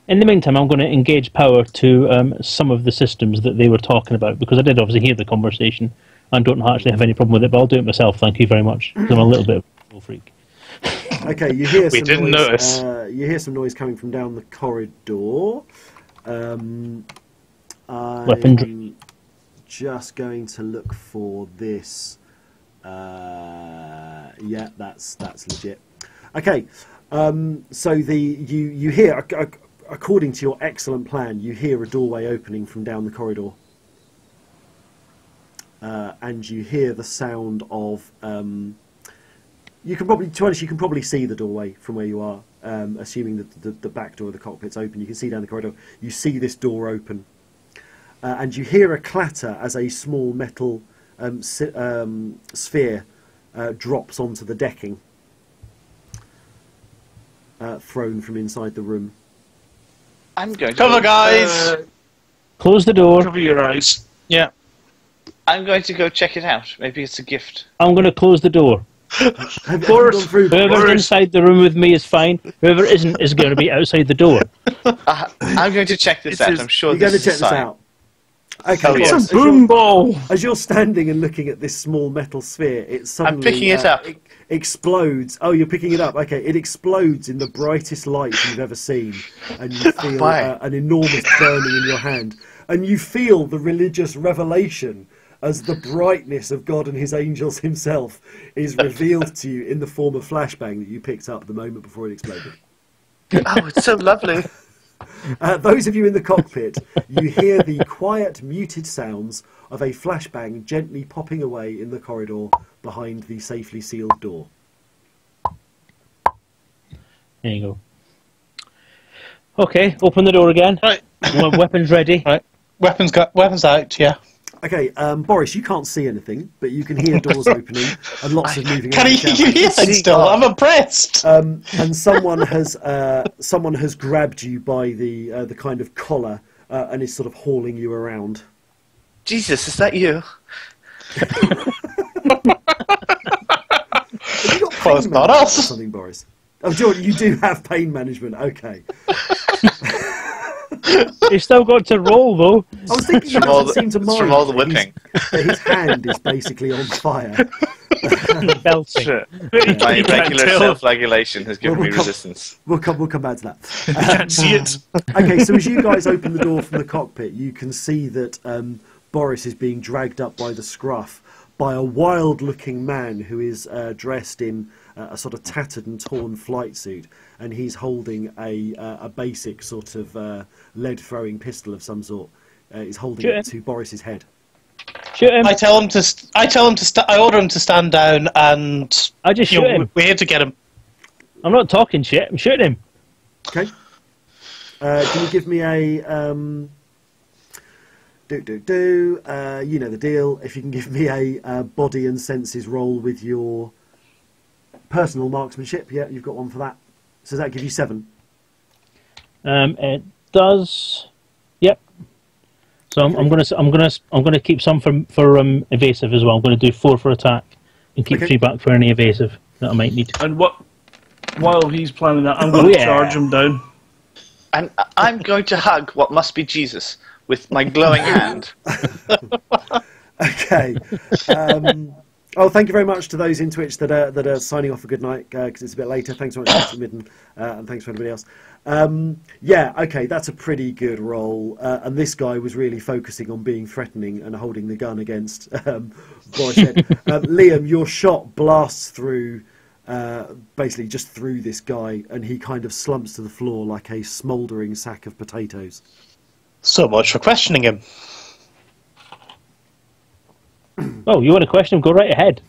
In the meantime, I'm going to engage power to some of the systems that they were talking about, because I did obviously hear the conversation and don't actually have any problem with it, but I'll do it myself, thank you very much, because I'm a little bit of a control freak. Okay, you hear We some didn't noise. notice. You hear some noise coming from down the corridor. Weaponry. I'm just going to look for this. Yeah, that's legit. Okay, so you hear, according to your excellent plan, you hear a doorway opening from down the corridor, and you hear the sound of. You can probably see the doorway from where you are, assuming that the back door of the cockpit's open. You can see down the corridor. You see this door open, and you hear a clatter as a small metal sphere drops onto the decking, thrown from inside the room. I'm going to Cover, guys! Close the door. Cover your eyes. Yeah. I'm going to go check it out. Maybe it's a gift. I'm going to close the door. Have you gone through? Whoever's Boris. inside the room with me is fine. Whoever isn't is going to be outside the door. I'm going to check this out. I'm sure You're going to this check is this a sign. out. Okay, Oh, well, yes. It's a boom ball. as you're standing and looking at this small metal sphere, it suddenly picking it up. Explodes. Oh, you're picking it up. Okay, it explodes in the brightest light you've ever seen, and you feel Why? an enormous burning in your hand, and you feel the religious revelation as the brightness of God and His angels Himself is revealed to you in the form of flashbang that you picked up the moment before it exploded. Oh, it's so lovely. Those of you in the cockpit, you hear the quiet, muted sounds of a flashbang gently popping away in the corridor behind the safely sealed door. There you go. Okay, open the door again. Right. My weapons ready. Right. Weapons out. Yeah. Okay, Boris, you can't see anything, but you can hear doors opening and lots of moving. Can around you shouting. hear things still? I'm impressed. And someone has grabbed you by the kind of collar and is sort of hauling you around. Jesus, is that you? Have you got Well, pain it's not management or us. something, Boris? Oh, Jordan, you do have pain management. Okay. You still got to roll though. I was thinking he From all doesn't seem to the- mind from all the that whipping. that his hand is basically on fire. Belting. Shit. You My can't regular tell. self-flagellation has given Well, me we'll come- resistance. We'll come back to that. You can't see it. Okay, so as you guys open the door from the cockpit, you can see that Boris is being dragged up by the scruff by a wild-looking man who is dressed in a sort of tattered and torn flight suit, and he's holding a basic sort of lead-throwing pistol of some sort. He's holding Shoot him. it to Boris's head. Shoot him. I tell him to. I order him to stand down, and I just shoot him. we're here to get him. I'm not talking shit. I'm shooting him. Okay. Can you give me a you know the deal. If you can give me a body and senses roll with your personal marksmanship, yeah, you've got one for that. So does that give you 7? It does. Yep. So I'm gonna keep some for evasive as well. I'm gonna do 4 for attack and keep Okay. 3 back for any evasive that I might need. And while he's planning that, I'm going to charge him down. And I'm going to hug what must be Jesus with my glowing hand. Okay. Thank you very much to those in Twitch that are signing off for good night because it's a bit later. Thanks so much, Mr. Midden, and thanks for everybody else. Yeah, okay, that's a pretty good roll. And this guy was really focusing on being threatening and holding the gun against Boris. Liam, your shot blasts through, basically just through this guy, and he kind of slumps to the floor like a smouldering sack of potatoes. So much for questioning him. Oh, you want to question him? Go right ahead.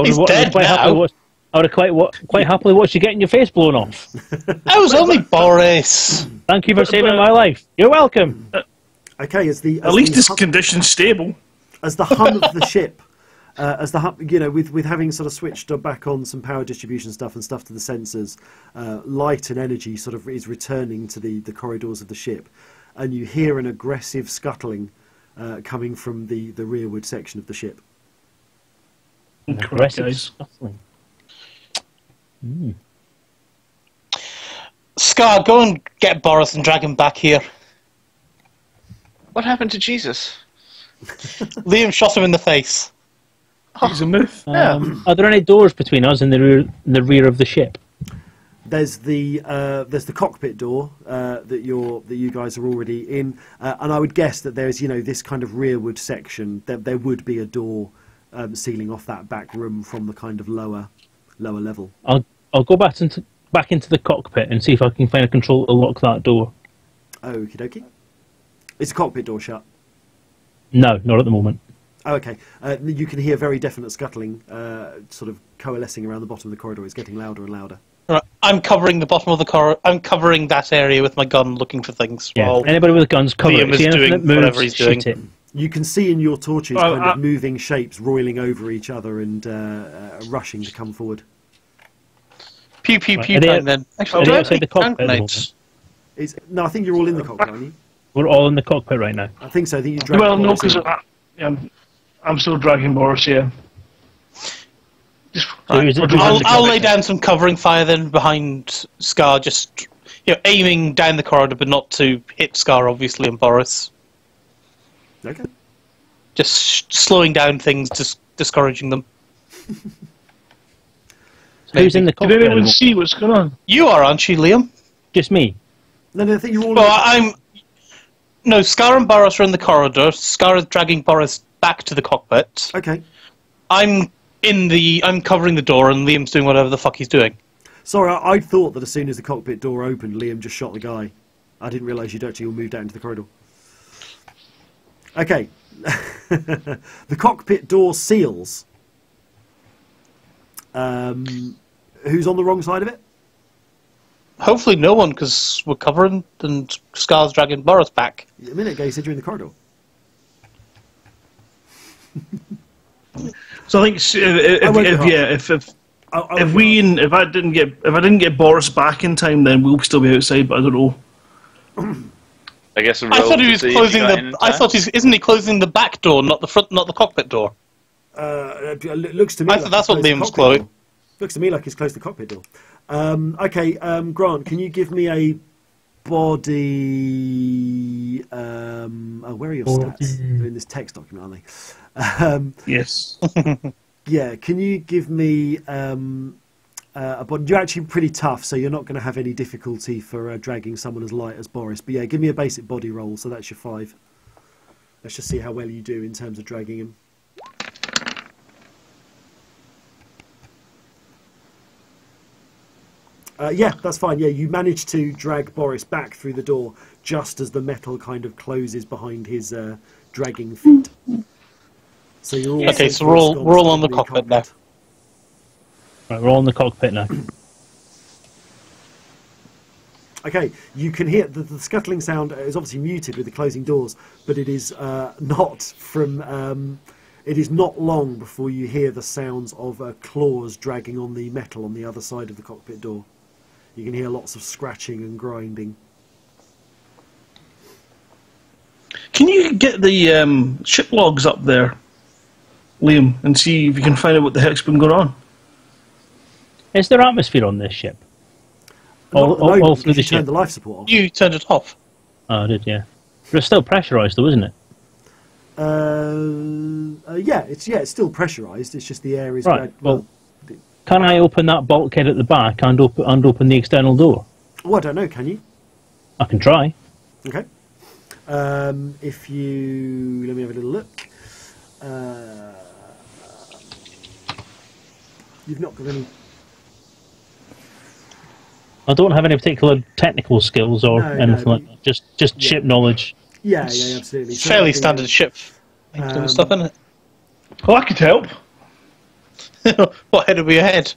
He's dead quite now. happily I would have quite happily watched you getting your face blown off. That was only Boris. Thank you for saving my life. You're welcome. Okay, At least his condition's stable. as the hum of the ship, as the hum, you know, with having sort of switched back on some power distribution stuff and stuff to the sensors, light and energy sort of is returning to the corridors of the ship, and you hear an aggressive scuttling coming from the rearward section of the ship. Aggressive guys. scuffling. Scar, go and get Boris and drag him back here. What happened to Jesus? Liam shot him in the face. He's a myth. Are there any doors between us and the rear of the ship? There's the cockpit door that you guys are already in, and I would guess that there's this kind of rearward section. There would be a door sealing off that back room from the kind of lower level. I'll go back into the cockpit and see if I can find a control to lock that door. Okie dokie. Is the cockpit door shut? No, not at the moment. Oh, okay. You can hear very definite scuttling, sort of coalescing around the bottom of the corridor. It's getting louder and louder. Right, I'm covering the bottom of the corridor. I'm covering that area with my gun, looking for things. Yeah. While Anybody with guns, cover Liam it. is See anything doing that moves, whatever he's doing. shoot it. You can see in your torches Oh, kind of moving shapes roiling over each other and rushing to come forward. pew pew Right, pew. are they- And then are actually, they don't outside the think hand cockpit at the grenades. No, I think you're all in the cockpit, aren't you? We're all in the cockpit right now. I think so. I think you dragged Well, no, Boris because in. I'm still dragging Boris, yeah. Just, So is it- we're doing the I'll lay cockpit. down some covering fire then behind Scar, just aiming down the corridor, but not to hit Scar, obviously, and Boris. Okay. Just slowing down things, just discouraging them. Who's in the Did cockpit? at the anyone moment? see what's going on? You are, aren't you, Liam? Just me. No, I think you're all. Well, No, Scar and Boris are in the corridor. Scar is dragging Boris back to the cockpit. Okay. I'm covering the door, and Liam's doing whatever the fuck he's doing. Sorry, I thought that as soon as the cockpit door opened, Liam just shot the guy. I didn't realise you'd actually all moved out into the corridor. Okay. The cockpit door seals. Who's on the wrong side of it? Hopefully no one, because we're covering and Scar's dragging Boris back. A minute ago you said you're in the corridor. So I think if I didn't get Boris back in time, then we'll still be outside. But I don't know. I guess I thought he was closing the. I thought isn't he closing the back door, not the front, not the cockpit door? It looks to me. I thought that's what Liam was closing. Looks to me like he's closed the cockpit door. Okay, Grant, can you give me a body? Where are your stats? They're in this text document, aren't they? Yes. Yeah, can you give me a body? You're actually pretty tough, so you're not going to have any difficulty for dragging someone as light as Boris. But yeah, give me a basic body roll, so that's your 5. Let's just see how well you do in terms of dragging him. Yeah, that's fine. Yeah, you manage to drag Boris back through the door just as the metal kind of closes behind his dragging feet. So you're all okay. So we're all on the cockpit now. Right, we're all in the cockpit now. Okay, you can hear the scuttling sound is obviously muted with the closing doors, but it is not from. It is not long before you hear the sounds of claws dragging on the metal on the other side of the cockpit door. You can hear lots of scratching and grinding. Can you get the ship logs up there, Liam, and see if you can find out what the heck's been going on? Is there atmosphere on this ship? All through the ship. Turned the life support off. You turned it off. Oh, I did, yeah. But it's still pressurised, though, isn't it? Yeah, it's still pressurised. It's just the air is right. Well, can I open that bulkhead at the back and open the external door? Oh, I don't know. Can you? I can try. Okay. If you let me have a little look. You've not got any. I don't have any particular technical skills or anything like that. Just ship knowledge. Yeah, absolutely. It's fairly standard ship stuff, isn't it? Well, I could help. What head are we ahead?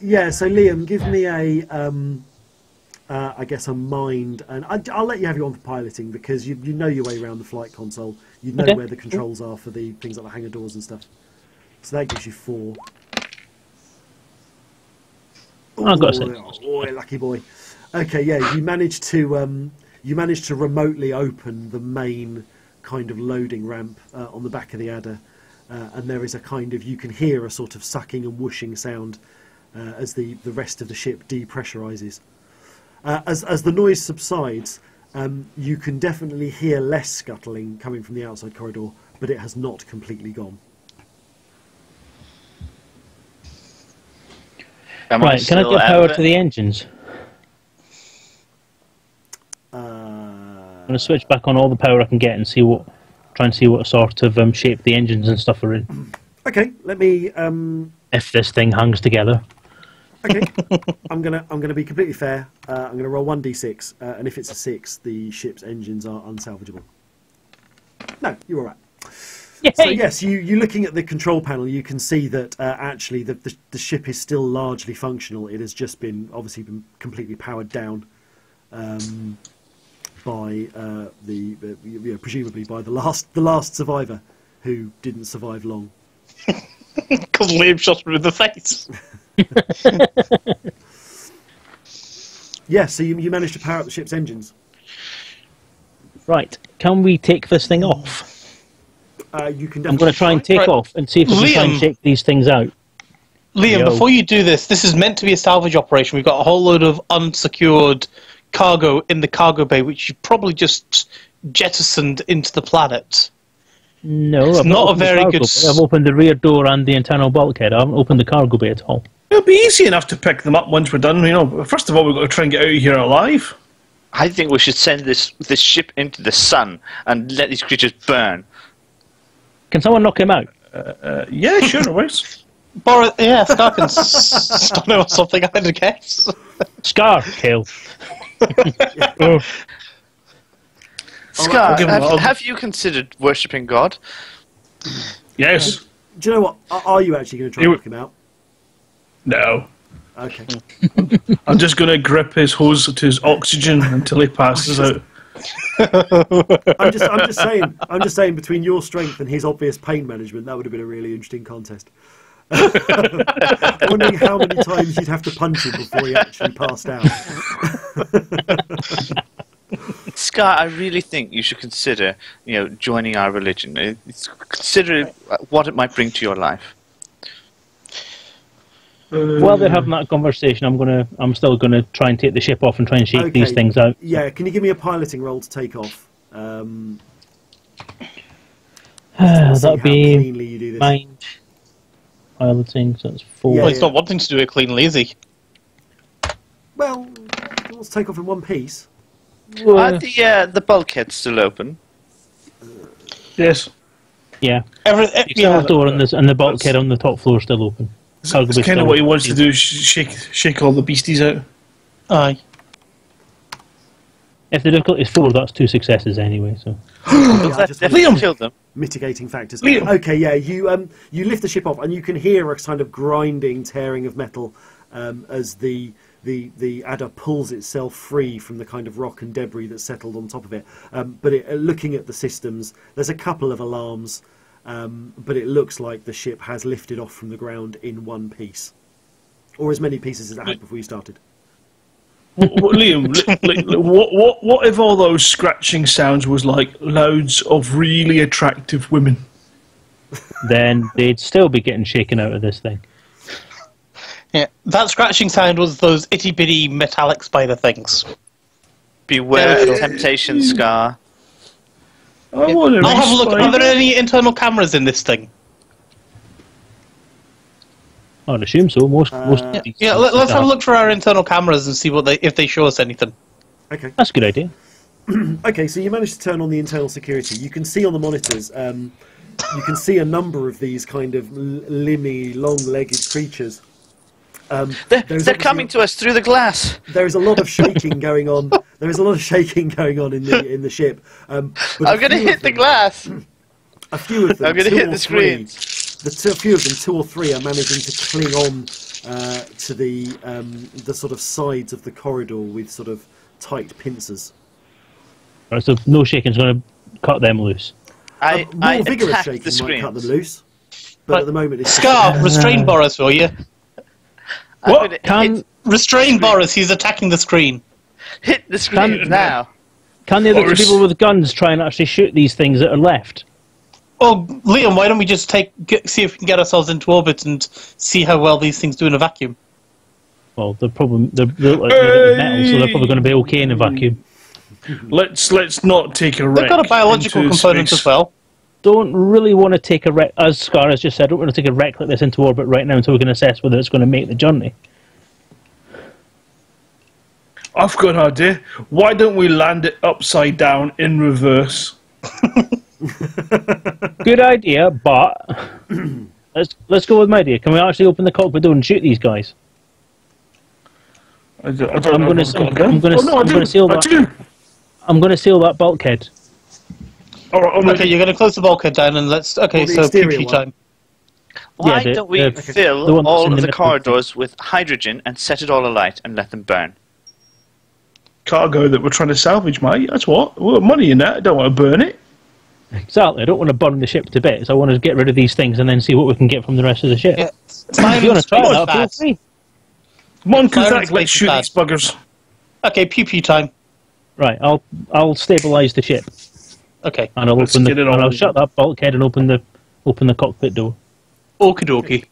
Yeah, so Liam, give me a, I guess a mind, and I'll let you have you on for piloting because you know your way around the flight console. You know where the controls are for the things like the hangar doors and stuff. So that gives you 4. I've got a 6. Boy, lucky boy. Okay, yeah, you managed to remotely open the main kind of loading ramp on the back of the Adder. And there is a kind of, you can hear a sort of sucking and whooshing sound as the rest of the ship depressurizes. As the noise subsides, you can definitely hear less scuttling coming from the outside corridor, but it has not completely gone. Right, can I get power to the engines? I'm going to switch back on all the power I can get and try and see what sort of shape the engines and stuff are in. Okay, let me. If this thing hangs together. Okay, I'm gonna be completely fair. I'm gonna roll 1d6, and if it's a 6, the ship's engines are unsalvageable. No, you're all right. Yay! So yes, you looking at the control panel, you can see that actually the ship is still largely functional. It has just been completely powered down by presumably by the last survivor who didn't survive long. Because Liam shot him in the face. Yeah, so you managed to power up the ship's engines. Right, can we take this thing off? You can. I'm going to try and take off and see if we can try and shake these things out. Liam, before you do this is meant to be a salvage operation. We've got a whole load of unsecured cargo in the cargo bay, which you probably just jettisoned into the planet. No, it's not a very good. I've opened the rear door and the internal bulkhead. I haven't opened the cargo bay at all. It'll be easy enough to pick them up once we're done. You know, first of all, we've got to try and get out of here alive. I think we should send this ship into the sun and let these creatures burn. Can someone knock him out? Yeah, sure, no worries. Boris, yeah, Scar can stun him or something, I guess. Scar, kill. Oh. Scar, have you considered worshipping God? Yes. Do you know what? Are you actually going to try and knock him out? No. Okay. I'm just going to grip his hose to his oxygen until he passes out. I'm just saying between your strength and his obvious pain management, that would have been a really interesting contest. I'm wondering how many times you'd have to punch him before he actually passed out. Scar, I really think you should consider, joining our religion. Consider what it might bring to your life. While they're having that conversation, I'm still gonna try and take the ship off and try and shake these things out. Yeah, can you give me a piloting roll to take off? That'd be cleanly you do this. mind piloting, so that's 4. Yeah, Well, he's not wanting to do it clean and lazy. Well, let's take off in one piece. Are the bulkheads still open? Yes. Yeah. The The door and the bulkhead on the top floor still open. That's kind of what he wants to do, shake all the beasties out. Aye. If the difficulty is 4, that's 2 successes anyway, so... Liam! Kill them. Mitigating factors. Liam. Okay, yeah, you lift the ship off and you can hear a kind of grinding, tearing of metal as the adder pulls itself free from the kind of rock and debris that's settled on top of it. But looking at the systems, there's a couple of alarms, but it looks like the ship has lifted off from the ground in one piece. Or as many pieces as it had before you started. Liam, what if all those scratching sounds was like loads of really attractive women? Then they'd still be getting shaken out of this thing. Yeah, that scratching sound was those itty-bitty metallic spider things. Beware of temptation, Scar. I'll I'll have a look. Are there any internal cameras in this thing? I'd assume so. Most Yeah, let's have a look for our internal cameras and see if they show us anything. Okay. That's a good idea. Okay, so you managed to turn on the internal security. You can see on the monitors, you can see a number of these kind of limby, long-legged creatures. They're coming to us through the glass. There is a lot of shaking going on. There is a lot of shaking going on in the ship. I'm going to hit the glass. A few of them. I'm going to hit the screens. A few of them, 2 or 3, are managing to cling on to the sort of sides of the corridor with sort of tight pincers. Right, so no shaking's going to cut them loose. More vigorous attack shaking the might cut them screens. loose, but at the moment it's Scar, restrain Boris, will you? What? Restrain Boris, he's attacking the screen. Hit the screen now. Can the other Boris. people with guns try and actually shoot these things that are left? Oh, Liam, why don't we just see if we can get ourselves into orbit and see how well these things do in a vacuum? Well, they're like made of metal, so they're probably going to be okay in a vacuum. Let's not take a wreck. They've got a biological into component space. as well. Don't really want to take a wreck, as Scar has just said, don't want to take a wreck like this into orbit right now until we can assess whether it's going to make the journey. I've got an idea. Why don't we land it upside down in reverse? Good idea, but let's go with my idea. Can we actually open the cockpit door and shoot these guys? I don't I'm know going if I've got a to gun. seal that. I do. I'm going to seal that bulkhead. All right, I'm Okay, you're going to close the bulkhead down and let's... Okay, the so exterior PP one. time. Why Yeah, don't we the fill one that's all in of the the middle. corridors with hydrogen and set it all alight and let them burn? cargo that we're trying to salvage, mate. That's what. Well, money in that. I don't want to burn it. Exactly. I don't want to burn the ship to bits. I want to get rid of these things and then see what we can get from the rest of the ship. Yeah. If you want to try Time that, feel bad. free. Come on, Fire Kazak, and let's space shoot is these buggers. Okay, pew time. Right, I'll stabilise the ship Okay. and I'll Let's open get it and on. I'll shut that bulkhead and open the cockpit door. Okie dokie.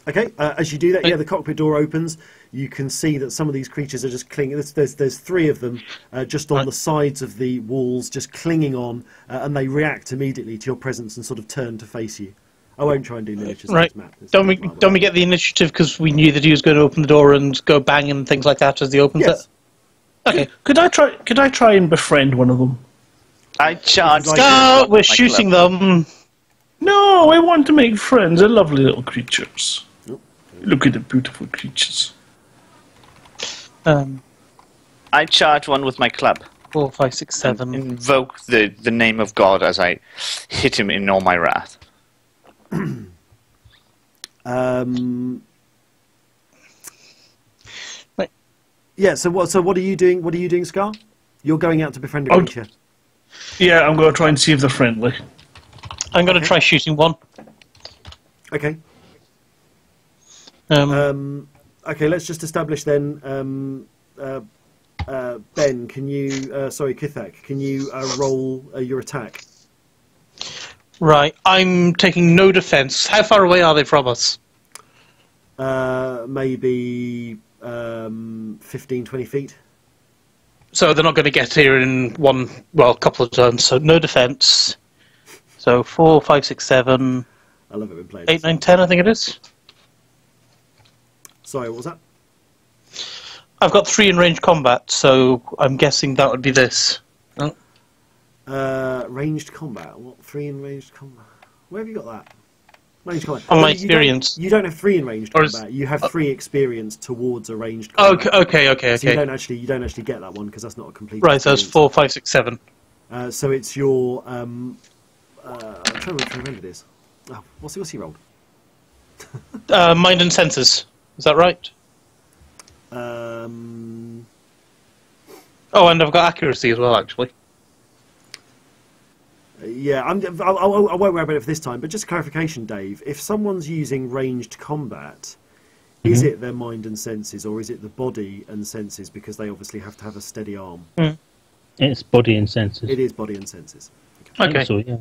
Okay, as you do that, yeah, the cockpit door opens. You can see that some of these creatures are just clinging. There's three of them just on the sides of the walls, just clinging on, and they react immediately to your presence and sort of turn to face you. I won't try and do miniatures on Right. this map. It's Don't we quite don't we get the initiative because we knew that he was going to open the door and go bang and things like that as he opens Yes. it? Okay. Could I try and befriend one of them? I charged. Like- Go! We're shooting them. No, I want to make friends. They're lovely little creatures. Look at the beautiful creatures. I charge one with my club. 4, 5, 6, 7. Invoke the name of God as I hit him in all my wrath. Yeah. So what are you doing? What are you doing, Scar? You're going out to befriend a Oh. creature. Yeah, I'm going to try and see if they're friendly. I'm going to try shooting one. Okay. Okay. Let's just establish then. Ben, can you? Sorry, Kithak, can you roll your attack? Right, I'm taking no defense. How far away are they from us? Maybe 15, 20 feet. So they're not going to get here in a couple of turns. So no defense. So 4, 5, 6, 7, I love it when players. 8, 9, 10. I think it is. Sorry, what was that? I've got 3 in range combat, so I'm guessing that would be this. Oh. Ranged combat. What? 3 in ranged combat? Where have you got that? Ranged combat. On my You experience. You don't have 3 in ranged Or is- combat. You have 3 experience towards a ranged combat. Okay. So you don't actually get that one because that's not a complete. Right, so it's experience. 4, 5, 6, 7. So it's your. I'm trying to remember this. Oh, what's he rolled? Mind and senses. Is that right? Oh, and I've got accuracy as well, actually. Yeah, I won't worry about it for this time. But just clarification, Dave. If someone's using ranged combat, is it their mind and senses, or is it the body and senses? Because they obviously have to have a steady arm. It's body and senses. It is body and senses. I think Okay. so, yeah.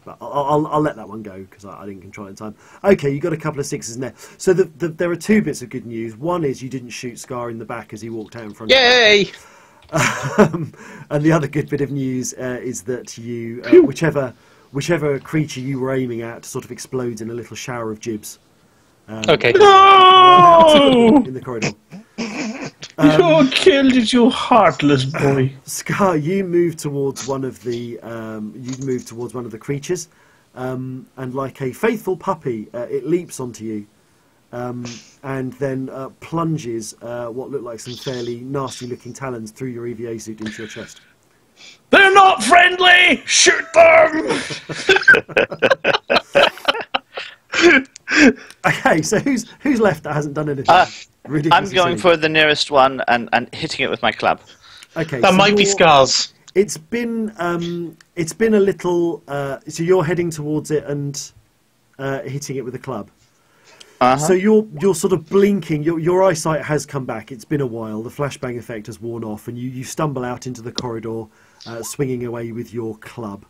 But I'll let that one go because I didn't control it in time. Okay, you got a couple of 6s in there. So there are 2 bits of good news. One is you didn't shoot Scar in the back as he walked out in front of you. Yay! And the other good bit of news is that you, whichever creature you were aiming at, sort of explodes in a little shower of jibs Okay. No! in the corridor. You're killed it, you heartless boy. Scar, you move towards one of the creatures, and like a faithful puppy, it leaps onto you, and then plunges what look like some fairly nasty-looking talons through your EVA suit into your chest. They're not friendly! Shoot them! Okay, so who's left that hasn't done anything? I'm ridiculously going silly? for the nearest one and hitting it with my club. Okay, That so might be you're- Scars. It's been a little. So you're heading towards it and hitting it with a club. So you're sort of blinking. Your eyesight has come back. It's been a while. The flashbang effect has worn off, and you stumble out into the corridor, swinging away with your club.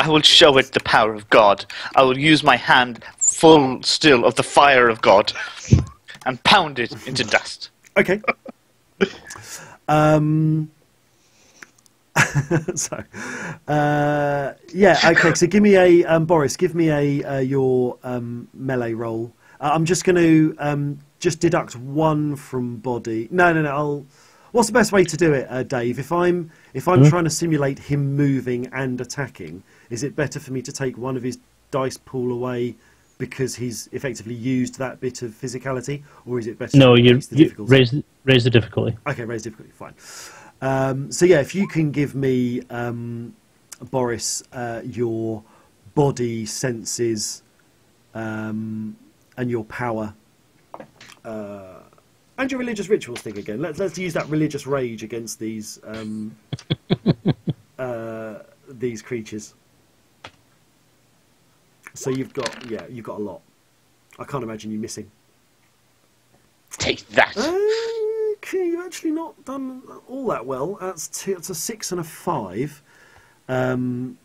I will show it the power of God. I will use my hand full still of the fire of God and pound it into dust. Okay. Okay. So give me a Boris. Give me a your melee roll. I'm just going to just deduct 1 from body. No. What's the best way to do it, Dave? If I'm trying to simulate him moving and attacking, is it better for me to take one of his dice pool away because he's effectively used that bit of physicality, or is it better? No, to you increase the difficulty? raise the difficulty. Okay, raise difficulty, fine. So yeah, if you can give me, Boris, your body senses and your power, and your religious rituals thing again. Let's use that religious rage against these creatures. So you've got a lot. I can't imagine you missing. Take that. Okay, you've actually not done all that well. That's a 6 and a 5.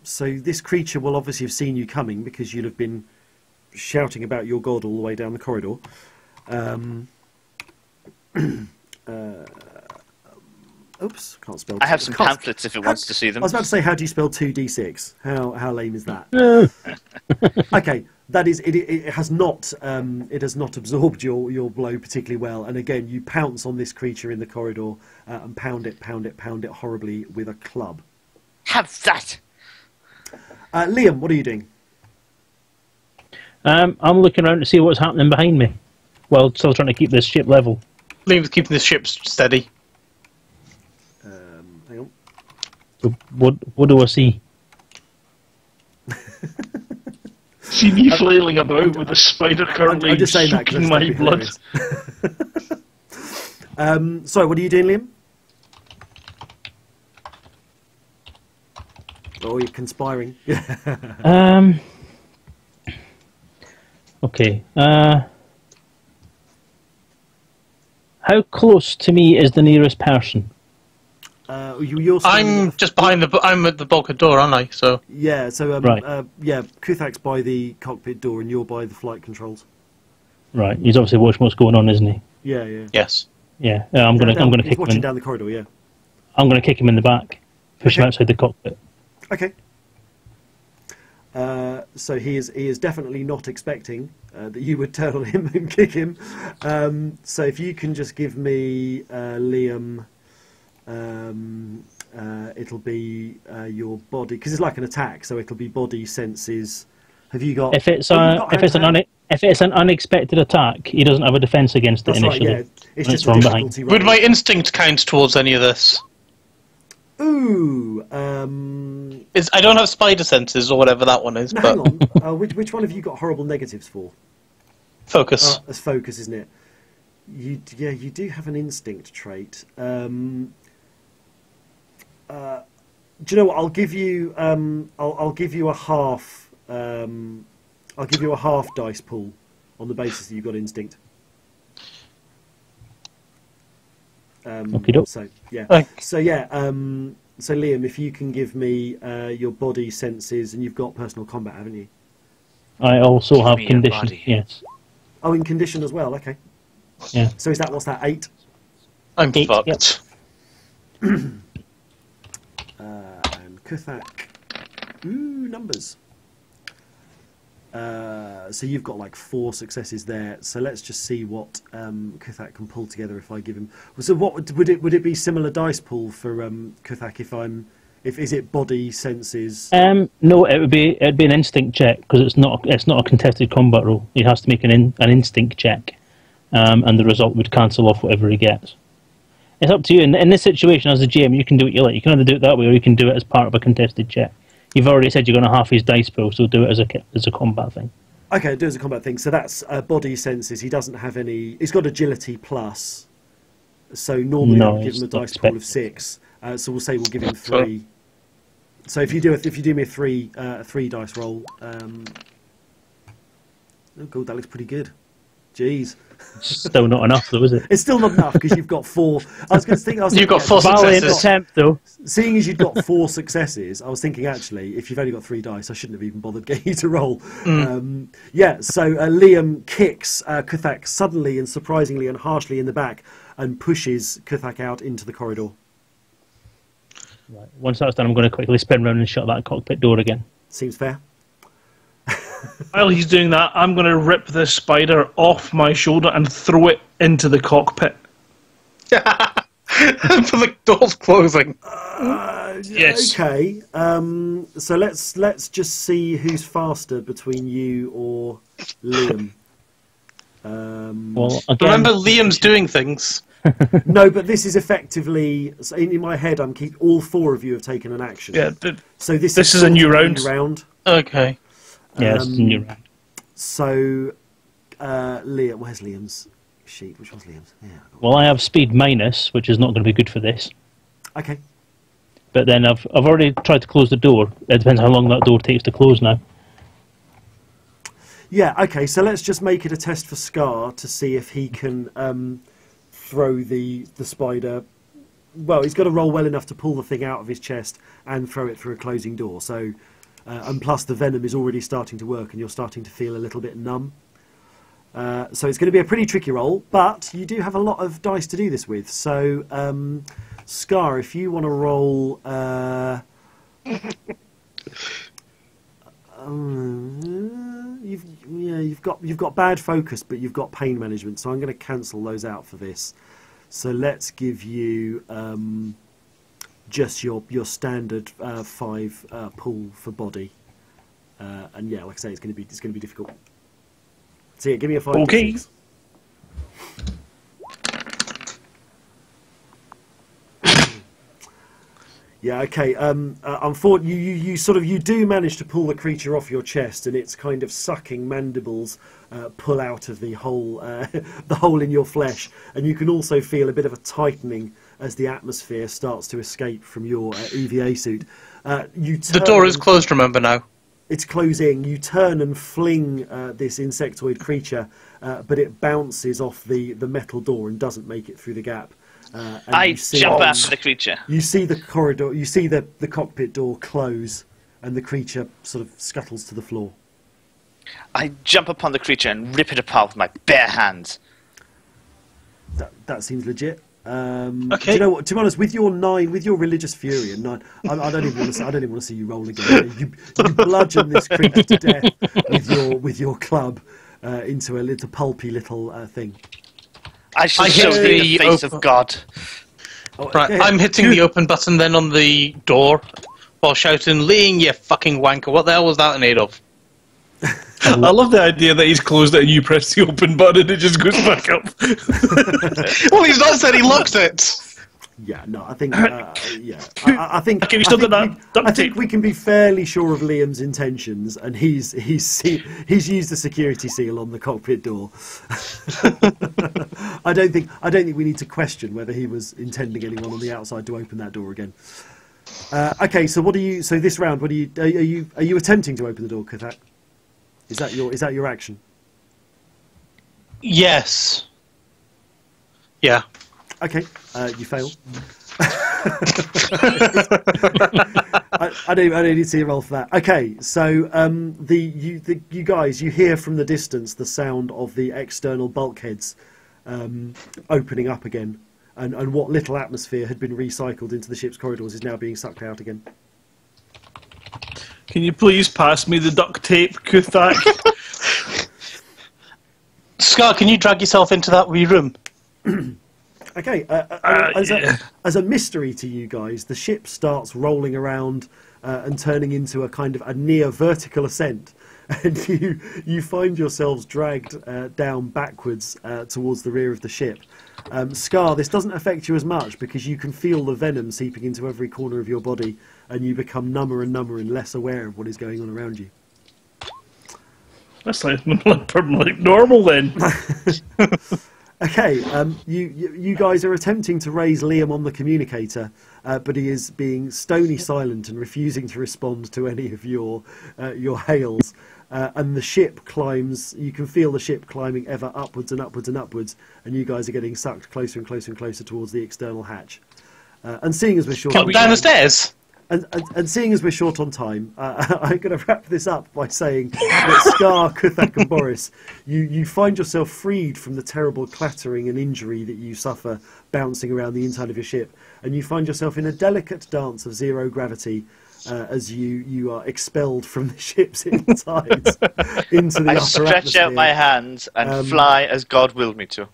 So this creature will obviously have seen you coming because you'd have been shouting about your god all the way down the corridor. Oops, can't spell. I have some can't- pamphlets if it wants to see them. I was about to say, how do you spell 2d6? How lame is that? Okay, that is it has not absorbed your blow particularly well, and again you pounce on this creature in the corridor and pound it horribly with a club. Have that. Liam, what are you doing? I'm looking around to see what's happening behind me, while still trying to keep this ship level. Liam's keeping the ship steady. Hang on. So what do I see? see me flailing about with a spider currently I'm just saying that 'cause sucking I my just blood. think it'd be hilarious. So, what are you doing, Liam? Oh, you're conspiring. Okay. How close to me is the nearest person? You're standing I'm just behind I'm at the bulkhead door, aren't I? So Yeah, so Right. Yeah, Kuthak's by the cockpit door, and you're by the flight controls. Right. He's obviously watching what's going on, isn't he? Yeah, yeah. yes. Yeah. I'm gonna Down- he's kick him. watching down the corridor. Yeah. I'm gonna kick him in the back, push him Okay. outside the cockpit. Okay. So he is definitely not expecting that you would turn on him and kick him. So if you can just give me Liam, it'll be your body, because it's like an attack. So it'll be body, senses. Have you got? If it's Oh, you've got hand. if it's an unexpected attack, he doesn't have a defense against it That's right. initially. Yeah, it's when just a from behind. difficulty Would roll. my instinct count towards any of this? Ooh. I don't have spider senses or whatever that one is, No, but hang on. Which one have you got horrible negatives for? focus. That's focus, isn't it? You do have an instinct trait. Do you know what? I'll give you I'll give you a half. I'll give you a half dice pool on the basis that you've got instinct. Okey-doke. So yeah. Okay. So Liam, if you can give me your body senses, and you've got personal combat, haven't you? I also Give have me your condition. body. Yes. Oh, in condition as well. Okay. Yeah. So what's that? 8? I'm Eight, fucked. yep. And Kuthak. Ooh, numbers. So you've got like 4 successes there. So let's just see what Kuthak can pull together if I give him. So what would it be similar dice pool for Kuthak if is it body senses? No, it'd be an instinct check because it's not a contested combat roll. He has to make an instinct check, and the result would cancel off whatever he gets. It's up to you. In this situation, as a GM, you can do what you like. You can either do it that way, or you can do it as part of a contested check. You've already said you're going to half his dice pool, so do it as a combat thing. Okay, do it as a combat thing. So that's body senses. He doesn't have any. He's got agility plus. So normally No, I would give him a it's not dice pool of expected. 6. So we'll say we'll give him 3. So if you do me a 3 dice roll, oh god, that looks pretty good. Jeez, Still not enough, though, is it? it's still not enough because you've got 4. I was thinking You've got 4 Valiant successes. attempt, though. Seeing as you've got 4 successes, I was thinking actually, if you've only got 3 dice, I shouldn't have even bothered getting you to roll. So Liam kicks Kuthak suddenly and surprisingly and harshly in the back and pushes Kuthak out into the corridor. Right. Once that's done, I'm going to quickly spin around and shut that cockpit door again. Seems fair. While he's doing that, I'm going to rip this spider off my shoulder and throw it into the cockpit. For the doors closing. Yes. Okay. So let's just see who's faster between you or Liam. Well, again, Remember, Liam's doing things. No, but this is effectively so in my head. All 4 of you have taken an action. Yeah, So this is a sort new of round. Okay. yeah, it's a new round. So Liam, where's Liam's sheet? Which one's Liam's? Yeah. Well, I have speed minus, which is not going to be good for this. Okay. But then I've already tried to close the door. It depends how long that door takes to close now. Yeah. Okay. So let's just make it a test for Scar to see if he can throw the spider. Well, he's got to roll well enough to pull the thing out of his chest and throw it through a closing door. So, and plus the venom is already starting to work, and you're starting to feel a little bit numb. So it's going to be a pretty tricky roll, but you do have a lot of dice to do this with. So, Scar, if you want to roll, you've got bad focus, but you've got pain management. So I'm going to cancel those out for this. So let's give you just your standard 5 pool for body, and yeah, like I say, it's going to be difficult. So yeah, give me a 5. Okay. Yeah, okay. Unfortunately, you do manage to pull the creature off your chest, and its kind of sucking mandibles pull out of the hole, the hole in your flesh, and you can also feel a bit of a tightening as the atmosphere starts to escape from your EVA suit. The door is closed. Remember now. It's closing. You turn and fling this insectoid creature, but it bounces off the metal door and doesn't make it through the gap. I jump after the creature. You see the corridor, you see the cockpit door close, and the creature sort of scuttles to the floor. I jump upon the creature and rip it apart with my bare hands. That seems legit. Okay. Do you know what? To be honest, with your religious fury and 9, I don't even want to see you roll again. You bludgeon this creature to death with your club into a little pulpy little thing. I shall show thee the face of God. Right, I'm hitting the open button then on the door while shouting, "Liam, you fucking wanker! What the hell was that made of?" I love the idea that he's closed it and you press the open button and it just goes back up. Well, he's not said he locked it. Yeah, no, I think, yeah, I think. Okay, we still got that duct I think tape. we can be fairly sure of Liam's intentions, and he's used the security seal on the cockpit door. I don't think we need to question whether he was intending anyone on the outside to open that door again. Okay, so what are you? So this round, what are you attempting to open the door, Kathak? Is that your action? Yes. Yeah. Okay, you fail. I don't need to see a roll for that. Okay, so you guys, you hear from the distance the sound of the external bulkheads opening up again, and what little atmosphere had been recycled into the ship's corridors is now being sucked out again. Can you please pass me the duct tape, Kuthak? Scar, can you drag yourself into that wee room? Okay, yeah. as a mystery to you guys, the ship starts rolling around and turning into a kind of a near vertical ascent, and you find yourselves dragged down backwards towards the rear of the ship. Scar, this doesn't affect you as much because you can feel the venom seeping into every corner of your body, and you become number and less aware of what is going on around you. That's like normal then. Okay, you guys are attempting to raise Liam on the communicator, but he is being stony silent and refusing to respond to any of your hails. And the ship climbs. You can feel the ship climbing ever upwards and upwards and upwards, and you guys are getting sucked closer and closer and closer towards the external hatch. And seeing as we're short, Come down the stairs. And seeing as we're short on time, I'm going to wrap this up by saying that Scar, Kuthak and Boris, you find yourself freed from the terrible clattering and injury that you suffer bouncing around the inside of your ship, and you find yourself in a delicate dance of zero gravity as you are expelled from the ship's insides into the I upper stretch atmosphere. out my hands and fly as God willed me to.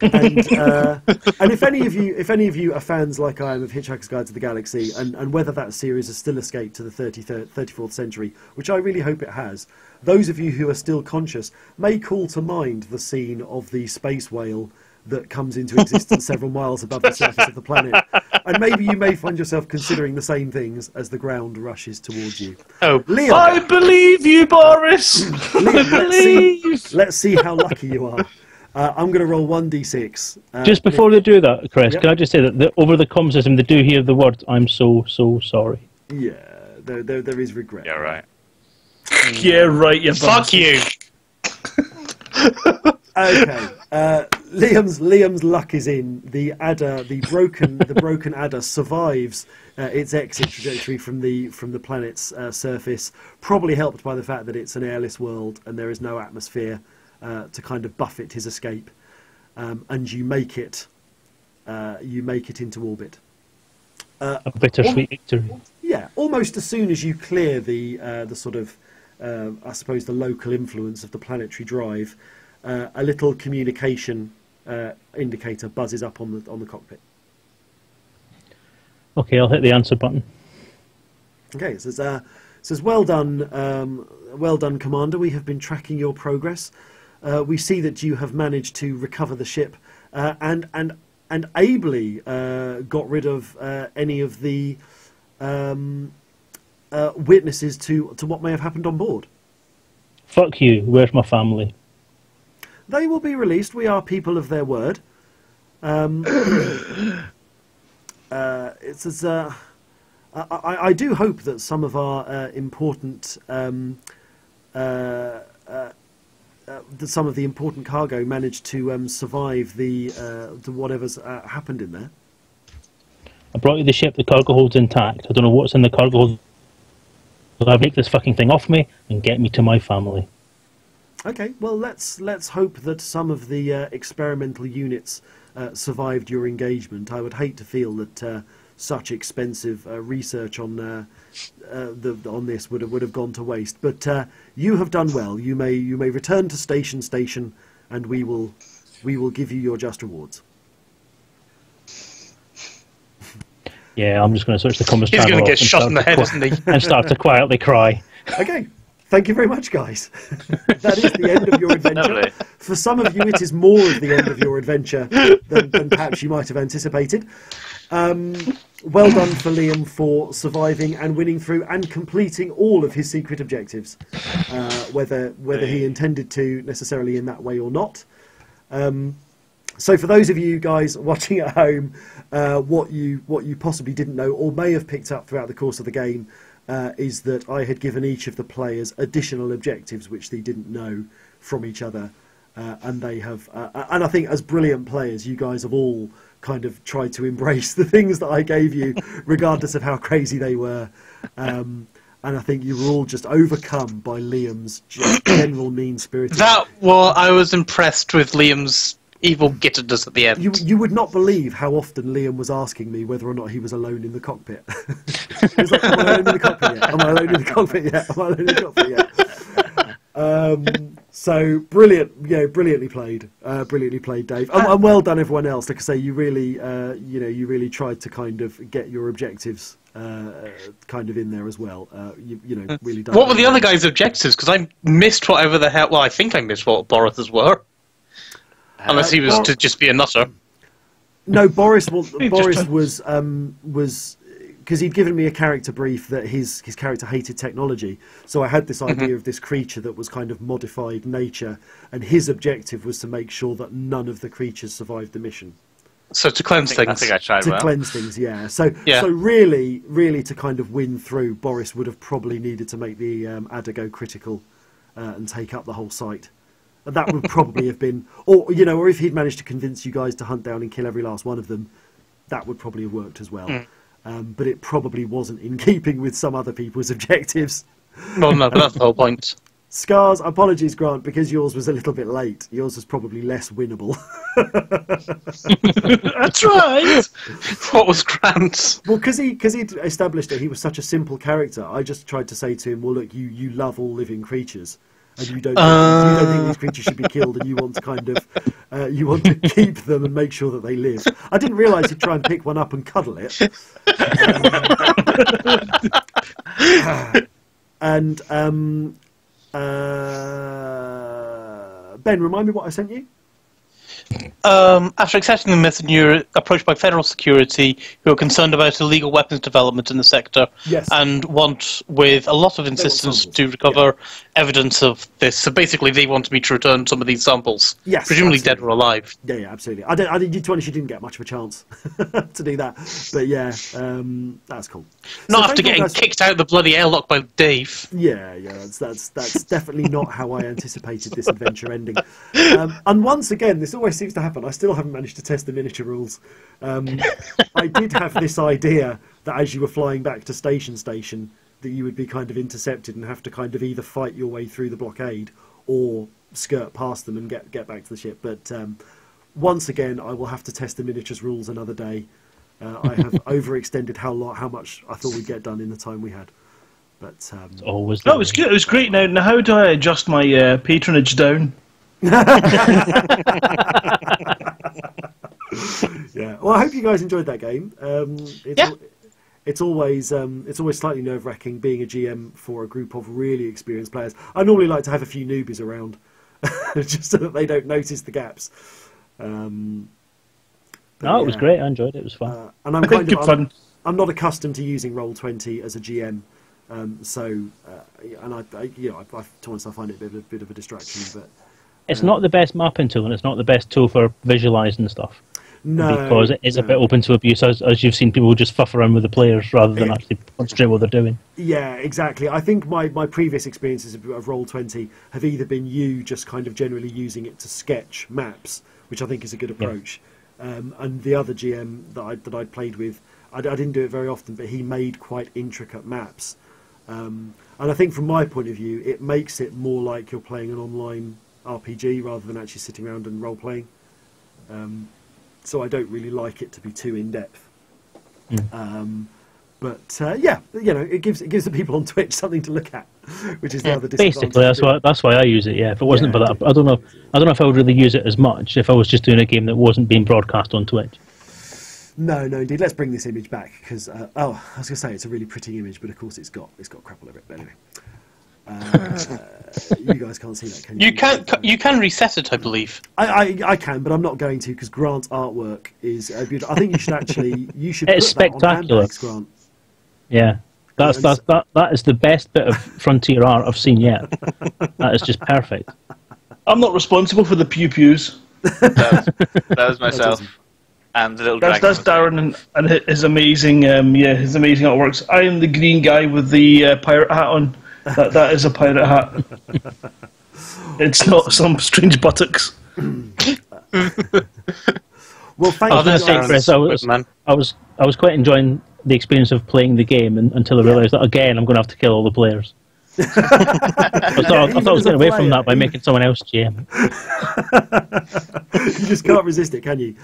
And if any of you are fans like I am of Hitchhiker's Guide to the Galaxy, and whether that series has still escaped to the 34th century, which I really hope it has, those of you who are still conscious may call to mind the scene of the space whale that comes into existence several miles above the surface of the planet, and maybe you may find yourself considering the same things as the ground rushes towards you. Oh, Liam, I believe you, Boris. Liam, let's see how lucky you are. I'm going to roll 1d6. Just before they do that, Chris, Yep. can I just say that over the comm system they do hear the words "I'm so sorry." Yeah, there is regret. Yeah, right. Yeah, right, you fuck you. Okay, Liam's luck is in. The adder, the broken adder, survives its exit trajectory from the planet's surface. Probably helped by the fact that it's an airless world and there is no atmosphere to kind of buffet his escape, and you make it into orbit. A bittersweet victory. Yeah, almost as soon as you clear the sort of, I suppose, the local influence of the planetary drive, a little communication indicator buzzes up on the cockpit. Okay, I'll hit the answer button. Okay, it says well done, Commander. We have been tracking your progress. We see that you have managed to recover the ship and ably got rid of any of the witnesses to what may have happened on board. Fuck you. Where's my family? They will be released. We are people of their word. It's as I do hope that some of our important some of the important cargo managed to survive the whatever's happened in there. I brought you the ship. The cargo hold's intact. I don't know what's in the cargo hold. I'll take this fucking thing off me and get me to my family. Okay, well let's hope that some of the experimental units survived your engagement. I would hate to feel that such expensive research on this would have gone to waste. But you have done well. You may return to station, and we will give you your just rewards. Yeah, I'm just going to switch the comms He's channel going to off get shot in the head, isn't he? and start to quietly cry. Okay. Thank you very much, guys. That is the end of your adventure. Lovely. For some of you, it is more of the end of your adventure than perhaps you might have anticipated. Well done for Liam for surviving and winning through and completing all of his secret objectives, whether he intended to necessarily in that way or not. So for those of you guys watching at home, what you possibly didn't know or may have picked up throughout the course of the game is that I had given each of the players additional objectives which they didn't know from each other, and they have. And I think as brilliant players, you guys have all kind of tried to embrace the things that I gave you, regardless of how crazy they were. And I think you were all just overcome by Liam's general mean-spirited. I was impressed with Liam's evil gittedness at the end. You would not believe how often Liam was asking me whether or not he was alone in the cockpit. He was like, am I alone in the cockpit yet? Am I alone in the cockpit yet? Am I alone in the cockpit yet? So brilliant, brilliantly played, Dave, and well done everyone else. Like I say, you really, you really tried to kind of get your objectives kind of in there as well. Really done. What were the other guys' objectives? Because I missed whatever the hell. Well, I think I missed what Boris's were. Unless he was to just be a nutter. No, Boris was because he'd given me a character brief that his character hated technology. So I had this idea of this creature that was kind of modified nature, and his objective was to make sure that none of the creatures survived the mission. So to cleanse things. I think I tried To well. cleanse things, yeah. So really to kind of win through, Boris would have probably needed to make the Adder go critical and take up the whole site. That would probably have been, or if he'd managed to convince you guys to hunt down and kill every last one of them, that would probably have worked as well. But it probably wasn't in keeping with some other people's objectives. Well, no, but that's the whole point. Scars, apologies, Grant, because yours was a little bit late. Yours was probably less winnable. That's right. What was Grant's? Well, because he'd established that he was such a simple character, I just tried to say to him, well, look, you love all living creatures. And you don't think these creatures should be killed, and you want to kind of you want to keep them and make sure that they live. I didn't realise he'd try and pick one up and cuddle it. Ben, remind me what I sent you. After accepting the mission, you're approached by federal security who are concerned about illegal weapons development in the sector and want, with a lot of insistence, to recover evidence of this. So basically, they want me to return some of these samples, presumably absolutely. dead or alive. Yeah, absolutely. I you didn't get much of a chance to do that, but that's cool. Not after getting kicked out of the bloody airlock by Dave. Yeah, that's definitely not how I anticipated this adventure ending. And once again, this always seems to happen. I still haven't managed to test the miniature rules. I did have this idea that as you were flying back to station, that you would be kind of intercepted and have to kind of either fight your way through the blockade or skirt past them and get back to the ship. But once again, I will have to test the miniatures rules another day. I have overextended how much I thought we'd get done in the time we had. But always. Oh, it was good. It was great. Now how do I adjust my patronage down? Yeah. Well, I hope you guys enjoyed that game. It's always slightly nerve-wracking being a GM for a group of really experienced players. I normally like to have a few newbies around, just so that they don't notice the gaps. No, it was great. I enjoyed it. It was fun. And I'm I think good fun. I'm not accustomed to using Roll20 as a GM, and I to honest, I find it a bit of a distraction. But It's not the best mapping tool, and it's not the best tool for visualising stuff. no, Because it is a bit open to abuse, as you've seen people just fuff around with the players rather than actually concentrate what they're doing. Yeah, exactly. I think my previous experiences of Roll20 have either been you just kind of generally using it to sketch maps, which I think is a good approach, and the other GM that I'd played with, I didn't do it very often, but he made quite intricate maps. And I think from my point of view, it makes it more like you're playing an online RPG rather than actually sitting around and role-playing. So I don't really like it to be too in-depth. But it gives the people on Twitch something to look at, which is the other disadvantage. Basically, that's why I use it. Yeah, if it wasn't for that, I don't know if I would really use it as much if I was just doing a game that wasn't being broadcast on Twitch. No, indeed. Let's bring this image back because I was going to say it's a really pretty image, but of course it's got crap all over it. But anyway, you guys can't see that, can you? You can reset it, I believe. I can, but I'm not going to because Grant's artwork is beautiful. I think you should It's put that on spectacular. handbags, Grant. Yeah, that is the best bit of Frontier art I've seen yet. That is just perfect. I'm not responsible for the pew-pews. That was myself. And the little dragon. That's Darren and his amazing, his amazing artworks. I am the green guy with the pirate hat on. That is a pirate hat. It's not some strange buttocks. Well, thank I was you going to say, guys. Chris, I was quite enjoying the experience of playing the game until I realised that again I'm going to have to kill all the players. I thought I was getting away from that by making someone else GM. You just can't resist it, can you?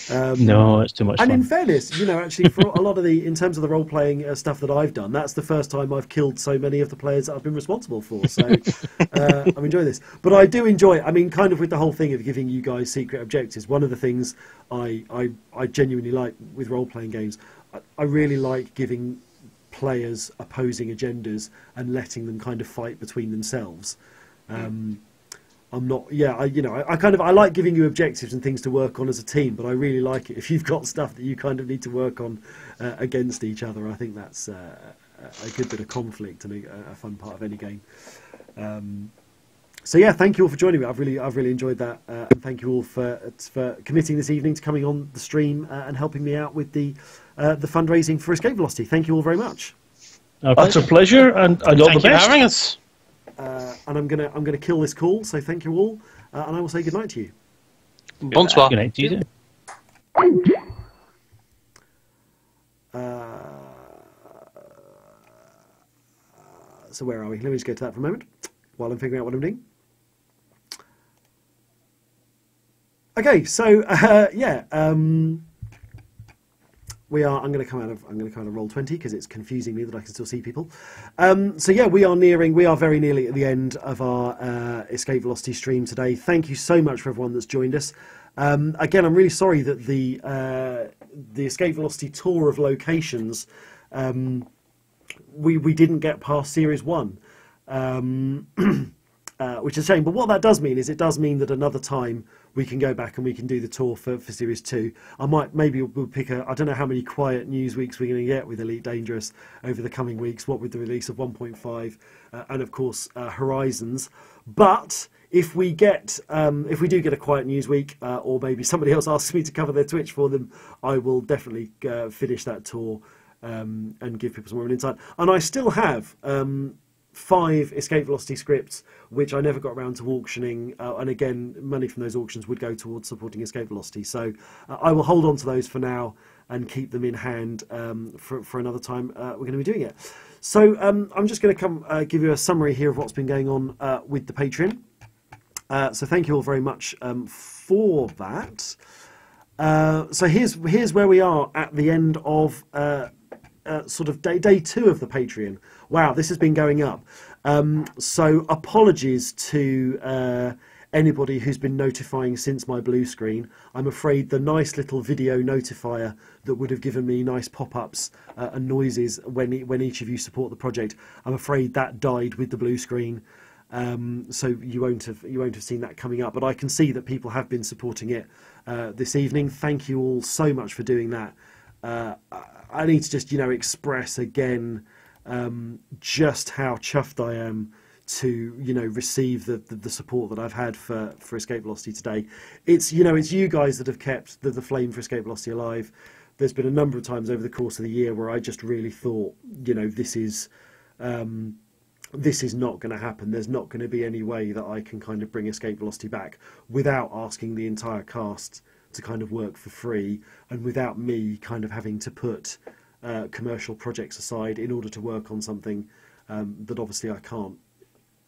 No, it's too much And fun. in fairness, actually, for a lot of in terms of the role-playing stuff that I've done, that's the first time I've killed so many of the players that I've been responsible for. So I'm enjoying this. But I do enjoy, kind of with the whole thing of giving you guys secret objectives, one of the things I genuinely like with role-playing games, I really like giving players opposing agendas and letting them kind of fight between themselves. I'm not. Yeah, I like giving you objectives and things to work on as a team, but I really like it if you've got stuff that you kind of need to work on against each other. I think that's a good bit of conflict and a fun part of any game. So yeah, thank you all for joining me. I've really enjoyed that, and thank you all for committing this evening to coming on the stream and helping me out with the fundraising for Escape Velocity. Thank you all very much. That's a pleasure, and all the Thank you for best. having us. And I'm gonna kill this call. So thank you all, and I will say good night to you. Bonsoir. Good night to you too. So where are we? Let me just go to that for a moment while I'm figuring out what I'm doing. Okay, so we are. I'm going to come out of Roll20 because it's confusing me that I can still see people. So yeah, we are very nearly at the end of our Escape Velocity stream today. Thank you so much for everyone that's joined us. Again, I'm really sorry that the Escape Velocity tour of locations we didn't get past Series 1. Which is a shame, but what that does mean is it does mean that another time we can go back and we can do the tour for Series 2. Maybe we'll pick I don't know how many quiet news weeks we're going to get with Elite Dangerous over the coming weeks, what with the release of 1.5 and of course Horizons. But if we do get a quiet news week, or maybe somebody else asks me to cover their Twitch for them, I will definitely finish that tour and give people some more of an insight. And I still have 5 Escape Velocity scripts which I never got around to auctioning, and again money from those auctions would go towards supporting Escape Velocity, so I will hold on to those for now and keep them in hand for another time we're going to be doing it. So I'm just going to give you a summary here of what's been going on with the Patreon. So thank you all very much for that. So here's where we are at the end of sort of day 2 of the Patreon. Wow, this has been going up. So apologies to anybody who's been notifying since my blue screen. I'm afraid the nice little video notifier that would have given me nice pop-ups and noises when each of you support the project, I'm afraid that died with the blue screen. So you won't have seen that coming up, but I can see that people have been supporting it this evening. Thank you all so much for doing that. I need to just, express again just how chuffed I am to, receive the support that I've had for Escape Velocity today. It's, it's you guys that have kept the flame for Escape Velocity alive. There's been a number of times over the course of the year where I just really thought, this is not going to happen. There's not going to be any way that I can kind of bring Escape Velocity back without asking the entire cast to kind of work for free, and without me kind of having to put commercial projects aside in order to work on something that obviously I can't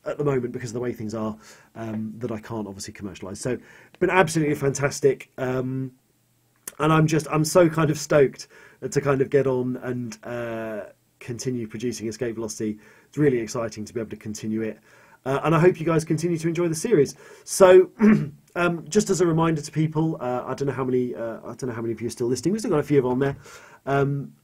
at the moment because of the way things are, that I can't obviously commercialise. So it's been absolutely fantastic, and I'm so kind of stoked to kind of get on and continue producing Escape Velocity. It's really exciting to be able to continue it, and I hope you guys continue to enjoy the series. So just as a reminder to people, I don't know how many of you are still listening. We've still got a few of on there.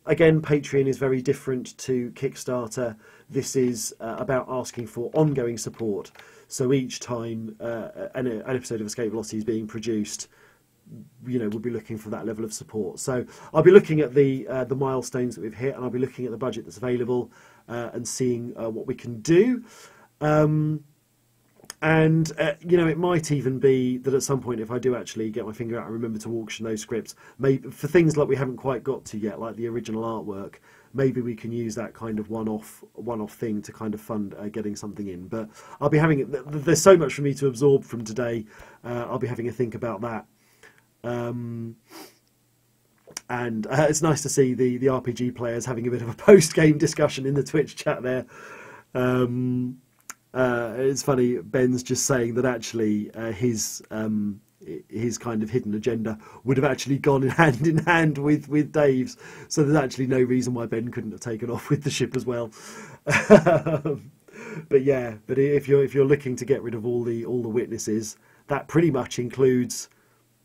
Again, Patreon is very different to Kickstarter. This is about asking for ongoing support. So each time an episode of Escape Velocity is being produced, we'll be looking for that level of support. So I'll be looking at the milestones that we've hit, and I'll be looking at the budget that's available and seeing what we can do. And it might even be that at some point, if I do actually get my finger out and remember to auction those scripts, maybe for things like we haven't quite got to yet, like the original artwork, maybe we can use that kind of one-off thing to kind of fund getting something in. But I'll be having there's so much for me to absorb from today. I'll be having a think about that. And it's nice to see the RPG players having a bit of a post-game discussion in the Twitch chat there. It's funny, Ben's just saying that actually his kind of hidden agenda would have actually gone hand in hand with Dave's, so there's actually no reason why Ben couldn't have taken off with the ship as well. But if you're looking to get rid of all the witnesses, that pretty much includes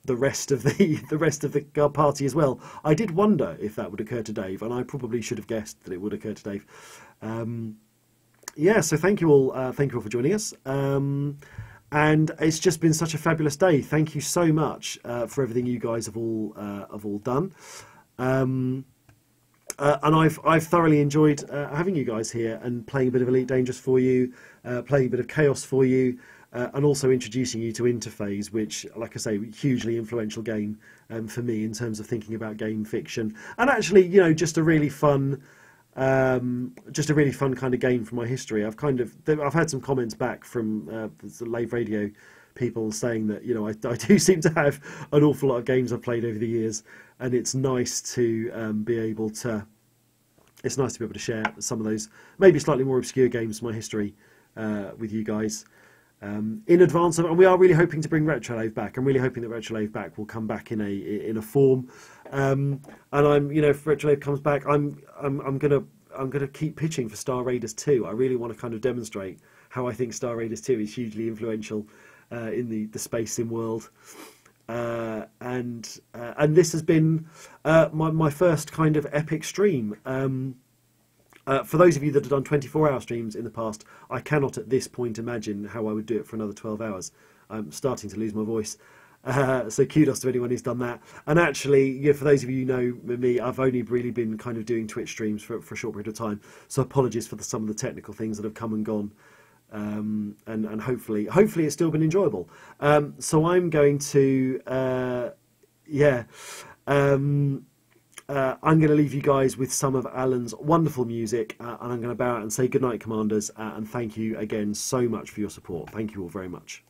the rest of the party as well. I did wonder if that would occur to Dave, and I probably should have guessed that it would occur to Dave. So thank you all for joining us, and it's just been such a fabulous day. Thank you so much for everything you guys have all done, and I've thoroughly enjoyed having you guys here and playing a bit of Elite Dangerous for you, playing a bit of Chaos for you, and also introducing you to Interphase, which, like I say, hugely influential game for me in terms of thinking about game fiction, and actually, just a really fun kind of game from my history. I've had some comments back from the Lave Radio people saying that I do seem to have an awful lot of games I've played over the years, and it's nice to be able to share some of those maybe slightly more obscure games from my history with you guys. In advance of, and we are really hoping to bring Retrolave back. I'm really hoping that Retrolave back will come back in a form. And I'm, if Retrolave comes back, I'm gonna keep pitching for Star Raiders 2. I really want to kind of demonstrate how I think Star Raiders 2 is hugely influential in the space sim world. And this has been my first kind of epic stream. For those of you that have done 24-hour streams in the past, I cannot at this point imagine how I would do it for another 12 hours. I'm starting to lose my voice. So kudos to anyone who's done that. And actually, for those of you who know me, I've only really been kind of doing Twitch streams for a short period of time. So apologies for some of the technical things that have come and gone. And hopefully it's still been enjoyable. So I'm going to... I'm going to leave you guys with some of Alan's wonderful music, and I'm going to bow out and say goodnight, Commanders, and thank you again so much for your support. Thank you all very much.